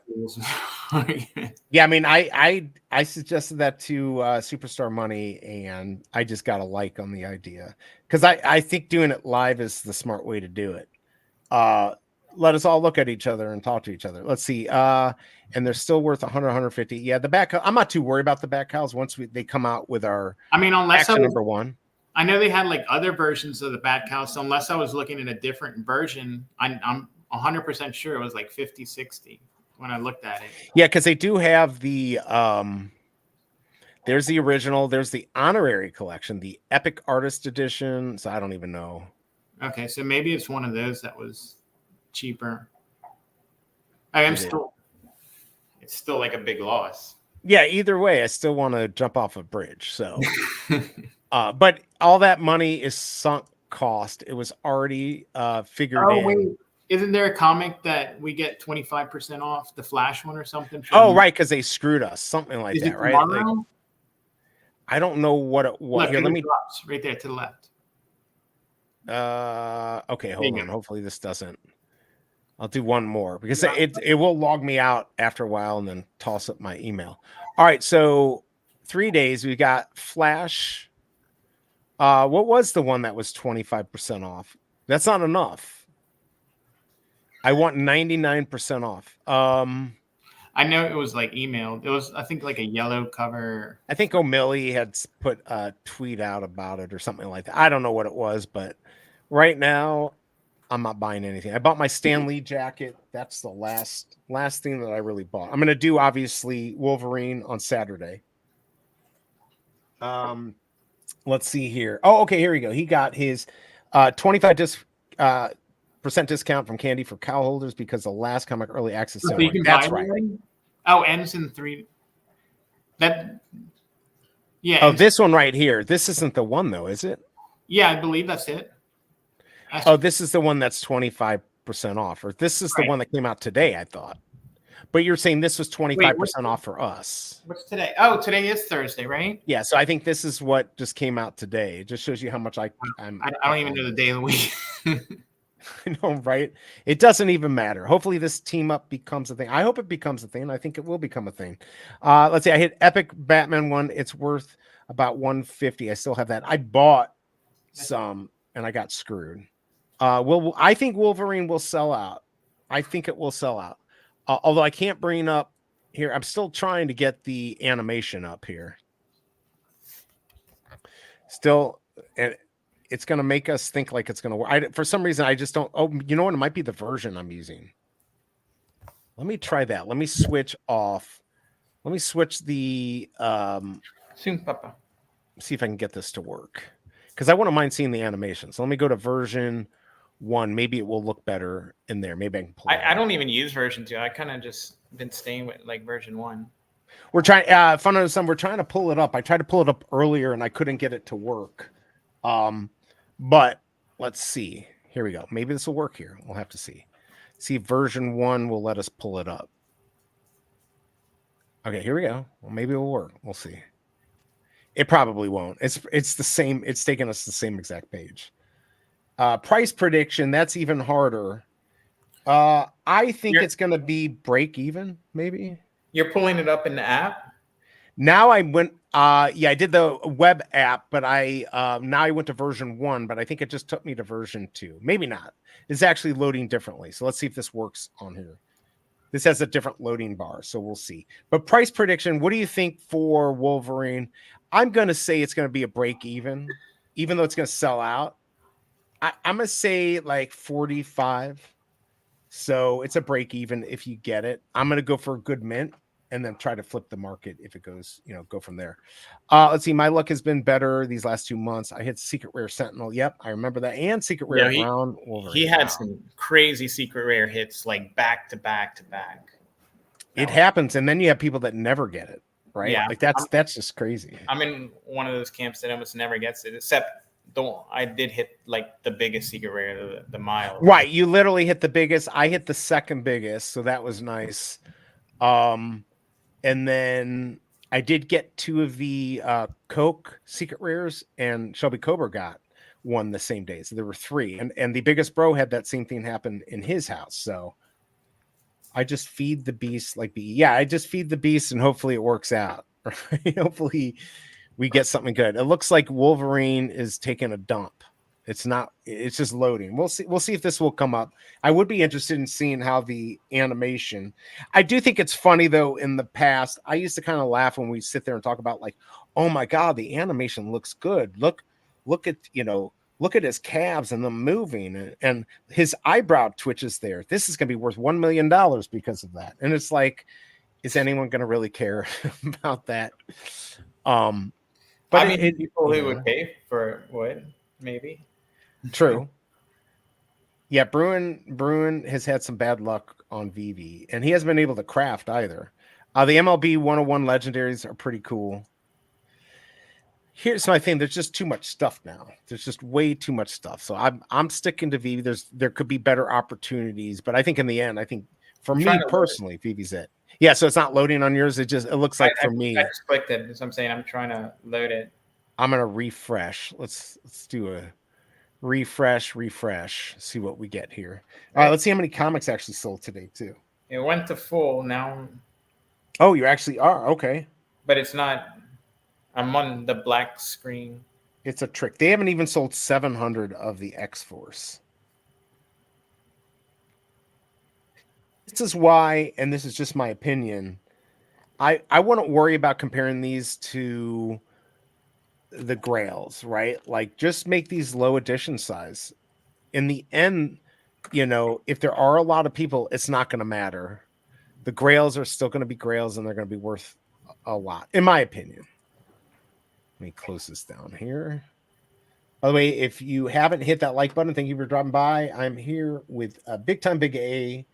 Yeah, I mean, I suggested that to Superstar Money, and I just got a like on the idea because I think doing it live is the smart way to do it. Let us all look at each other and talk to each other. Let's see. And they're still worth 100, 150. Yeah, the back. I'm not too worried about the back cows once they come out with our. I mean, unless number 1. I know they had like other versions of the bat cow. So unless I was looking at a different version, I'm 100% sure it was like 50, 60 when I looked at it. Yeah, because they do have the. There's the original. There's the honorary collection, the Epic Artist Edition. So I don't even know. Okay, so maybe it's one of those that was cheaper. It's still like a big loss. Yeah, either way, I still want to jump off a bridge. So, but all that money is sunk cost. It was already figured in. Wait. Isn't there a comic that we get 25% off, the Flash one or something? Right, because they screwed us, something like that, right? Like, I don't know what it was. Here, let me right there to the left. Okay, hold on. Hopefully this doesn't. I'll do one more because it will log me out after a while and then toss up my email. All right, so 3 days we got Flash. What was the one that was 25% off? That's not enough. I want 99% off. I know it was like emailed. It was, I think, like a yellow cover. I think O'Malley had put a tweet out about it or something like that. I don't know what it was, but right now I'm not buying anything. I bought my Stan Lee jacket. That's the last thing that I really bought. I'm gonna do obviously Wolverine on Saturday. Let's see here. Oh, okay, here we go. He got his 25% discount from Candy for cow holders because the last comic early access sale. So that's right. Oh, ends in 3. That. Yeah. Oh, this one right here. This isn't the one though, is it? Yeah, I believe that's it. This is the one that's 25% off, or this is the one that came out today, I thought. But you're saying this was 25% off for us. What's today? Oh, today is Thursday, right? Yeah, so I think this is what just came out today. It just shows you how much I don't even know the day of the week. I know, right? It doesn't even matter. Hopefully this team up becomes a thing. I hope it becomes a thing. I think it will become a thing. Let's see. I hit Epic Batman one. It's worth about $150. I still have that. I bought some and I got screwed. I think Wolverine will sell out. I think it will sell out. Although I can't bring up here. I'm still trying to get the animation up here. Still, and it's going to make us think like it's going to work. For some reason, I just don't. Oh, you know what? It might be the version I'm using. Let me try that. Let me switch off. Let me switch the. Soon, Papa. See if I can get this to work because I wouldn't mind seeing the animation. So let me go to version 1. Maybe it will look better in there. Maybe I can pull it I don't even use version 2. I kind of just been staying with like version 1. We're trying fun of some. We're trying to pull it up. I tried to pull it up earlier and I couldn't get it to work. But let's see. Here we go. Maybe this will work here. We'll have to see. See if version 1 will let us pull it up. Okay, here we go. Well, maybe it will work. We'll see. It probably won't. It's the same. It's taking us the same exact page. Price prediction. That's even harder. I think it's going to be break even. Maybe you're pulling it up in the app. Now I went. I did the web app, but now I went to version 1. But I think it just took me to version 2. Maybe not. It's actually loading differently. So let's see if this works on here. This has a different loading bar, so we'll see. But price prediction. What do you think for Wolverine? I'm going to say it's going to be a break even though it's going to sell out. I'm going to say like 45. So it's a break even if you get it. I'm going to go for a good mint and then try to flip the market if it goes, go from there. Let's see. My luck has been better these last 2 months. I hit Secret Rare Sentinel. Yep, I remember that. And Secret Rare Brown Wolverine. He had some crazy Secret Rare hits like back to back to back. It happens. And then you have people that never get it. Right? Yeah. Like that's just crazy. I'm in one of those camps that almost never gets it, except I did hit like the biggest Secret Rare, the mile. Right. You literally hit the biggest. I hit the second biggest, so that was nice. And then I did get 2 of the Coke Secret Rares, and Shelby Cobra got one the same day. So there were 3. And the biggest bro had that same thing happen in his house. So I just feed the beast I just feed the beast and hopefully it works out. Right? Hopefully we get something good. It looks like Wolverine is taking a dump. It's just loading. We'll see if this will come up. I would be interested in seeing how the animation. I do think it's funny though. In the past, I used to kind of laugh when we sit there and talk about like, oh my God, the animation looks good. Look at his calves and them moving and his eyebrow twitches there. This is going to be worth $1 million because of that. And it's like, is anyone going to really care about that? But I mean, people who would pay for what, maybe. True. Yeah, Bruin has had some bad luck on Veve, and he hasn't been able to craft either. The MLB 101 legendaries are pretty cool. Here's my thing. There's just too much stuff now. There's just way too much stuff. So I'm sticking to Veve. There could be better opportunities, but I think in the end, for me personally, Vive's it. Yeah, so it's not loading on yours. It looks like for me. I just clicked it. So I'm saying I'm trying to load it. I'm gonna refresh. Let's do a refresh. See what we get here. All right, let's see how many comics actually sold today too. It went to full now. Oh, you actually are? Okay. But it's not. I'm on the black screen. It's a trick. They haven't even sold 700 of the X-Force. This is why, and this is just my opinion, I wouldn't worry about comparing these to the Grails, right? Like, just make these low edition size. In the end, you know, if there are a lot of people, it's not going to matter. The Grails are still going to be Grails, and they're going to be worth a lot, in my opinion. Let me close this down here. By the way, if you haven't hit that like button, thank you for dropping by. I'm here with Big Time Big A,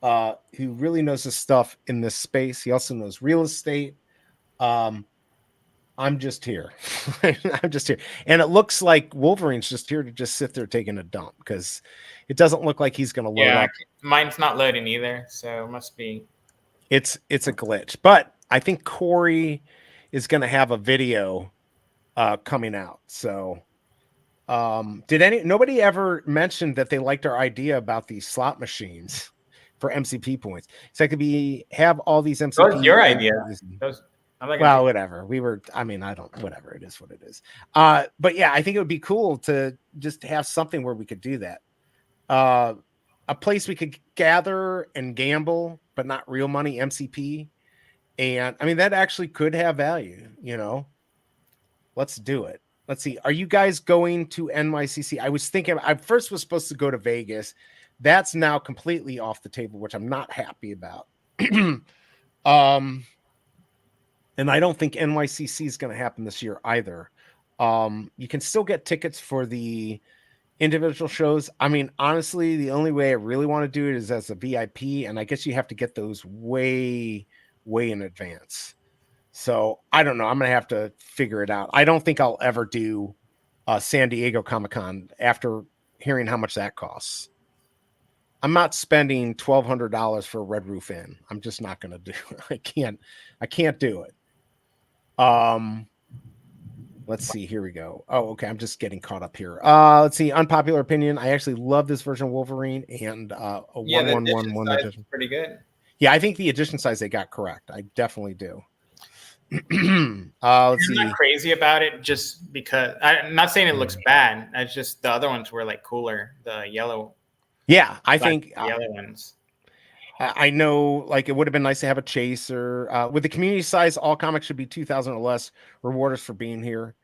who really knows his stuff in this space. He also knows real estate. I'm just here. I'm just here. And it looks like Wolverine's just here to just sit there taking a dump because it doesn't look like he's going to load up. Mine's not loading either, so it must be. It's a glitch. But I think Corey is going to have a video coming out. So nobody ever mentioned that they liked our idea about these slot machines for MCP points? So it could have all these MCP. That was your idea. Well, whatever. Whatever. It is what it is. But yeah, I think it would be cool to just have something where we could do that. A place we could gather and gamble, but not real money, MCP. And I mean, that actually could have value, you know. Let's do it. Let's see. Are you guys going to NYCC? I was thinking, I first was supposed to go to Vegas. That's now completely off the table, which I'm not happy about. And I don't think NYCC is going to happen this year either. You can still get tickets for the individual shows. I mean, honestly, the only way I really want to do it is as a VIP, and I guess you have to get those way in advance. So I don't know. I'm going to have to figure it out. I don't think I'll ever do San Diego Comic-Con after hearing how much that costs. I'm not spending $1,200 for a Red Roof Inn. I'm just not going to do it. I can't do it. Let's see. Here we go. Oh, okay. I'm just getting caught up here. Let's see. Unpopular opinion. I actually love this version of Wolverine and a 1111 edition. Pretty good. Yeah, I think the edition size they got correct. I definitely do. Let's see. I'm not crazy about it just because I'm not saying it looks bad. It's just the other ones were like cooler. The yellow. Yeah, I think the other ones. I know, like, it would have been nice to have a chaser. With the community size, all comics should be 2,000 or less. Reward us for being here.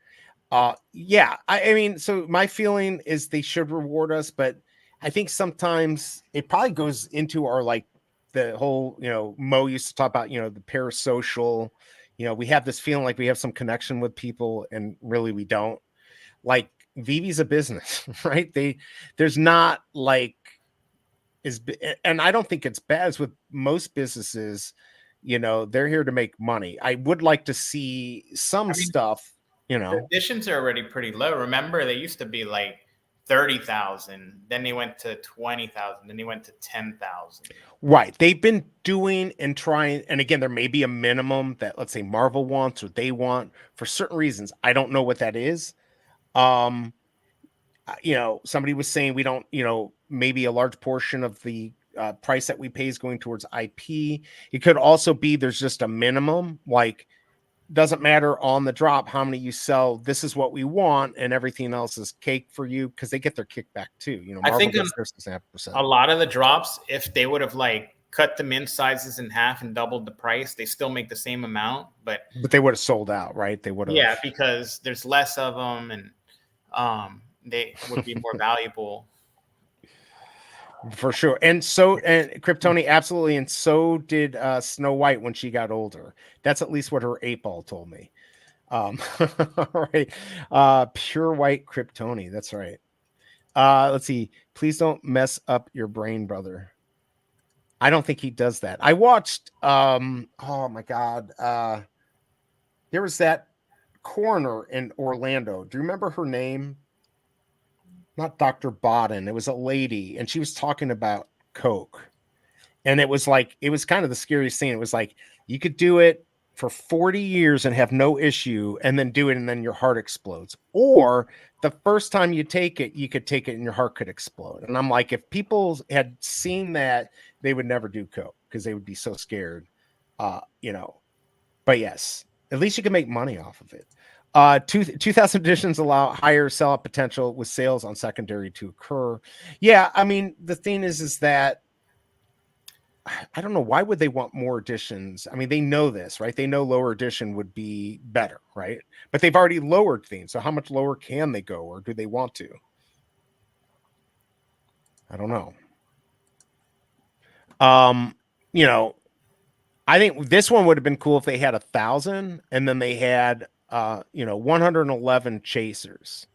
Yeah, I mean, so my feeling is they should reward us, but I think sometimes it probably goes into our, like, the whole, you know, Mo used to talk about, you know, the parasocial, you know, we have this feeling like we have some connection with people and really we don't. Like, Veve's a business, right? There's not like and I don't think it's bad as with most businesses, you know, they're here to make money. I would like to see some stuff, you know. The editions are already pretty low. Remember, they used to be like 30,000, then they went to 20,000, then they went to 10,000. Right. They've been doing and trying, and again, there may be a minimum that, let's say, Marvel wants or they want for certain reasons. I don't know what that is. You know, somebody was saying we don't, you know, maybe a large portion of the price that we pay is going towards IP. It could also be there's just a minimum, like, doesn't matter on the drop how many you sell. This is what we want, and everything else is cake for you because they get their kickback too. You know, Marvel I think gets a lot of the drops, if they would have like cut the min sizes in half and doubled the price, they still make the same amount, but they would have sold out, right? They would have. Yeah, because there's less of them, and they would be more valuable. For sure. And Kryptoni, absolutely. And so did Snow White when she got older. That's at least what her 8-ball told me. Right. Pure white Kryptoni. That's right. Let's see. Please don't mess up your brain, brother. I don't think he does that. I watched, oh my God. There was that coroner in Orlando. Do you remember her name? Not Dr. Bodden. It was a lady, and she was talking about Coke. And it was kind of the scariest thing. It was like, you could do it for 40 years and have no issue, and then do it, and then your heart explodes. Or the first time you take it, you could take it and your heart could explode. And I'm like, if people had seen that, they would never do coke because they would be so scared. You know, but yes, at least you can make money off of it. 2000 editions allow higher sell-out potential with sales on secondary to occur. Yeah, I mean, the thing is that I don't know, why would they want more editions? I mean, they know this, right? They know lower edition would be better, right? But they've already lowered things. So how much lower can they go, or do they want to? I don't know. You know, I think this one would have been cool if they had 1,000 and then they had 111 chasers.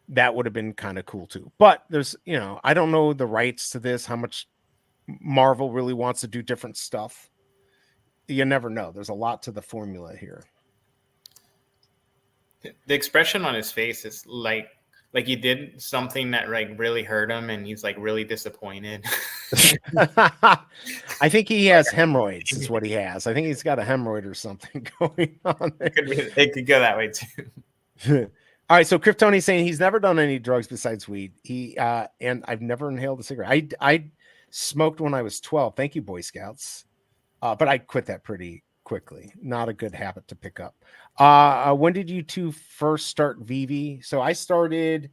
That would have been kind of cool too. But there's, I don't know the rights to this, how much Marvel really wants to do different stuff. You never know. There's a lot to the formula here. The expression on his face is like he did something that like really hurt him, and he's like really disappointed. I think he has hemorrhoids is what he has. I think he's got a hemorrhoid or something going on there. It could go that way too. All right, so Kryptoni's saying he's never done any drugs besides weed. And I've never inhaled a cigarette. I smoked when I was 12. Thank you, Boy Scouts. But I quit that pretty quickly. Not a good habit to pick up. When did you two first start Veve? So I started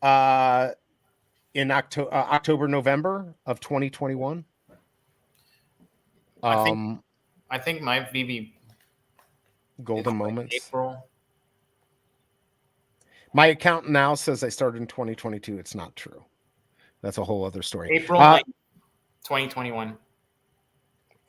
in October, November of 2021. I think my Veve golden moments. April. My account now says I started in 2022. It's not true. That's a whole other story. April 9th, 2021.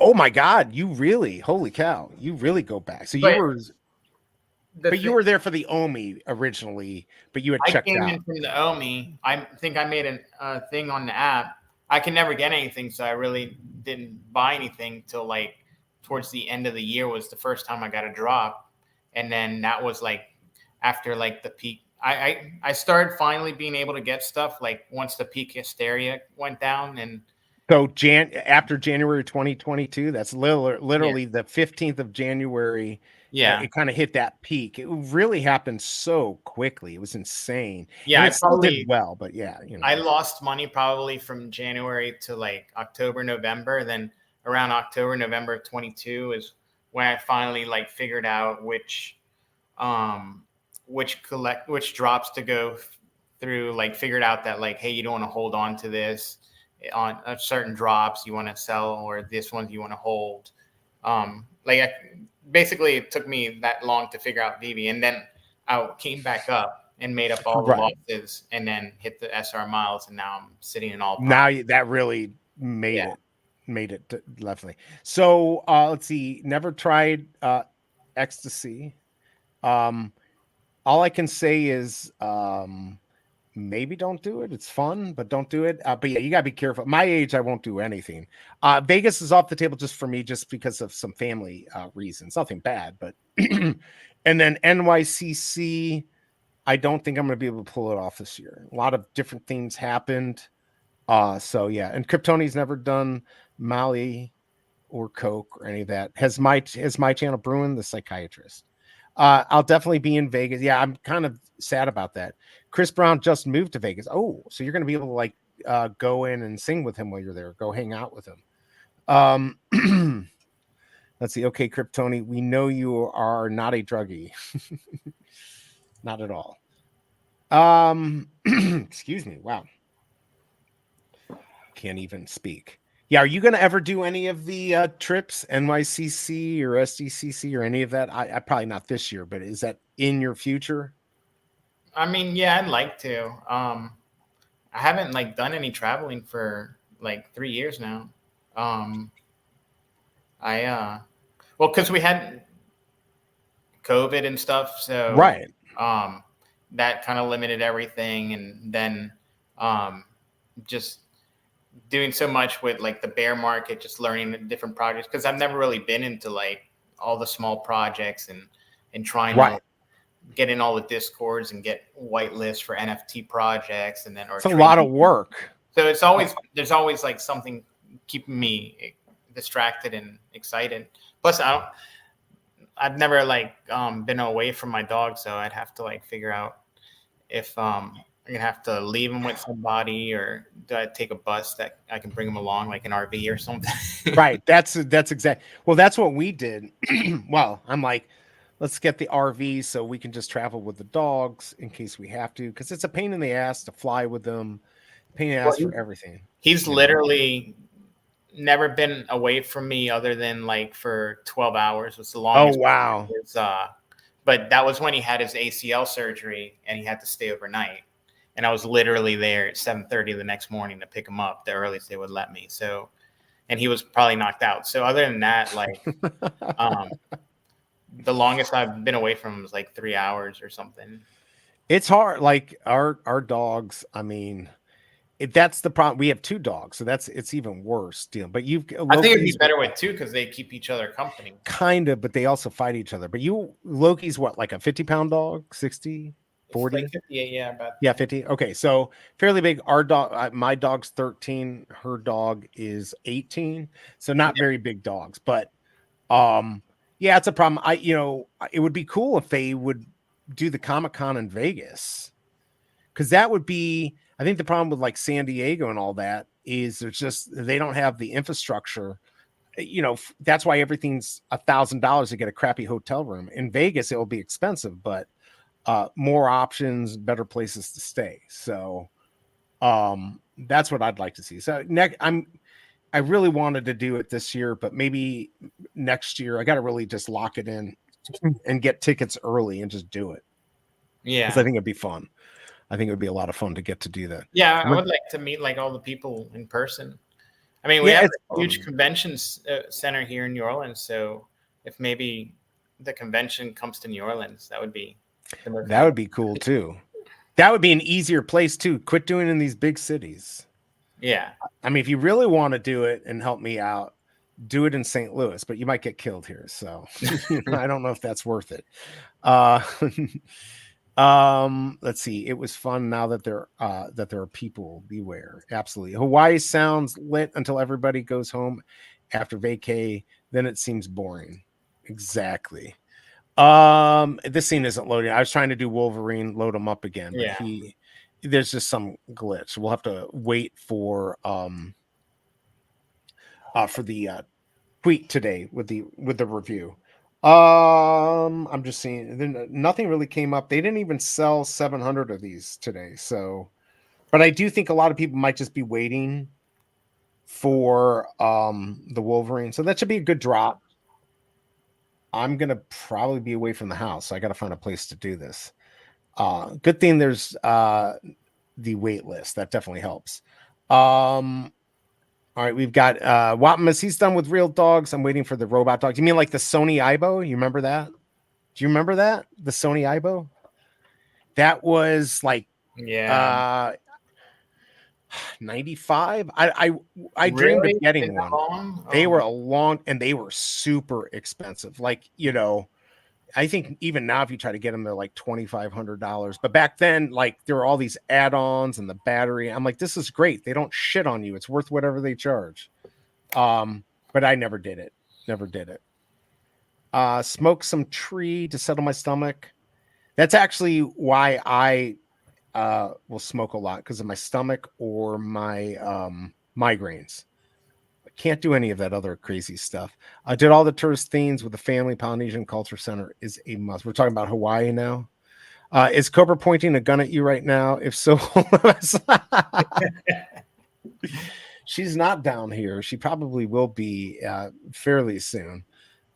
Oh my God! You really, holy cow! You really go back. So you were there for the OMI originally, but you had checked out. I came in from the OMI. I think I made a thing on the app. I can never get anything, so I really didn't buy anything till like towards the end of the year was the first time I got a drop, and then that was like after like the peak. I started finally being able to get stuff like once the peak hysteria went down. And so after January 2022, that's literally the 15th of January. Yeah, it kind of hit that peak. It really happened so quickly. It was insane. Yeah, and it still did well, but yeah, I lost money probably from January to like October, November. Then around October, November of 22 is when I finally like figured out which drops to go through, like figured out that like, hey, you don't want to hold on to this on certain drops, you want to sell, or this one you want to hold. Basically it took me that long to figure out Veve, and then I came back up and made up all the losses and then hit the SR miles, and now I'm sitting in all. Now that really made it definitely. So let's see, never tried ecstasy. All I can say is maybe don't do it. It's fun, but don't do it. But yeah, you gotta be careful. My age, I won't do anything. Vegas is off the table just for me, just because of some family reasons. Nothing bad, but and then NYCC, I don't think I'm gonna be able to pull it off this year. A lot of different things happened. So yeah, and Kryptoni's never done Molly or Coke or any of that. Has my channel Bruin, the psychiatrist. I'll definitely be in Vegas. Yeah, I'm kind of sad about that. Chris Brown just moved to Vegas. Oh, so you're going to be able to like go in and sing with him while you're there. Go hang out with him. Let's see. Okay, Kryptoni, we know you are not a druggie. Not at all. Excuse me. Wow. Can't even speak. Yeah, are you going to ever do any of the trips, NYCC or SDCC or any of that? I probably not this year, but is that in your future? I mean, yeah, I'd like to. I haven't like done any traveling for like 3 years now. Because we had COVID and stuff, so that kind of limited everything, and then just doing so much with like the bear market, just learning different projects, because I've never really been into like all the small projects and trying to get in all the discords and get whitelists for NFT projects, and then it's a lot of work. So there's always like something keeping me distracted and excited. Plus I've never like been away from my dog, so I'd have to like figure out if I'm gonna have to leave him with somebody, or do I take a bus that I can bring him along, like an RV or something? Right. That's exact. Well, that's what we did. Well, I'm like, let's get the RV so we can just travel with the dogs in case we have to, because it's a pain in the ass to fly with them. Pain in the ass for everything. He's literally never been away from me other than like for 12 hours. Was the longest. Oh wow. But that was when he had his ACL surgery and he had to stay overnight. And I was literally there at 7:30 the next morning to pick him up, the earliest they would let me. So, and he was probably knocked out. So other than that, like, the longest I've been away from him was like 3 hours or something. It's hard. Like our dogs. I mean, that's the problem. We have 2 dogs, so it's even worse. Deal. But I think it'd be better with 2 because they keep each other company. Kind of, but they also fight each other. But Loki's what, like a 50-pound dog, 60, 40? Like 58, yeah, about. Yeah, 50. Okay, so fairly big. Our dog, my dog's 13. Her dog is 18. So not very big dogs, but yeah, it's a problem. It would be cool if they would do the Comic-Con in Vegas, because that would be. I think the problem with like San Diego and all that is they don't have the infrastructure. That's why everything's $1,000 to get a crappy hotel room. In Vegas, it will be expensive, but more options, better places to stay. So that's what I'd like to see. So I really wanted to do it this year, but maybe next year I got to really just lock it in and get tickets early and just do it. Yeah, because I think it'd be fun. I think it would be a lot of fun to get to do that. Yeah, I would like to meet like all the people in person. I mean, we have a huge convention center here in New Orleans, so if maybe the convention comes to New Orleans, that would be cool too. That would be an easier place too. Quit doing in these big cities. Yeah. I mean, if you really want to do it and help me out, do it in St. Louis, but you might get killed here. So I don't know if that's worth it. Let's see. It was fun now that there are people. Beware. Absolutely. Hawaii sounds lit until everybody goes home after vacay. Then it seems boring. Exactly. This scene isn't loading. I was trying to do Wolverine, load him up again, but there's just some glitch. We'll have to wait for the tweet today with the review. I'm just seeing nothing really came up. They didn't even sell 700 of these today. So, but I do think a lot of people might just be waiting for the Wolverine. So that should be a good drop. I'm going to probably be away from the house. So I got to find a place to do this. Good thing there's the wait list. That definitely helps. All right, we've got Watmas. He's done with real dogs. I'm waiting for the robot dogs. You mean like the Sony Aibo? You remember that? Do you remember that? The Sony Aibo? That was like 95. I dreamed of getting one. They were and they were super expensive. Like, I think even now if you try to get them, they're like $2,500. But back then, like there were all these add-ons and the battery. I'm like, this is great. They don't shit on you. It's worth whatever they charge. But I never did it. Never did it. Smoke some tree to settle my stomach. That's actually why I will smoke a lot, because of my stomach or my migraines. Can't do any of that other crazy stuff. I did all the tourist themes with the family. Polynesian Culture Center is a must. We're talking about Hawaii now. Is Cobra pointing a gun at you right now? If so, she's not down here. She probably will be fairly soon.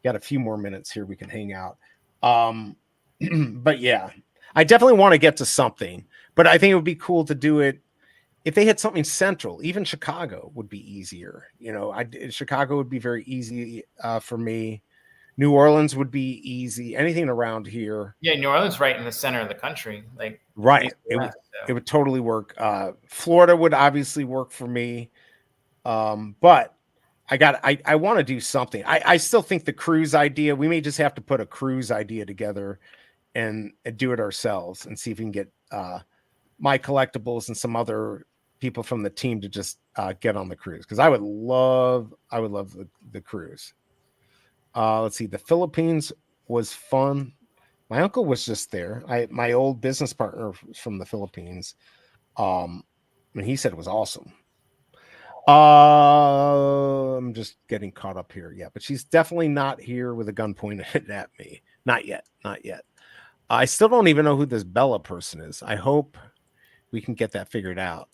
Got a few more minutes here. We can hang out. But yeah, I definitely want to get to something, but I think it would be cool to do it if they had something central. Even Chicago would be easier. Chicago would be very easy for me. New Orleans would be easy. Anything around here. Yeah, New Orleans, right in the center of the country. Like right, it would totally work. Florida would obviously work for me, but I want to do something. I still think the cruise idea. We may just have to put a cruise idea together and do it ourselves and see if we can get my collectibles and some other people from the team to just get on the cruise, because I would love the cruise. Let's see. The Philippines was fun. My uncle was just there. My old business partner from the Philippines. And he said it was awesome. I'm just getting caught up here. Yeah, but she's definitely not here with a gun pointed at me. Not yet. Not yet. I still don't even know who this Bella person is. I hope we can get that figured out.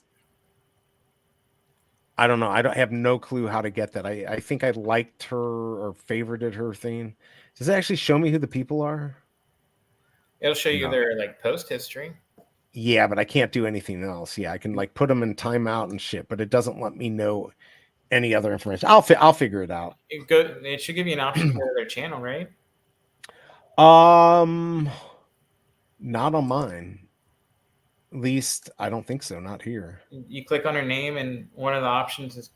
I don't know. I don't have no clue how to get that. I think I liked her or favorited her thing. Does it actually show me who the people are? It'll show you their like post history. Yeah, but I can't do anything else. Yeah, I can like put them in timeout and shit, but it doesn't let me know any other information. I'll figure it out. It should give you an option to go to their channel, right? Not on mine. At least I don't think so. Not here. You click on her name, and one of the options is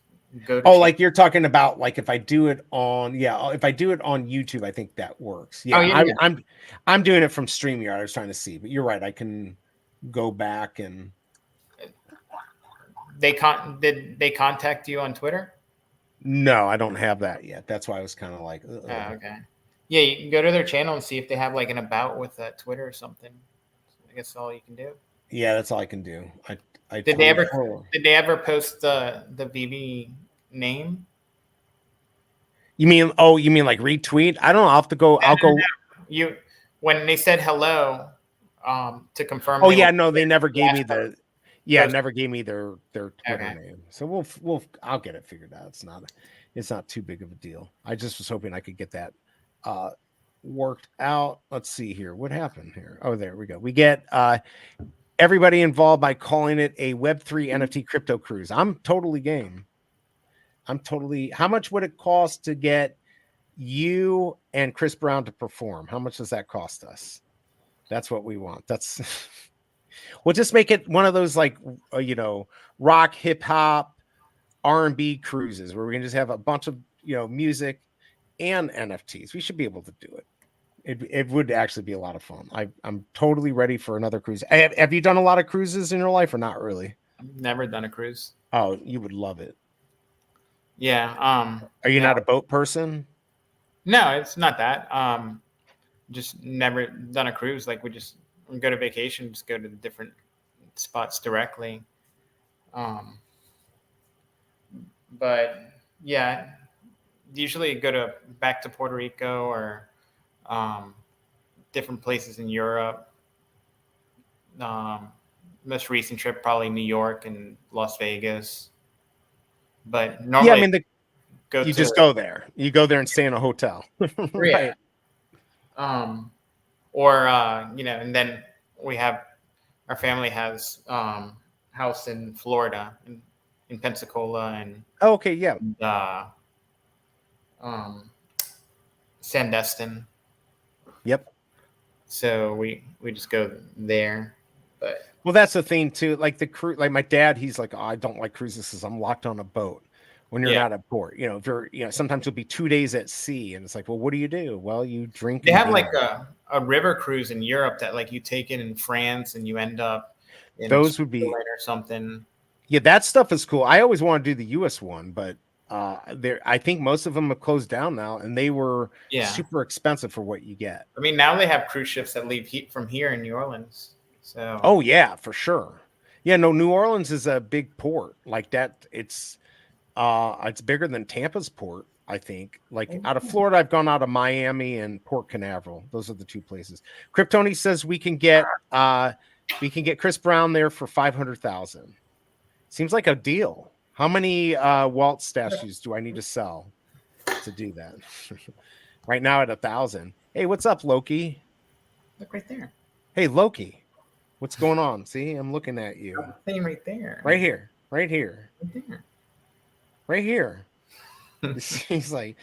go to channel. Like you're talking about like if I do it on if I do it on YouTube, I think that works. Yeah, I'm doing it from StreamYard. I was trying to see, but you're right. I can go back and did they contact you on Twitter? No, I don't have that yet. That's why I was kind of like, okay. Yeah, you can go to their channel and see if they have like an about with Twitter or something. I guess that's all you can do. Yeah, that's all I can do. Did they ever post the Veve name? You mean like retweet? I don't know. I'll have to go. I'll go. You when they said hello, to confirm. Oh yeah, no, they never gave me the. Yeah, never gave me their Twitter name. So I'll get it figured out. It's not too big of a deal. I just was hoping I could get that worked out. Let's see here. What happened here? Oh, there we go. We get everybody involved by calling it a Web3 NFT crypto cruise. I'm totally game. How much would it cost to get you and Chris Brown to perform? How much does that cost us? That's what we want. We'll just make it one of those like, rock, hip hop, R&B cruises where we can just have a bunch of, music and NFTs. We should be able to do it. It would actually be a lot of fun. I'm totally ready for another cruise. Have you done a lot of cruises in your life or not really? I've never done a cruise. Oh, you would love it. Yeah. Are you not a boat person? No, it's not that. Just never done a cruise. Like we go to vacation, just go to the different spots directly. But yeah, usually go back to Puerto Rico or different places in Europe. Most recent trip, probably New York and Las Vegas. But normally, just go there. You go there and stay in a hotel, right? And then our family has house in Florida, in Pensacola, and Sandestin. Yep. So we just go there. But that's the thing too. Like the cruise, like my dad, he's like, oh, I don't like cruises because I'm locked on a boat. When you're not at port, if you're, sometimes you'll be 2 days at sea, and it's like, well, what do you do? Well, you drink. They have like a river cruise in Europe that like you take it in France and you end up in those would be or something. Yeah, that stuff is cool. I always want to do the U.S. one, but I think most of them have closed down now, and they were super expensive for what you get. I mean, now they have cruise ships that leave from here in New Orleans. So. Oh yeah, for sure. Yeah, no, New Orleans is a big port like that. It's bigger than Tampa's port, I think. Like out of Florida, I've gone out of Miami and Port Canaveral. Those are the two places. Kryptoni says we can get Chris Brown there for $500,000. Seems like a deal. How many Walt statues do I need to sell to do that? Right now at 1,000. Hey, what's up, Loki? Look right there. Hey, Loki, what's going on? See, I'm looking at you. Thing right there. Right here. Right there. Right here. He's like,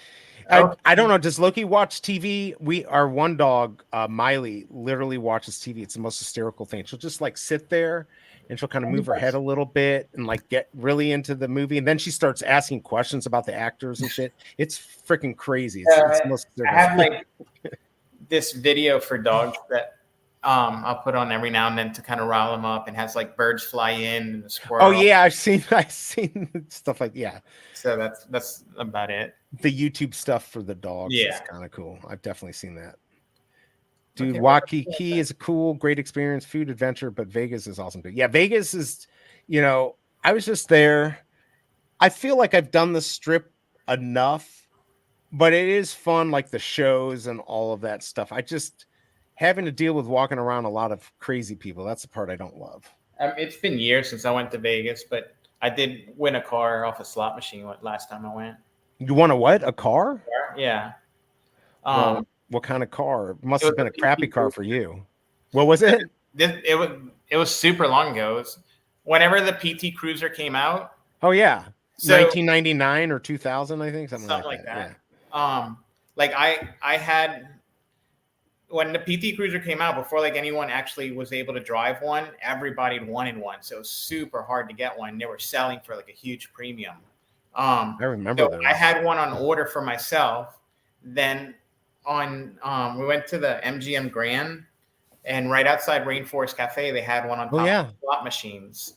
I don't know. Does Loki watch TV? Our one dog, Miley, literally watches TV. It's the most hysterical thing. She'll just like sit there and she'll kind of move her head a little bit and like get really into the movie. And then she starts asking questions about the actors and shit. It's freaking crazy. It's the most I have like this video for dogs that I'll put on every now and then to kind of rile them up, and has like birds fly in and the squirrel. Oh yeah, I've seen stuff like So that's about it. The YouTube stuff for the dogs is Yeah. kind of cool. I've definitely seen that. Dude, Okay, Waikiki is a cool, great experience, food adventure, but Vegas is awesome too. Yeah, Vegas is, I was just there. I feel like I've done the strip enough, but it is fun, like the shows and all of that stuff. I just having to deal with walking around a lot of crazy people. That's the part I don't love. it's been years since I went to Vegas, but I did win a car off a slot machine last time I went. You want a what? A car? Yeah. Well, what kind of car? Must it have been a crappy car for you. What was it? It was super long ago. It was whenever the PT Cruiser came out. Oh yeah, So, 1999 or 2000, I think, something like that. Yeah. Like I had when the PT Cruiser came out, before like anyone actually was able to drive one, everybody wanted one. So it was super hard to get one. They were selling for like a huge premium. I remember those. I had one on order for myself. Then we went to the MGM Grand, and right outside Rainforest Cafe, they had one on top of slot machines.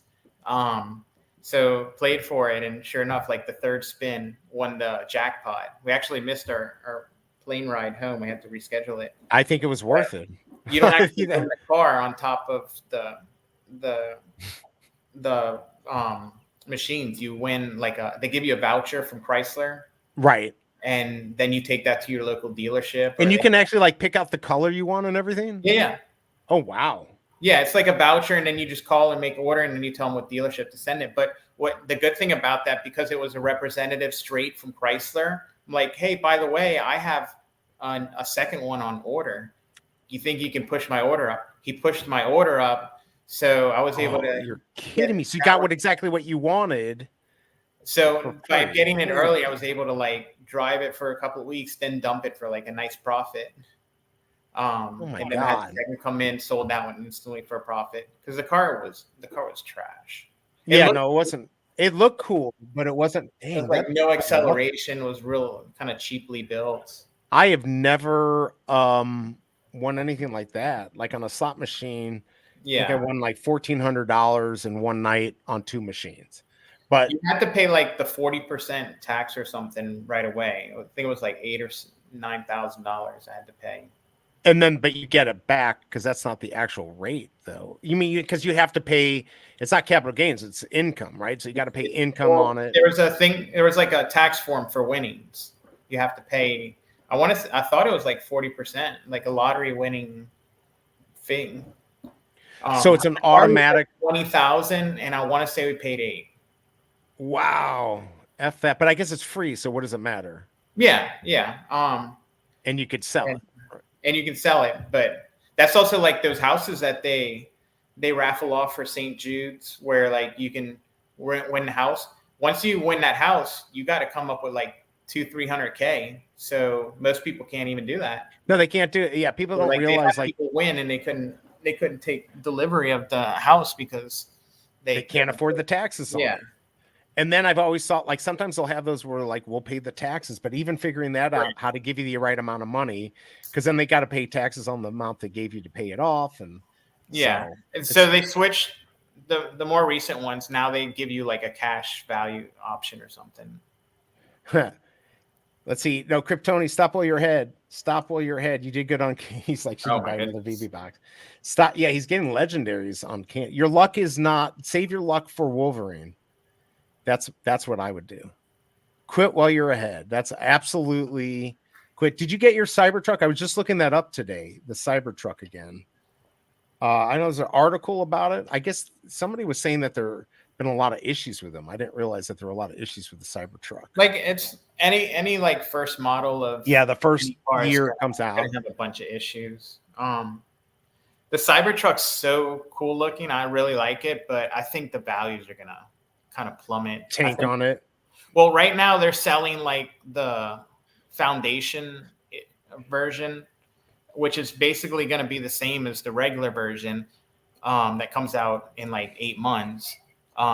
So played for it, and sure enough, like the third spin won the jackpot. We actually missed our plane ride home. We had to reschedule it. I think it was worth it. You don't actually win the car on top of the machines. You win they give you a voucher from Chrysler, right? And then you take that to your local dealership, and you can actually like pick out the color you want and everything. Yeah. Oh wow. Yeah, it's like a voucher, and then you just call and make an order, and then you tell them what dealership to send it. But what the good thing about that, because it was a representative straight from Chrysler, I'm like, hey, by the way, I have a second one on order. You think you can push my order up? He pushed my order up, so I was able to. You're kidding me! So you got exactly what you wanted. So by getting it early, I was able to like drive it for a couple of weeks, then dump it for like a nice profit. And then I had the second come in, sold that one instantly for a profit because the car was trash. It wasn't. It looked cool, but it wasn't. Dang, it was like no acceleration. Was real kind of cheaply built. I have never won anything like that. Like on a slot machine, I think I won like $1,400 in one night on two machines. But you had to pay like the 40% tax or something right away. I think it was like $8,000 or $9,000 I had to pay. And then, but you get it back because that's not the actual rate, though. You mean because you have to pay? It's not capital gains; it's income, right? So you got to pay income on it. There was a thing. There was like a tax form for winnings. You have to pay. I thought it was like 40%, like a lottery winning thing. So it's an automatic 20,000, and I want to say we paid $8,000. Wow, F that. But I guess it's free. So what does it matter? Yeah. And you could sell it. And you can sell it, but that's also like those houses that they raffle off for St. Jude's, where like you can win the house. Once you win that house, you got to come up with like $200,000-300,000. So most people can't even do that. No, they can't do it. Yeah, people don't realize like people win and they couldn't take delivery of the house because they can't afford the taxes on it. And then I've always thought like sometimes they'll have those where like we'll pay the taxes, but even figuring that out, how to give you the right amount of money, because then they got to pay taxes on the amount they gave you to pay it off. And so they switched the more recent ones. Now they give you like a cash value option or something. Let's see. No, Kryptoni, stop while you're ahead. Stop while you're ahead. You did good on. He's like, should buy another VB box. Stop. Yeah, he's getting legendaries on can. Your luck is not. Save your luck for Wolverine. That's what I would do. Quit while you're ahead. That's absolutely quit. Did you get your Cybertruck? I was just looking that up today. The Cybertruck again. I know there's an article about it. I guess somebody was saying that there have been a lot of issues with them. I didn't realize that there were a lot of issues with the Cybertruck. Like it's any like first model of the first year it comes out have a bunch of issues. The Cybertruck's so cool looking. I really like it, but I think the values are gonna kind of plummet. Tank on it. Well, right now they're selling like the foundation version, which is basically going to be the same as the regular version that comes out in like 8 months.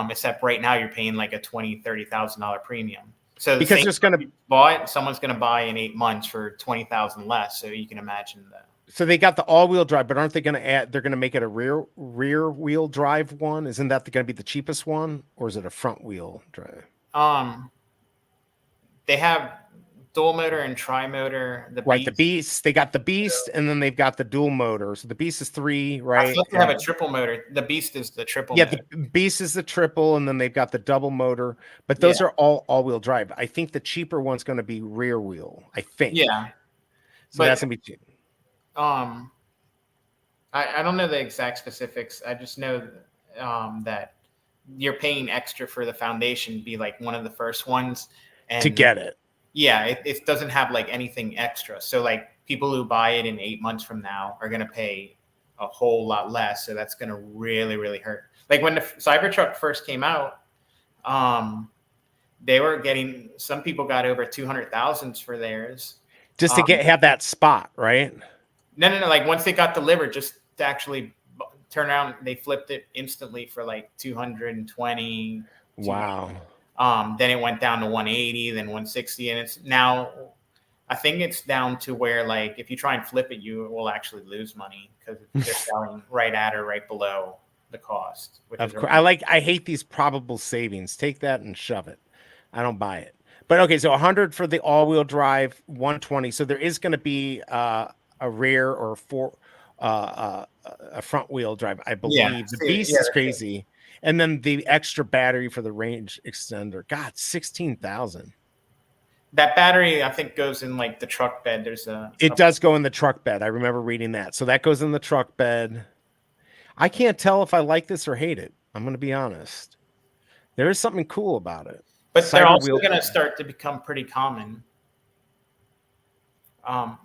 Except right now you're paying like a $20,000-$30,000 premium. So because there's going to someone's going to buy in 8 months for $20,000 less. So you can imagine that. So they got the all-wheel drive, but aren't they going to add? They're going to make it a rear wheel drive one. Isn't that going to be the cheapest one, or is it a front wheel drive? They have dual motor and tri-motor. The Beast. They got the Beast, and then they've got the dual motor. So the Beast is 3, right? I thought they have a triple motor. The Beast is the triple. Yeah, motor. the Beast is the triple, and then they've got the double motor. But those are all-wheel drive. I think the cheaper one's going to be rear wheel. I think. Yeah. So that's going to be cheap. I don't know the exact specifics. I just know that you're paying extra for the foundation, be like one of the first ones. And to get it. Yeah, it doesn't have like anything extra. So like people who buy it in 8 months from now are going to pay a whole lot less. So that's going to really, really hurt. Like when the Cybertruck first came out, they were getting, some people got over 200,000 for theirs. Just to have that spot, right? No. Like once they got delivered, just to actually turn around, they flipped it instantly for like 220. Wow. Then it went down to 180, then 160, and it's now, I think it's down to where like if you try and flip it, you will actually lose money because they're selling right at or right below the cost. Of course, I hate these probable savings. Take that and shove it. I don't buy it. But okay, so 100 for the all-wheel drive, 120. So there is going to be a rear or a front-wheel drive, I believe. Yeah, the Beast is crazy. And then the extra battery for the range extender. God, 16,000. That battery, I think, goes in like the truck bed. It does go in the truck bed. I remember reading that. So that goes in the truck bed. I can't tell if I like this or hate it. I'm going to be honest. There is something cool about it. But they're also going to start to become pretty common. I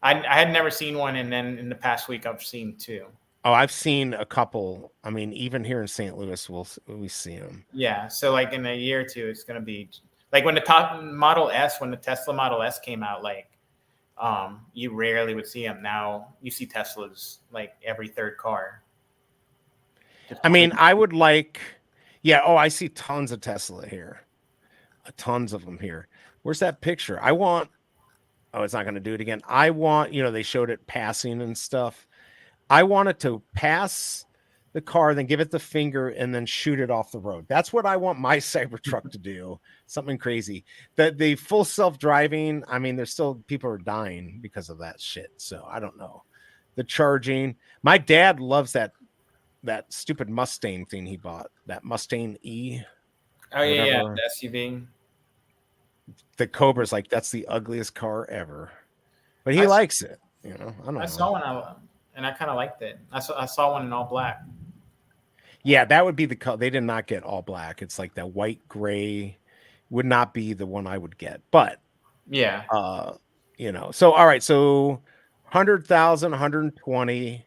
had never seen one, and then in the past week, I've seen 2. Oh, I've seen a couple. I mean, even here in St. Louis, we see them. Yeah. So like in a year or two, it's going to be like when the top Model S, when the Tesla Model S came out, like you rarely would see them. Now you see Teslas like every third car. I mean, I would like, I see tons of Tesla here. Tons of them here. Where's that picture? It's not going to do it again. I want, they showed it passing and stuff. I want it to pass the car, then give it the finger, and then shoot it off the road. That's what I want my Cybertruck to do. Something crazy. The full self-driving, I mean, there's still people are dying because of that shit. So I don't know. The charging. My dad loves that stupid Mustang thing he bought. That Mustang E. Oh, yeah, the SUV. The Cobra's like, that's the ugliest car ever. But he likes it. I don't know. I saw one and I kind of liked it. I saw one in all black. Yeah, that would be the color. They did not get all black. It's like that white gray would not be the one I would get. But yeah, So all right, so 100,000, 120,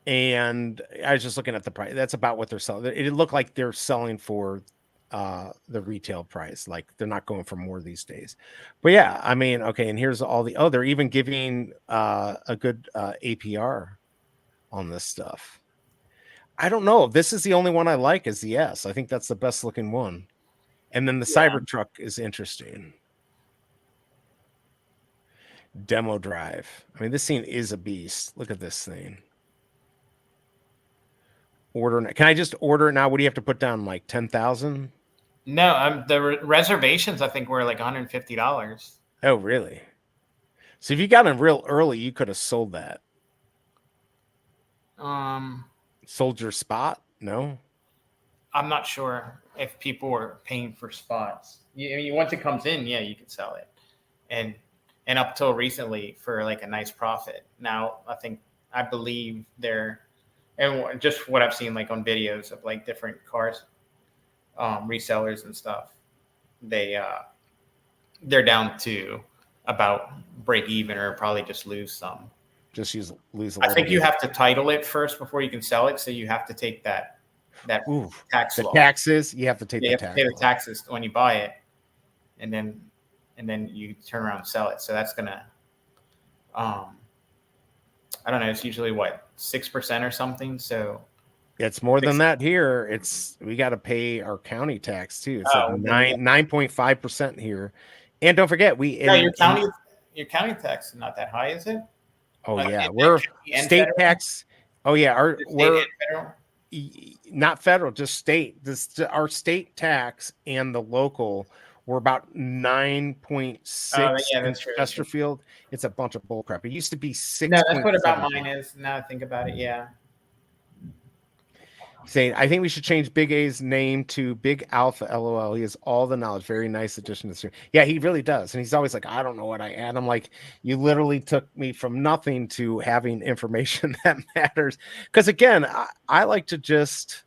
and I was just looking at the price. That's about what they're selling. It looked like they're selling for the retail price. Like they're not going for more these days. But yeah, I mean, okay, and here's all they're even giving a good APR on this stuff. I don't know. This is the only one I like is the S. I think that's the best looking one. And then the Cybertruck is interesting. Demo drive. I mean, this thing is a beast. Look at this thing. Order. Can I just order it now? What do you have to put down? Like 10,000? No, the reservations I think were like $150. Oh, really? So if you got in real early, you could have sold that. Sold your spot? No. I'm not sure if people were paying for spots. Once it comes in, you could sell it, and up till recently for like a nice profit. Now I believe they're, and just what I've seen like on videos of like different cars. Resellers and stuff, they're down to about break even or probably just lose some. Lose a little. I think you have to title it first before you can sell it, so you have to take that tax. The taxes you have to take. You have to pay the taxes when you buy it, and then you turn around and sell it. So that's gonna, I don't know. It's usually 6% or something. So. It's more than that here. We got to pay our county tax too. It's like 9.5% here, and don't forget your county tax is not that high, is it? Oh yeah, we're state tax. Oh yeah, we're not federal, just state. Our state tax and the local We're about 9.6 yeah, in that's true. Chesterfield. It's a bunch of bullcrap. It used to be 6. No, that's what about mine is. Now I think about it, yeah. Saying, I think we should change Big A's name to Big Alpha. LOL. He has all the knowledge. Very nice addition to the series. Yeah, he really does. And he's always like, I don't know what I add. I'm like, you literally took me from nothing to having information that matters. Because again, I like to just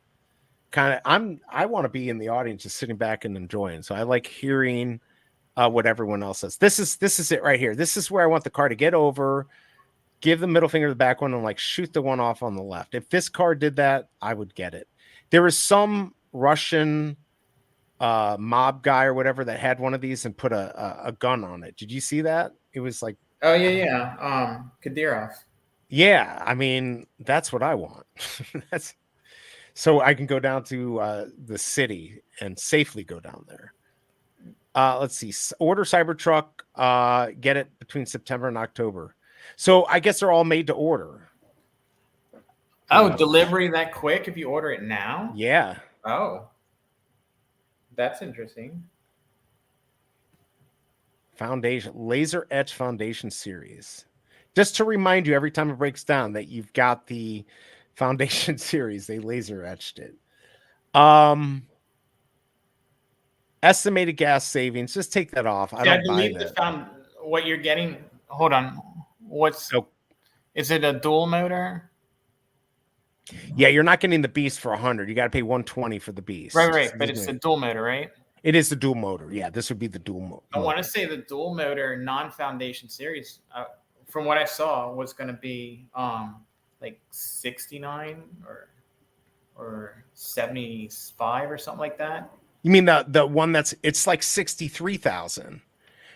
kind of, I want to be in the audience, just sitting back and enjoying. So I like hearing what everyone else says. This is it right here. This is where I want the car to get over. Give the middle finger to the back one and like shoot the one off on the left. If this car did that, I would get it. There was some Russian mob guy or whatever that had one of these and put a gun on it. Did you see that? It was like, oh yeah. Kadyrov. Yeah, I mean, that's what I want. That's so I can go down to the city and safely go down there. Let's see. Order Cybertruck. Get it between September and October. So I guess they're all made to order. Oh, delivery that quick if you order it now? Yeah. Oh, that's interesting. Foundation, laser etch foundation series. Just to remind you every time it breaks down that you've got the foundation series. They laser etched it. Estimated gas savings. Just take that off. I don't buy that. What you're getting. Hold on. Is it a dual motor? Yeah, you're not getting the Beast for 100. You got to pay 120 for the Beast. Right. But it's the dual motor, right? It is the dual motor. Yeah, this would be the dual motor. I want to say the dual motor non-foundation series, from what I saw, was going to be like 69 or 75 or something like that. You mean the one it's like 63,000?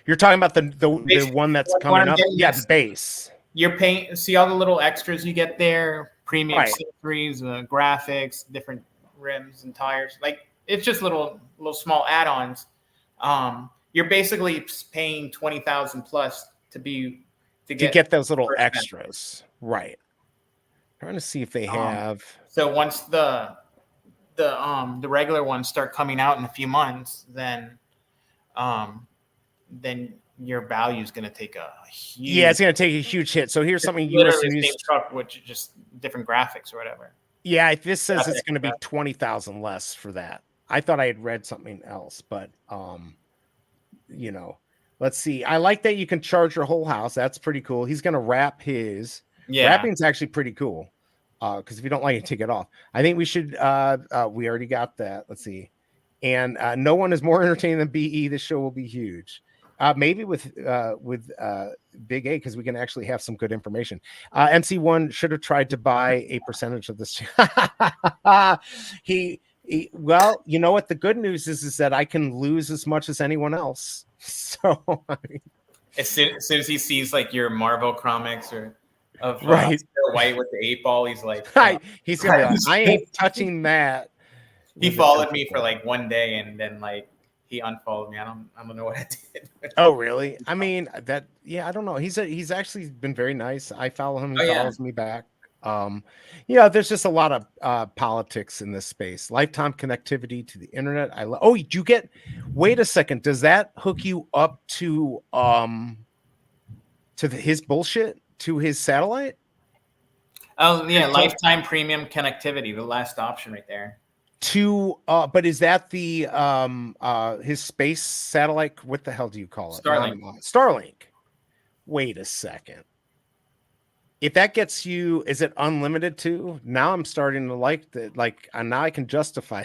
You're talking about the one that's coming up? Yeah, the base. You're paying. See all the little extras you get there, premium accessories, graphics, different rims and tires. Like it's just little small add-ons. You're basically paying 20,000 plus to get those little extras, right? Trying to see if they have. So once the regular ones start coming out in a few months, then your value is going to take a huge. Yeah, it's going to take a huge hit. So here's something U.S. News. Same truck, which is just different graphics or whatever. Yeah, this says it's going to be 20,000 less for that. I thought I had read something else, but let's see. I like that you can charge your whole house. That's pretty cool. He's going to wrap his. Yeah, wrapping's actually pretty cool. Because if you don't like it, take it off. I think we should. We already got that. Let's see. And no one is more entertaining than BE. This show will be huge. Maybe with Big A, because we can actually have some good information. MC1 should have tried to buy a percentage of this. Well, you know what? The good news is that I can lose as much as anyone else. So as soon as he sees like your Marvel comics or of right White with the 8-ball, he's like, he's gonna be like, I ain't touching that. He followed me for like one day and then like he unfollowed me. I don't know what I did. Oh really? I mean I don't know. He's actually been very nice. I follow him, he follows me back. There's just a lot of politics in this space. Lifetime connectivity to the internet. Wait a second, does that hook you up to his bullshit? To his satellite? Oh yeah, lifetime premium connectivity, the last option right there. But is that the his space satellite? What the hell do you call it? Starlink. Wait a second. If that gets you, is it unlimited too? Now I'm starting to like that. Like now I can justify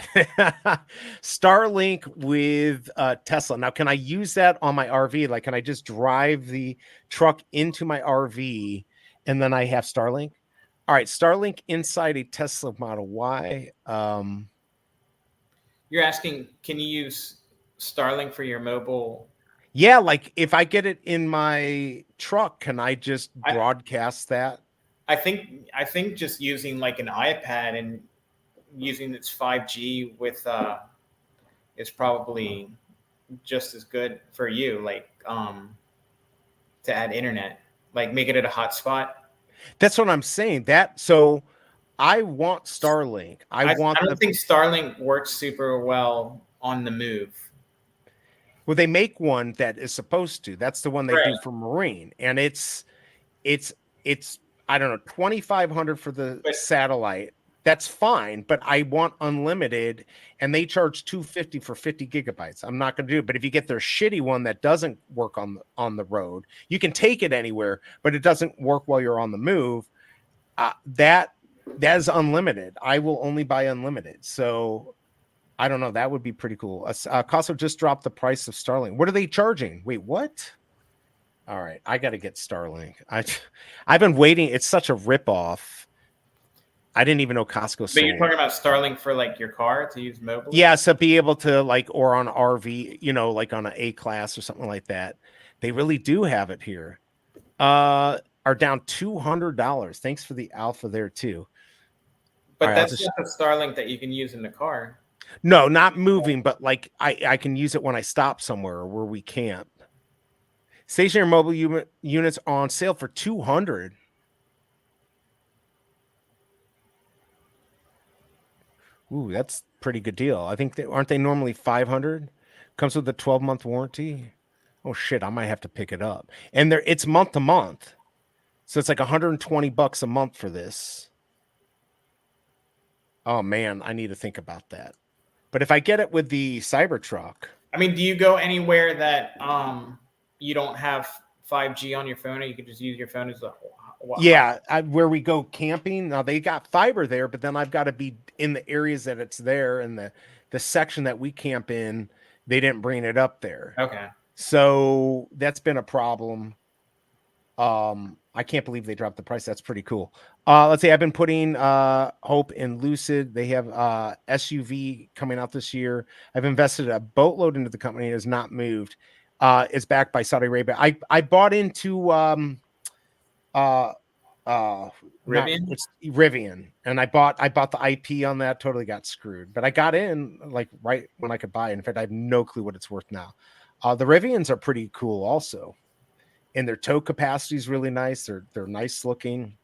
Starlink with Tesla. Now, can I use that on my RV? Like, can I just drive the truck into my RV and then I have Starlink? All right, Starlink inside a Tesla Model Y. You're asking, can you use Starlink for your mobile? Yeah, like if I get it in my truck, can I just broadcast that? I think just using like an iPad and using its 5G with is probably just as good for you, like to add internet, like make it at a hotspot. That's what I'm saying. So I want Starlink. I don't think Starlink works super well on the move. Well, they make one that is supposed to. That's the one they do Right. for Marine, and it's I don't know, 2,500 for the But satellite. That's fine, but I want unlimited, and they charge 250 for 50 gigabytes. I'm not going to do it. But if you get their shitty one that doesn't work on the road, you can take it anywhere, but it doesn't work while you're on the move. That is unlimited. I will only buy unlimited. So I don't know. That would be pretty cool. Costco just dropped the price of Starlink. What are they charging? Wait, what? All right, I got to get Starlink. I've been waiting. It's such a ripoff. I didn't even know Costco sold. But you're talking about Starlink for like your car to use mobile? Yeah, so be able to like, or on RV, like on an A class or something like that. They really do have it here. Are down $200. Thanks for the alpha there too. But right, that's not the Starlink that you can use in the car. No, not moving, but like I can use it when I stop somewhere or where we camp. Stationary mobile units on sale for $200. Ooh, that's pretty good deal. I think aren't they normally $500? Comes with a 12-month warranty. Oh shit, I might have to pick it up. And it's month to month. So it's like $120 a month for this. Oh man, I need to think about that. But if I get it with the Cybertruck. I mean, do you go anywhere that you don't have 5G on your phone, or you can just use your phone as a Yeah, where we go camping. Now they got fiber there, but then I've got to be in the areas that it's there, and the section that we camp in, they didn't bring it up there. Okay. So that's been a problem. I can't believe they dropped the price. That's pretty cool. Let's see. I've been putting hope in Lucid. They have SUV coming out this year. I've invested a boatload into the company. It has not moved. It's backed by Saudi Arabia. I bought into Rivian, and I bought the IP on that. Totally got screwed, but I got in like right when I could buy it. In fact, I have no clue what it's worth now. The Rivians are pretty cool also, and their tow capacity is really nice. They're nice looking.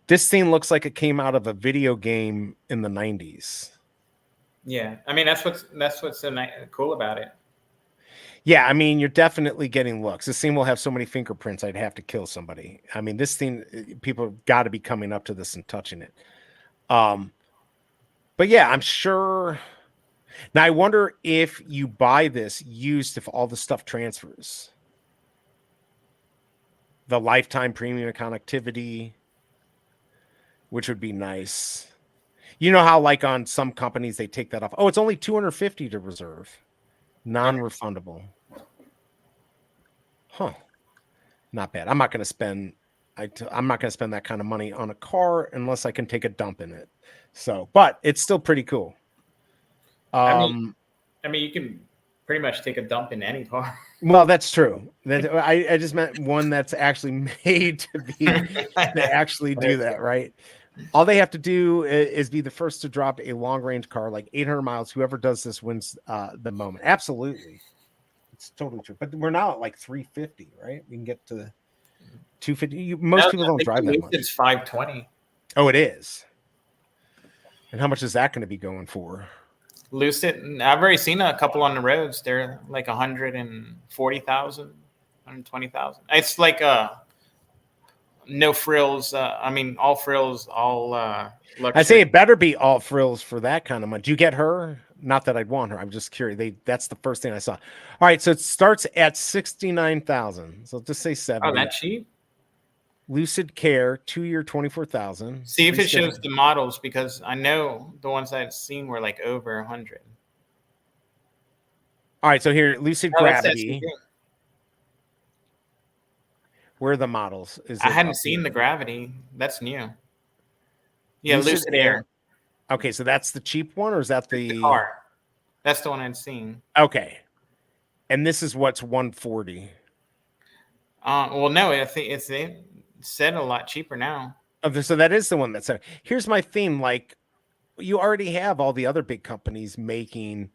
This thing looks like it came out of a video game in the 90s. Yeah, I mean that's what's so cool about it. Yeah, I mean, you're definitely getting looks. This thing will have so many fingerprints, I'd have to kill somebody. I mean, this thing, people have got to be coming up to this and touching it. But yeah, I'm sure. Now, I wonder if you buy this used, if all the stuff transfers. The lifetime premium connectivity, which would be nice. You know how, like on some companies, they take that off. Oh, it's only $250 to reserve. Non-refundable. Huh. Not bad. I'm not going to spend that kind of money on a car unless I can take a dump in it. So, but it's still pretty cool. I mean, you can pretty much take a dump in any car. Well, that's true. I just meant one that's actually made to actually do that, right? All they have to do is be the first to drop a long-range car, like 800 miles. Whoever does this wins the moment. Absolutely. It's totally true. But we're now at like 350, right? We can get to 250. Most people don't drive that much. It's 520. Oh, it is. And how much is that going to be going for? Lucid, I've already seen a couple on the roads. They're like 140,000, 120,000. It's like no frills. I mean, all frills, all luxury. I say it better be all frills for that kind of money. Do you get her? Not that I'd want her. I'm just curious. That's the first thing I saw. All right, so it starts at 69,000. So just say 70. Oh, that cheap? Lucid Care, 2-year, 24,000. See if it shows the models, because I know the ones I've seen were like over 100. All right, so here, Lucid Gravity. Where are the models? I hadn't seen the Gravity. That's new. Yeah, Lucid Air. Okay, so that's the cheap one, or is that the car? That's the one I'd seen. Okay, and this is what's 140. Well, no, I think it's said a lot cheaper now. Okay, so that is the one that's. Here's my theme: like, you already have all the other big companies making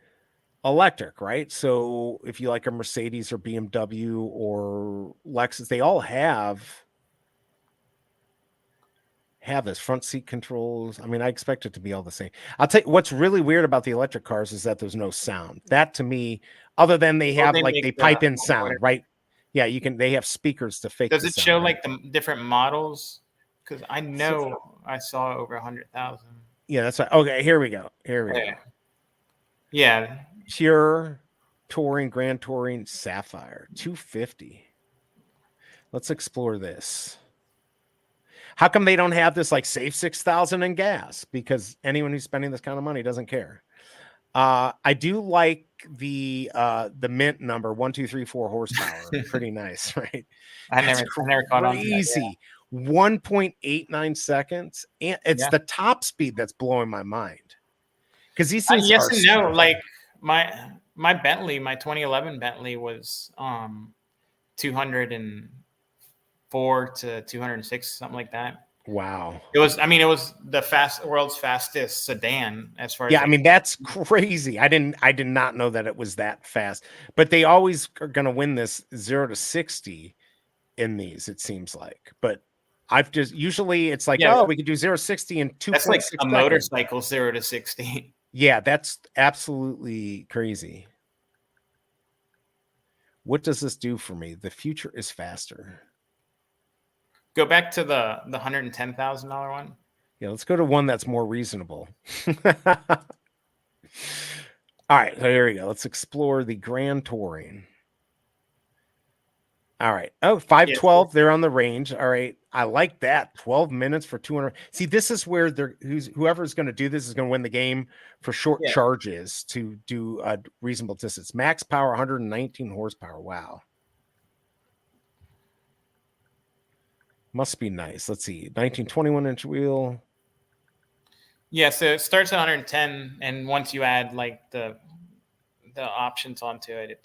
electric, right? So if you like a Mercedes or BMW or Lexus, they all have have this front seat controls. I mean, I expect it to be all the same. I'll tell you what's really weird about the electric cars is that there's no sound. That to me, other than they have they pipe in sound, right? Yeah, they have speakers to fake. Does it show like the different models? Because I know I saw over 100,000. Yeah, that's right. Okay, here we go. Here we go. Yeah. Pure Touring, Grand Touring Sapphire, 250. Let's explore this. How come they don't have this like save 6,000 in gas? Because anyone who's spending this kind of money doesn't care. I do like the mint number 1234 horsepower. Pretty nice, right? I never caught on. Crazy. 1.89 seconds, and it's the top speed that's blowing my mind. Because these things yes and no. Like my Bentley, my 2011 Bentley was 204 to 206, something like that. Wow. It was the world's fastest sedan as far as I mean, that's crazy. I did not know that it was that fast. But they always are gonna win this 0 to 60 in these, it seems like. But I've just usually it's like, we could do 0 to 60 in 2.6 That's like a seconds. motorcycle 0 to 60. Yeah, that's absolutely crazy. What does this do for me? The future is faster. Go back to the $110,000 one. Yeah, let's go to one that's more reasonable. All right, so here we go. Let's explore the Grand Touring. All right. Oh, 512. They're on the range. All right. I like that. 12 minutes for 200. See, this is where whoever's going to do this is going to win the game for short charges to do a reasonable distance. Max power, 119 horsepower. Wow. Must be nice. Let's see. 1921-inch wheel. Yeah, so it starts at 110, and once you add like the options onto it,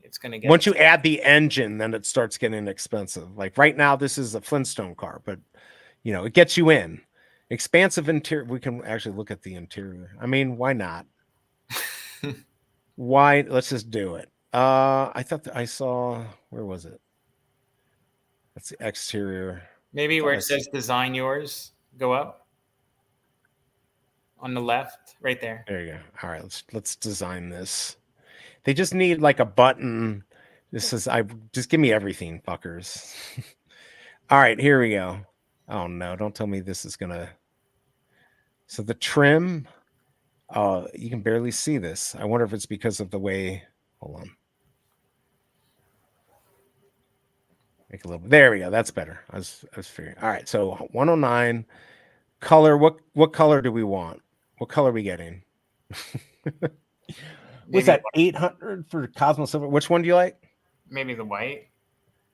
it's going to get. Once you add the engine, then it starts getting expensive. Like right now, this is a Flintstone car, but it gets you in. Expansive interior. We can actually look at the interior. I mean, why not? Why? Let's just do it. I thought I saw. Where was it? That's the exterior. Maybe where it says "Design Yours," go up on the left, right there. There you go. All right, let's design this. They just need like a button. This is just give me everything, fuckers. All right, here we go. Oh no, don't tell me this is gonna. So the trim, you can barely see this. I wonder if it's because of the way. Hold on. Make a little bit. There we go. That's better. I was figuring. All right, so 109 color. What color do we want? What color are we getting? What's that? 800 for Cosmo Silver. Which one do you like? Maybe the white.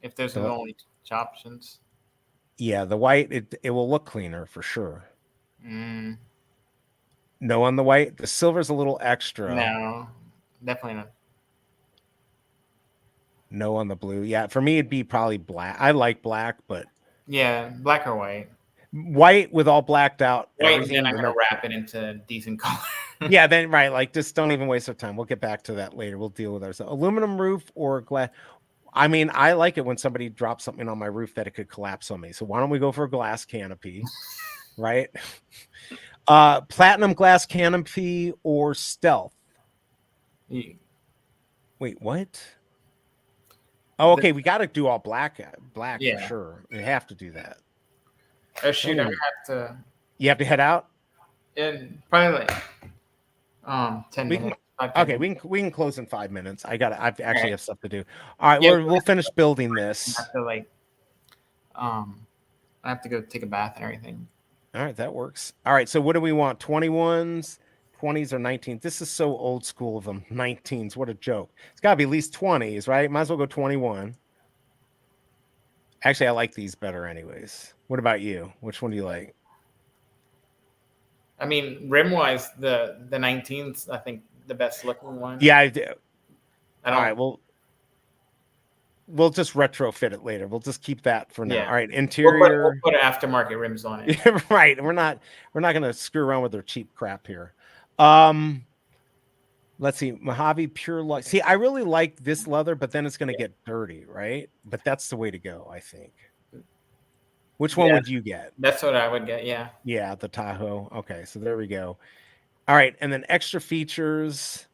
If those are the only options. Yeah, the white. It will look cleaner for sure. No on the white. The silver's a little extra. No, definitely not. No on the blue. Yeah, for me it'd be probably black. I like black, but yeah, black or white. White with all blacked out. White, and then I'm gonna wrap it into decent color. Yeah, then right, like just don't even waste our time. We'll get back to that later. We'll deal with ourselves. Aluminum roof or glass. I mean, I like it when somebody drops something on my roof that it could collapse on me. So why don't we go for a glass canopy, right? Platinum glass canopy or stealth. Wait, what? Oh, okay. We got to do all black for sure. We have to do that. Oh shoot! I have to. You have to head out. In probably like 10 minutes. Okay, we can close in 5 minutes. I actually have stuff to do. All right, we'll finish building this. I have to I have to go take a bath and everything. All right, that works. All right, so what do we want? 21s, 20s, or 19s? This is so old school of them. 19s, what a joke. It's got to be at least 20s, right? Might as well go 21. Actually, I like these better anyways. What about you? Which one do you like? I mean, rim-wise, the 19s, I think the best looking one. Yeah, I do. All right, we'll just retrofit it later. We'll just keep that for now. Yeah. All right, interior. We'll put aftermarket rims on it. Right. We're not going to screw around with their cheap crap here. Let's see. Mojave Pure Luxe. See, I really like this leather, but then it's going to get dirty, right? But that's the way to go, I think. Which one would you get? That's what I would get. Yeah. Yeah, the Tahoe. Okay, so there we go. All right, and then extra features,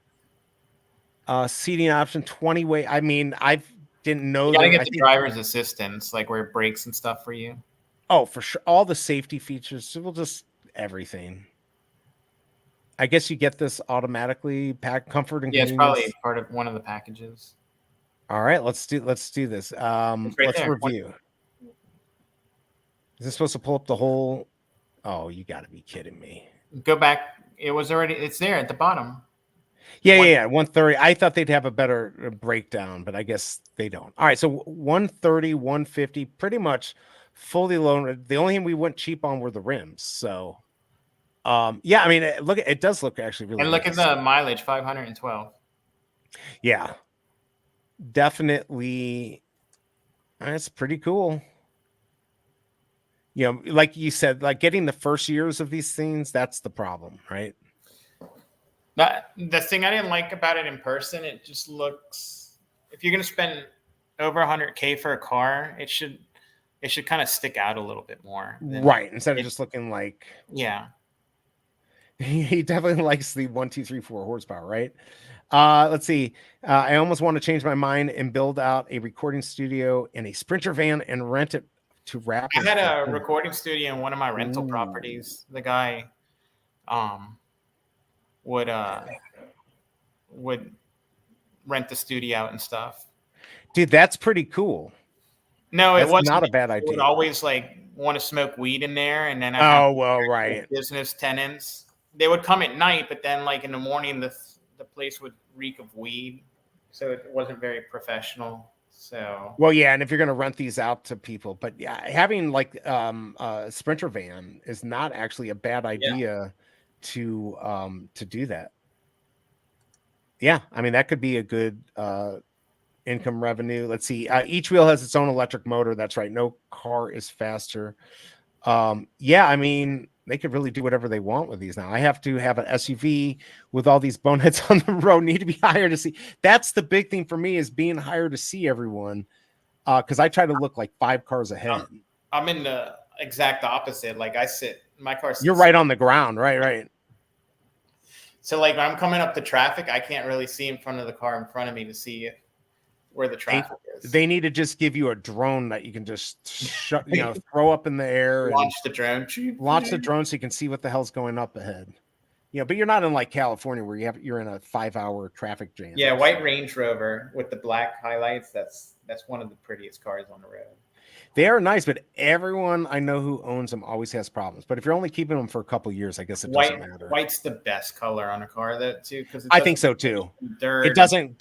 seating option, 20-way. I mean, I didn't know You gotta that. get the driver's assistance, like where it brakes and stuff for you. Oh, for sure. All the safety features. We'll just everything. I guess you get this automatically. Pack comfort and it's convenience. probably part of one of the packages. All right, let's do this. Right let's there. review. Is this supposed to pull up the whole? Oh, you got to be kidding me. Go back. It's there at the bottom. Yeah. 130. I thought they'd have a better breakdown, but I guess they don't. All right, so 130, 150, pretty much fully loaded. The only thing we went cheap on were the rims. So, yeah, I mean, it does look actually really. And look at the mileage, 512. Yeah, definitely. That's pretty cool. You know, like you said, like getting the first years of these things, that's the problem, right? The thing I didn't like about it in person, it just looks, if you're going to spend over 100K for a car, it should kind of stick out a little bit more. Right. Instead of just looking like, yeah. He definitely likes the 1, 2, 3, 4 horsepower, right? Let's see. I almost want to change my mind and build out a recording studio in a Sprinter van and rent it to rap. I had a recording studio in one of my rental properties. The guy would rent the studio out and stuff. Dude, that's pretty cool. No, it wasn't. Not a bad idea. Would always like want to smoke weed in there, and then right. Business tenants, they would come at night, but then like in the morning, the place would reek of weed, so it wasn't very professional. So well, yeah, and if you're going to rent these out to people, but yeah, having like a Sprinter van is not actually a bad idea to do that. Yeah, I mean that could be a good income revenue. Let's see. Each wheel has its own electric motor. That's right. No car is faster. Yeah, I mean they could really do whatever they want with these now. I have to have an SUV with all these boneheads on the road, need to be higher to see. That's the big thing for me, is being higher to see everyone. Because I try to look like 5 cars ahead. I'm in the exact opposite. Like my car. You're right on the ground. Right. So like when I'm coming up to traffic, I can't really see in front of the car in front of me to see where the traffic is. They need to just give you a drone that you can just throw up in the air. Launch the drone so you can see what the hell's going up ahead. But you're not in like California where you're in a 5-hour traffic jam. Yeah, white Range Rover with the black highlights. That's one of the prettiest cars on the road. They are nice, but everyone I know who owns them always has problems. But if you're only keeping them for a couple years, I guess it doesn't matter. White's the best color on a car, too. I think so too. It doesn't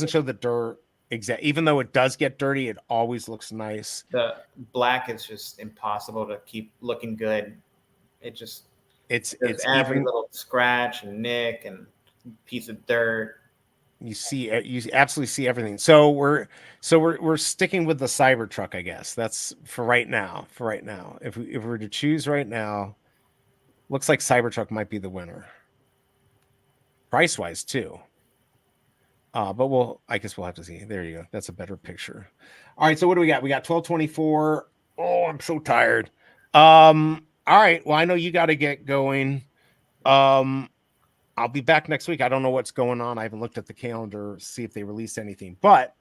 show the dirt. Exactly. Even though it does get dirty, it always looks nice. The black is just impossible to keep looking good. It's every little scratch and nick and piece of dirt. You absolutely see everything. So we're sticking with the Cybertruck, I guess. That's for right now. If we were to choose right now, looks like Cybertruck might be the winner. Price wise too. But I guess we'll have to see. There you go. That's a better picture. All right. So what do we got? We got 1224. Oh, I'm so tired. All right. Well, I know you got to get going. I'll be back next week. I don't know what's going on. I haven't looked at the calendar to see if they released anything, but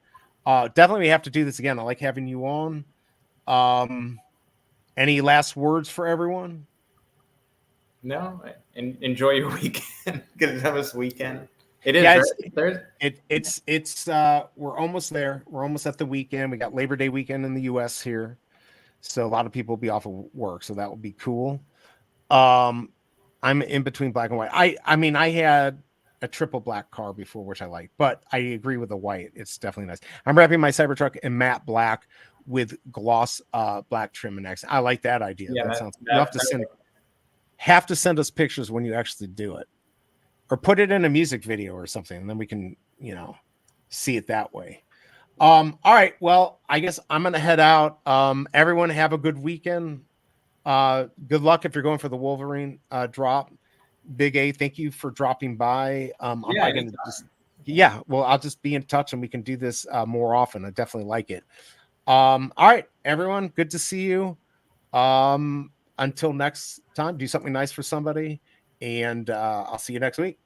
definitely we have to do this again. I like having you on. Any last words for everyone? No, enjoy your weekend. Get it done this weekend. It is. Yeah, it's we're almost there. We're almost at the weekend. We got Labor Day weekend in the US here. So a lot of people will be off of work. So that will be cool. I'm in between black and white. I mean, I had a triple black car before, which I like, but I agree with the white. It's definitely nice. I'm wrapping my Cybertruck in matte black with gloss black trim and X. I like that idea. Yeah, that sounds. You have to send us pictures when you actually do it, or put it in a music video or something, and then we can see it that way. All right. Well, I guess I'm gonna head out. Everyone have a good weekend. Good luck if you're going for the Wolverine drop. Big A, thank you for dropping by. I'll just be in touch and we can do this more often. I definitely like it. All right, everyone, good to see you. Until next time, do something nice for somebody, and I'll see you next week.